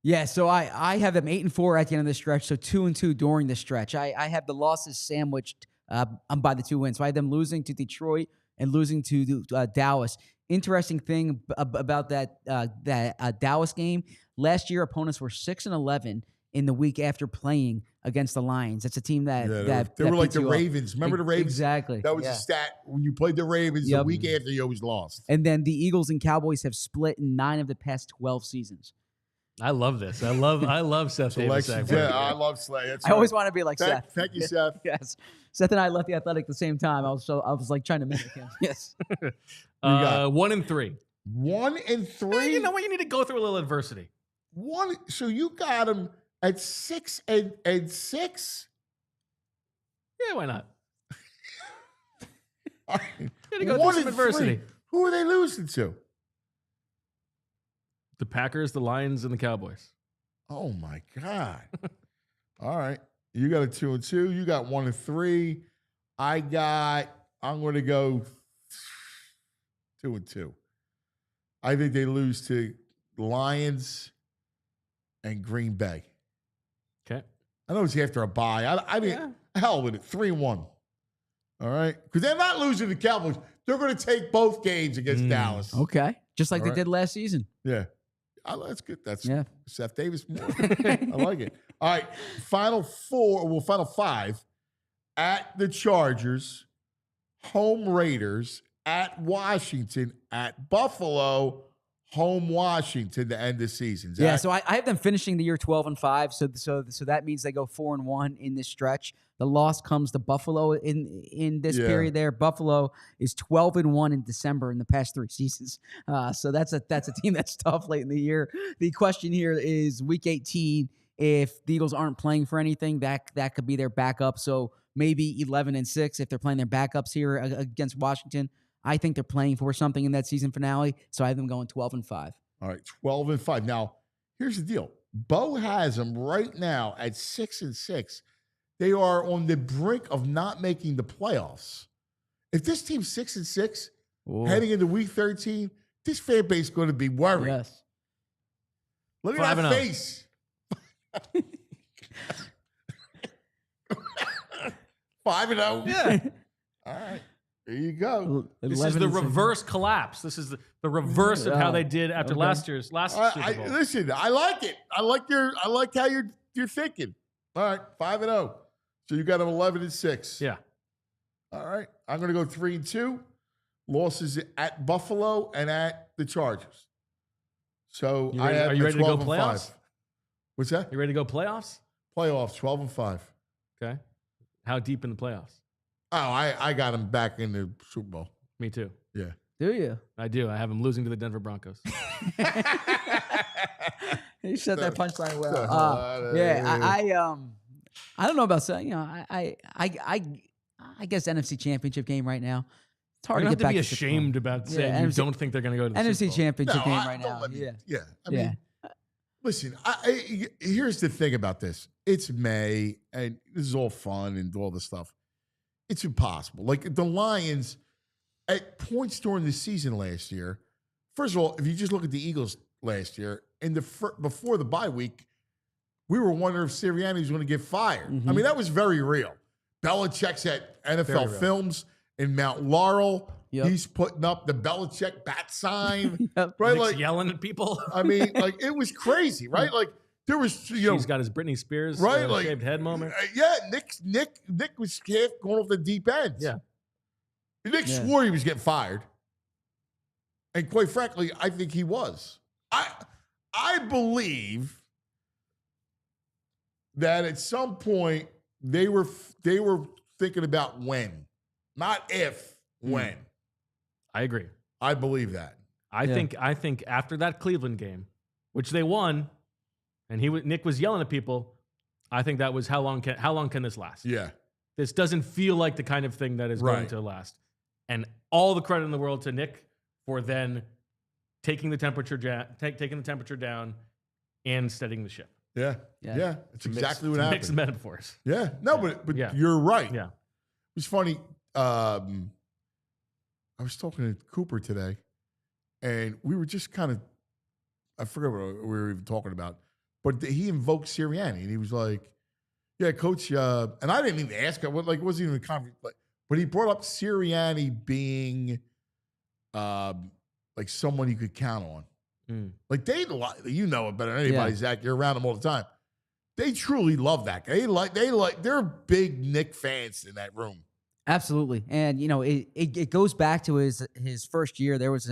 [SPEAKER 3] Yeah, so I have them 8-4 at the end of the stretch, so 2-2 during the stretch. I have the losses sandwiched by the 2 wins. So I have them losing to Detroit and losing to Dallas. Interesting thing about that Dallas game, last year opponents were 6-11 in the week after playing against the Lions. That's a team that
[SPEAKER 1] they were like
[SPEAKER 3] beats
[SPEAKER 1] the
[SPEAKER 3] you up.
[SPEAKER 1] Ravens. Remember the Ravens?
[SPEAKER 3] Exactly.
[SPEAKER 1] That was a stat. When you played the Ravens, the
[SPEAKER 3] Yep.
[SPEAKER 1] week after, you always lost.
[SPEAKER 3] And then the Eagles and Cowboys have split in 9 of the past 12 seasons.
[SPEAKER 2] I love this. I love Seth Davis.
[SPEAKER 1] Selections. Yeah, I love Slay. That's
[SPEAKER 3] I always
[SPEAKER 1] right.
[SPEAKER 3] want to be like Seth.
[SPEAKER 1] Thank you, Seth.
[SPEAKER 3] Yes. Seth and I left the Athletic at the same time. I was like trying to mimic him. Yes.
[SPEAKER 2] 1-3.
[SPEAKER 1] 1-3.
[SPEAKER 2] You know what? You need to go through a little adversity.
[SPEAKER 1] So you got them at 6-6.
[SPEAKER 2] Yeah, why not?
[SPEAKER 1] All right.
[SPEAKER 2] You got to go through some adversity.
[SPEAKER 1] Who are they losing to?
[SPEAKER 2] The Packers, the Lions, and the Cowboys.
[SPEAKER 1] Oh my God. All right. You got a 2-2. You got 1-3. I'm going to go 2-2. I think they lose to Lions and Green Bay.
[SPEAKER 2] Okay.
[SPEAKER 1] I know it's after a bye. I mean, hell with it. 3-1. All right. Because they're not losing to the Cowboys. They're going to take both games against Dallas.
[SPEAKER 3] Okay. Just like
[SPEAKER 1] All
[SPEAKER 3] they
[SPEAKER 1] right.
[SPEAKER 3] did last season.
[SPEAKER 1] Yeah. That's good. That's
[SPEAKER 3] Yeah.
[SPEAKER 1] Seth Davis. I like it. All right. Final 5. At the Chargers, home Raiders, at Washington, at Buffalo, home Washington to end the season. Zach?
[SPEAKER 3] Yeah, so I have them finishing the year 12-5. So that means they go 4-1 in this stretch. The loss comes to Buffalo in this period there. Buffalo is 12-1 in December in the past 3 seasons. So that's a team that's tough late in the year. The question here is week 18 if the Eagles aren't playing for anything, that could be their backup. So maybe 11-6 if they're playing their backups here against Washington. I think they're playing for something in that season finale. So I have them going 12-5.
[SPEAKER 1] All right, 12-5. Now, here's the deal. Bo has them right now at 6-6. They are on the brink of not making the playoffs. If this team's 6-6, heading into week 13, this fan base is going to be worried.
[SPEAKER 3] Yes.
[SPEAKER 1] Look at that face. 5-0.
[SPEAKER 2] Yeah.
[SPEAKER 1] All right. There you go.
[SPEAKER 2] This is the reverse collapse. This is the reverse of how they did after last Super Bowl.
[SPEAKER 1] Listen, I like it. I like how you're thinking. All right, 5-0. So you got them 11-6.
[SPEAKER 2] Yeah.
[SPEAKER 1] All right. I'm going to go 3-2. Losses at Buffalo and at the Chargers. So
[SPEAKER 2] are you ready to go playoffs?
[SPEAKER 1] 5. What's that?
[SPEAKER 2] You ready to go playoffs?
[SPEAKER 1] Playoffs, 12-5.
[SPEAKER 2] Okay. How deep in the playoffs?
[SPEAKER 1] Oh, I got them back in the Super Bowl.
[SPEAKER 2] Me too.
[SPEAKER 1] Yeah.
[SPEAKER 3] Do you?
[SPEAKER 2] I do. I have them losing to the Denver Broncos.
[SPEAKER 3] You said that punchline well. Yeah, I don't know about saying. I guess NFC Championship game right now. It's hard
[SPEAKER 2] you
[SPEAKER 3] to
[SPEAKER 2] don't
[SPEAKER 3] get
[SPEAKER 2] have to
[SPEAKER 3] back
[SPEAKER 2] be ashamed about saying you don't think they're going to go to the
[SPEAKER 3] NFC
[SPEAKER 2] Super Bowl.
[SPEAKER 3] Championship game right now.
[SPEAKER 1] Yeah. I mean, listen, here's the thing about this. It's May, and this is all fun and all this stuff. It's impossible. Like the Lions, at points during the season last year, first of all, if you just look at the Eagles last year, before the bye week, we were wondering if Sirianni was going to get fired.
[SPEAKER 3] Mm-hmm.
[SPEAKER 1] I mean, that was very real. Belichick's at NFL Films in Mount Laurel. Yep. He's putting up the Belichick bat sign.
[SPEAKER 3] Yep.
[SPEAKER 1] Right?
[SPEAKER 2] Nick's
[SPEAKER 1] like
[SPEAKER 2] yelling at people.
[SPEAKER 1] I mean, like it was crazy, right? Like there was,
[SPEAKER 2] He's got his Britney Spears shaved head moment.
[SPEAKER 1] Yeah, Nick was half going off the deep end.
[SPEAKER 2] Yeah.
[SPEAKER 1] Nick swore he was getting fired. And quite frankly, I think he was. I believe that at some point they were thinking about when, not if, when.
[SPEAKER 2] I agree.
[SPEAKER 1] I believe that.
[SPEAKER 2] I think after that Cleveland game, which they won, and Nick was yelling at people, I think that was how long can this last?
[SPEAKER 1] Yeah.
[SPEAKER 2] This doesn't feel like the kind of thing that is going to last. And all the credit in the world to Nick for then taking the temperature down and steadying the ship.
[SPEAKER 1] Yeah. It's exactly what happened.
[SPEAKER 2] Mixed metaphors.
[SPEAKER 1] Yeah. No, but you're right.
[SPEAKER 2] Yeah.
[SPEAKER 1] It's funny. I was talking to Cooper today, and we were just kind of, I forget what we were even talking about, but he invoked Sirianni, and he was like, yeah, coach, and I didn't even ask him, it wasn't even a conference, but he brought up Sirianni being like someone you could count on. Like you know it better than anybody, Zach. You're around them all the time. They truly love that guy. They're big Nick fans in that room.
[SPEAKER 3] Absolutely. And it goes back to his first year. There was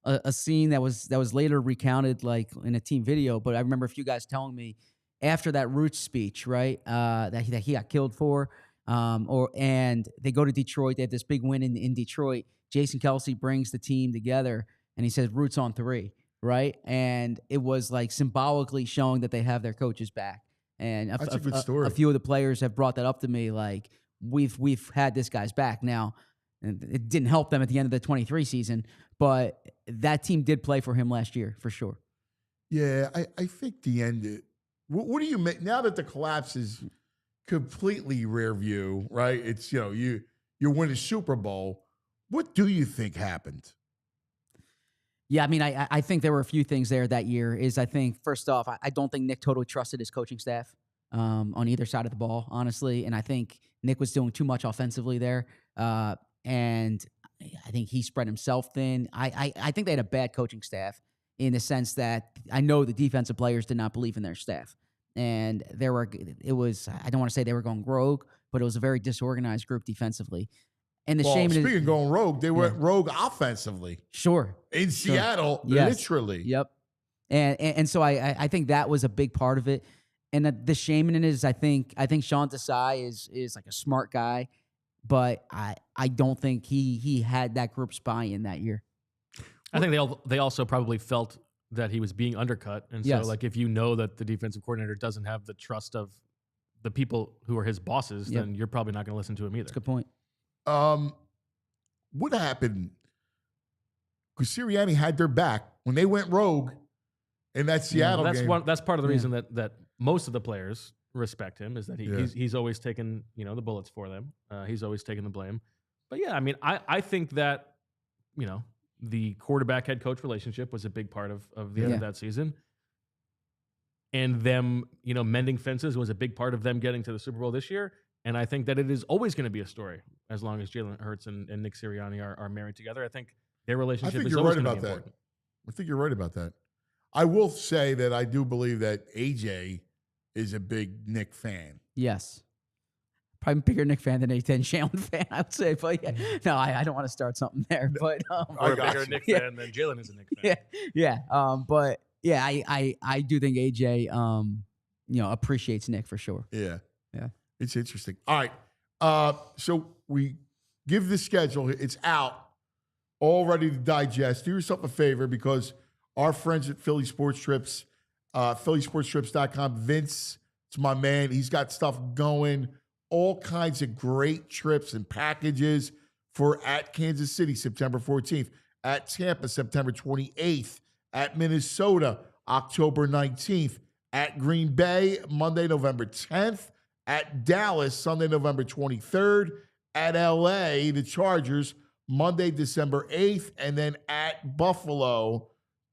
[SPEAKER 3] a scene that was later recounted like in a team video, but I remember a few guys telling me after that Roots speech, right? That he got killed for. And they go to Detroit. They have this big win in Detroit. Jason Kelsey brings the team together and he says Roots on 3, right? And it was like symbolically showing that they have their coaches back. And
[SPEAKER 1] that's a good story.
[SPEAKER 3] A few of the players have brought that up to me, like we've had this guy's back now. And it didn't help them at the end of the 23 season, but that team did play for him last year for sure.
[SPEAKER 1] Yeah, I think the end. What do you make now that the collapse is completely rear view? Right? It's you win a Super Bowl. What do you think happened?
[SPEAKER 3] Yeah, I mean, I think there were a few things there that year. I think first off, I don't think Nick totally trusted his coaching staff on either side of the ball, honestly, and I think Nick was doing too much offensively there. And I think he spread himself thin. I think they had a bad coaching staff in the sense that I know the defensive players did not believe in their staff. And I don't want to say they were going rogue, but it was a very disorganized group defensively. And
[SPEAKER 1] speaking of going rogue, they went rogue offensively.
[SPEAKER 3] Sure.
[SPEAKER 1] In Seattle, literally.
[SPEAKER 3] Yep. And so I think that was a big part of it. And the shame in it is I think Sean Desai is like a smart guy. But I don't think he had that group's buy-in that year.
[SPEAKER 2] I think they also probably felt that he was being undercut. And so,
[SPEAKER 3] Yes.
[SPEAKER 2] like, if you know that the defensive coordinator doesn't have the trust of the people who are his bosses,
[SPEAKER 3] Yep.
[SPEAKER 2] then you're probably not going to listen to him either.
[SPEAKER 3] That's a good point.
[SPEAKER 1] What happened? Because Sirianni had their back when they went rogue in that Seattle
[SPEAKER 2] that's
[SPEAKER 1] game.
[SPEAKER 2] That's part of the
[SPEAKER 3] Yeah.
[SPEAKER 2] reason that most of the players respect him, is that
[SPEAKER 1] Yeah.
[SPEAKER 2] he's always taken the bullets for them. He's always taken the blame. But yeah, I mean, I think that the quarterback head coach relationship was a big part of the end of that season, and them mending fences was a big part of them getting to the Super Bowl this year. And I think that it is always going to be a story as long as Jalen Hurts and Nick Sirianni are married together. I think their relationship is always going to be important.
[SPEAKER 1] I think you're right about that. I will say that I do believe that AJ is a big Nick fan.
[SPEAKER 3] Yes. Probably a bigger Nick fan than a Jalen fan, I would say. But yeah, no, I don't want to start something there. But
[SPEAKER 2] Or a
[SPEAKER 1] got
[SPEAKER 2] bigger
[SPEAKER 1] you.
[SPEAKER 2] Nick fan than Jalen is a Nick fan.
[SPEAKER 3] But yeah, I do think AJ appreciates Nick for sure.
[SPEAKER 1] Yeah.
[SPEAKER 3] Yeah.
[SPEAKER 1] It's interesting. All right. So we give the schedule. It's out, all ready to digest. Do yourself a favor, because our friends at Philly Sports Trips, phillysportstrips.com, Vince, it's my man. He's got stuff going, all kinds of great trips and packages for at Kansas City, September 14th, at Tampa, September 28th, at Minnesota, October 19th, at Green Bay, Monday, November 10th, at Dallas, Sunday, November 23rd, at LA, the Chargers, Monday, December 8th, and then at Buffalo,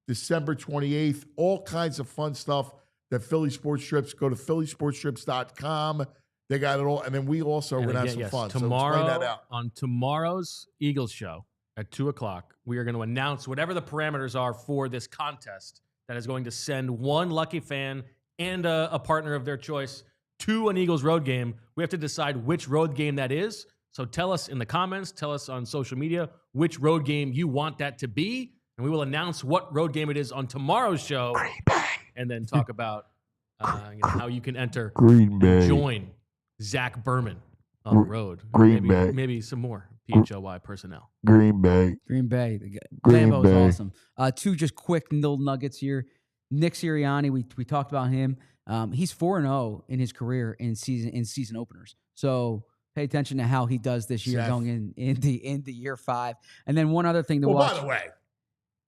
[SPEAKER 1] December 28th. All kinds of fun stuff that Philly Sports Trips. Go to phillysportstrips.com. They got it all. And then we also are going to have some fun.
[SPEAKER 2] Tomorrow,
[SPEAKER 1] so explain that out.
[SPEAKER 2] on tomorrow's Eagles show at 2:00, we are going to announce whatever the parameters are for this contest that is going to send one lucky fan and a partner of their choice to an Eagles road game. We have to decide which road game that is. So tell us in the comments, tell us on social media which road game you want that to be, and we will announce what road game it is on tomorrow's show, and then talk about how you can enter
[SPEAKER 1] Green Bay.
[SPEAKER 2] and join Zach Berman on the road.
[SPEAKER 1] Green Bay.
[SPEAKER 2] Maybe some more PHLY personnel.
[SPEAKER 1] Green Bay.
[SPEAKER 3] Green Bay.
[SPEAKER 1] Green
[SPEAKER 3] Lambeau
[SPEAKER 1] Bay.
[SPEAKER 3] is awesome. Two just quick little nuggets here. Nick Sirianni, we talked about him. He's 4-0 in his career in season openers. So pay attention to how he does this year,
[SPEAKER 1] Seth.
[SPEAKER 3] going into year 5. And then one other thing to
[SPEAKER 1] Well,
[SPEAKER 3] watch.
[SPEAKER 1] by the way,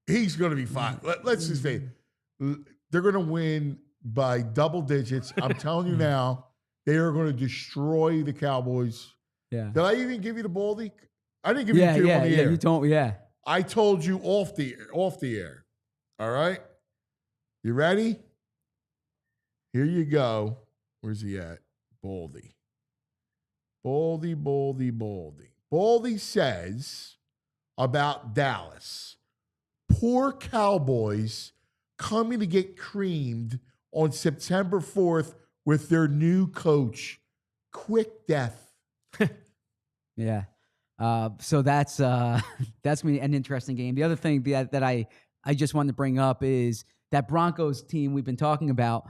[SPEAKER 1] he's going to be fine. Let's just say they're going to win by double digits. I'm telling you now, they are going to destroy the Cowboys.
[SPEAKER 3] Yeah.
[SPEAKER 1] Did I even give you the Baldy? I didn't give you
[SPEAKER 3] Yeah,
[SPEAKER 1] the
[SPEAKER 3] yeah,
[SPEAKER 1] on the
[SPEAKER 3] yeah.
[SPEAKER 1] air.
[SPEAKER 3] You don't. Yeah.
[SPEAKER 1] I told you off the air. All right? You ready? Here you go. Where's he at? Baldy. Baldy. Baldy says about Dallas, poor Cowboys coming to get creamed on September 4th with their new coach. Quick death.
[SPEAKER 3] Yeah. So that's gonna be an interesting game. The other thing that I just wanted to bring up is that Broncos team we've been talking about.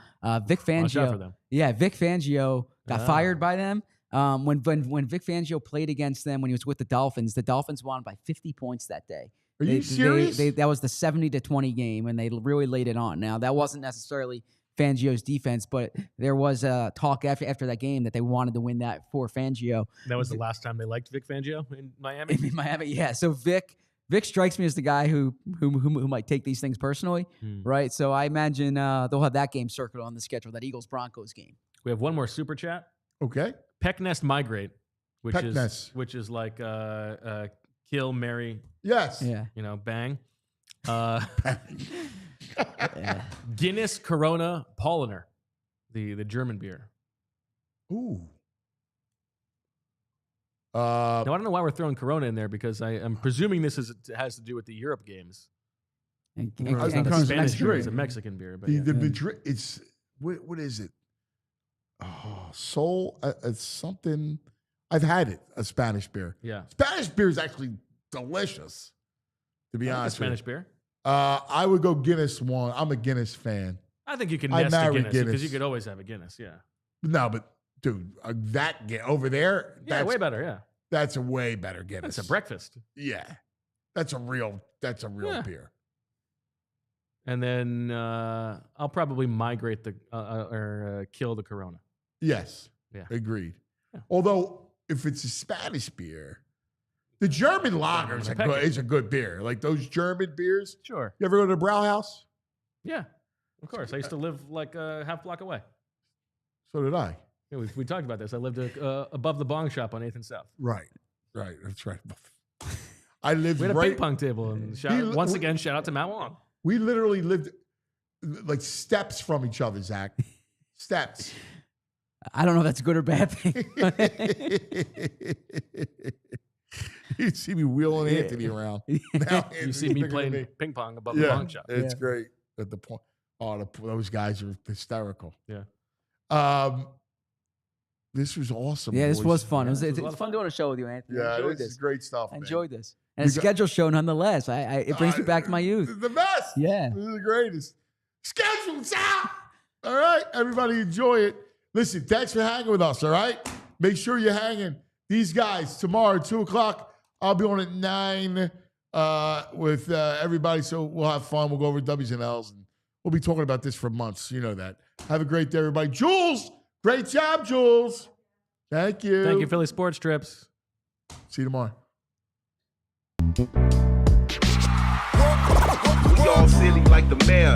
[SPEAKER 3] Vic Fangio.
[SPEAKER 2] Watch out for them.
[SPEAKER 3] Yeah, Vic Fangio got fired by them. When Vic Fangio played against them when he was with the Dolphins won by 50 points that day.
[SPEAKER 1] Are you serious?
[SPEAKER 3] That was the 70-20 game, and they really laid it on. Now, that wasn't necessarily Fangio's defense, but there was talk after that game that they wanted to win that for Fangio.
[SPEAKER 2] That was the last time they liked Vic Fangio in Miami?
[SPEAKER 3] In Miami, yeah. So Vic strikes me as the guy who might take these things personally, right? So I imagine they'll have that game circled on the schedule, that Eagles-Broncos game.
[SPEAKER 2] We have one more super chat.
[SPEAKER 1] Okay.
[SPEAKER 2] Pecknest Migrate, which
[SPEAKER 1] Pecknest.
[SPEAKER 2] is like kill, marry,
[SPEAKER 1] Yes.
[SPEAKER 3] Yeah.
[SPEAKER 2] bang. Guinness Corona Paulaner, the German beer.
[SPEAKER 1] Ooh.
[SPEAKER 2] Now I don't know why we're throwing Corona in there, because I'm presuming this has to do with the Europe games.
[SPEAKER 3] And
[SPEAKER 1] It's
[SPEAKER 2] It's not a
[SPEAKER 1] Mexican
[SPEAKER 2] Spanish beer;
[SPEAKER 1] drink.
[SPEAKER 2] it's a Mexican beer. But
[SPEAKER 1] The
[SPEAKER 2] yeah.
[SPEAKER 1] Madrid, it's what is it? Oh, Soul. It's something. I've had it. A Spanish beer.
[SPEAKER 2] yeah,
[SPEAKER 1] Spanish beer is actually delicious. To be
[SPEAKER 2] I like a
[SPEAKER 1] honest,
[SPEAKER 2] Spanish
[SPEAKER 1] with
[SPEAKER 2] beer.
[SPEAKER 1] you. I would go Guinness one. I'm a Guinness fan.
[SPEAKER 2] I think you can
[SPEAKER 1] I
[SPEAKER 2] nest a
[SPEAKER 1] marry
[SPEAKER 2] Guinness, because
[SPEAKER 1] Guinness.
[SPEAKER 2] you could always have a Guinness. Yeah,
[SPEAKER 1] No, but dude, over there.
[SPEAKER 2] yeah, way better. Yeah,
[SPEAKER 1] That's a way better Guinness.
[SPEAKER 2] it's a breakfast.
[SPEAKER 1] Yeah, that's a real
[SPEAKER 2] Yeah.
[SPEAKER 1] beer.
[SPEAKER 2] And then I'll probably migrate or kill the Corona.
[SPEAKER 1] Yes.
[SPEAKER 2] Yeah.
[SPEAKER 1] Agreed.
[SPEAKER 2] Yeah.
[SPEAKER 1] Although, if it's a Spanish beer, the German lager is a good beer. Like those German beers.
[SPEAKER 2] Sure.
[SPEAKER 1] You ever go to the Brauhaus?
[SPEAKER 2] Yeah, of course. I used to live like a half block away.
[SPEAKER 1] So did I.
[SPEAKER 2] Yeah, we talked about this. I lived above the bong shop on 8th and South.
[SPEAKER 1] Right. That's right. I lived
[SPEAKER 2] We had a
[SPEAKER 1] right.
[SPEAKER 2] ping pong table. And again, shout out to Matt Wong.
[SPEAKER 1] We literally lived like steps from each other, Zach. Steps.
[SPEAKER 3] I don't know if that's a good or bad thing.
[SPEAKER 1] You see me wheeling Anthony around. Now
[SPEAKER 2] You see me playing ping pong above the bong shop.
[SPEAKER 1] It's great at the point. Those guys are hysterical.
[SPEAKER 2] Yeah.
[SPEAKER 1] This was awesome.
[SPEAKER 3] Yeah, this
[SPEAKER 1] boys.
[SPEAKER 3] was fun.
[SPEAKER 2] Yeah,
[SPEAKER 3] It's fun doing a show with you, Anthony. I
[SPEAKER 1] Yeah,
[SPEAKER 3] enjoyed
[SPEAKER 1] this is great stuff.
[SPEAKER 3] I
[SPEAKER 1] man.
[SPEAKER 3] enjoyed this. And a schedule show nonetheless. It brings me back to my youth.
[SPEAKER 1] The best.
[SPEAKER 3] Yeah.
[SPEAKER 1] This is the greatest. Schedule's out. All right. Everybody enjoy it. Listen, thanks for hanging with us. All right. Make sure you're hanging. These guys, tomorrow, 2 o'clock, I'll be on at 9 with everybody. So we'll have fun. We'll go over W's and L's. And we'll be talking about this for months. You know that. Have a great day, everybody. Jules, great job, Jules. Thank you.
[SPEAKER 2] Thank you, Philly Sports Trips.
[SPEAKER 1] See you tomorrow.
[SPEAKER 4] We all silly like the mayor.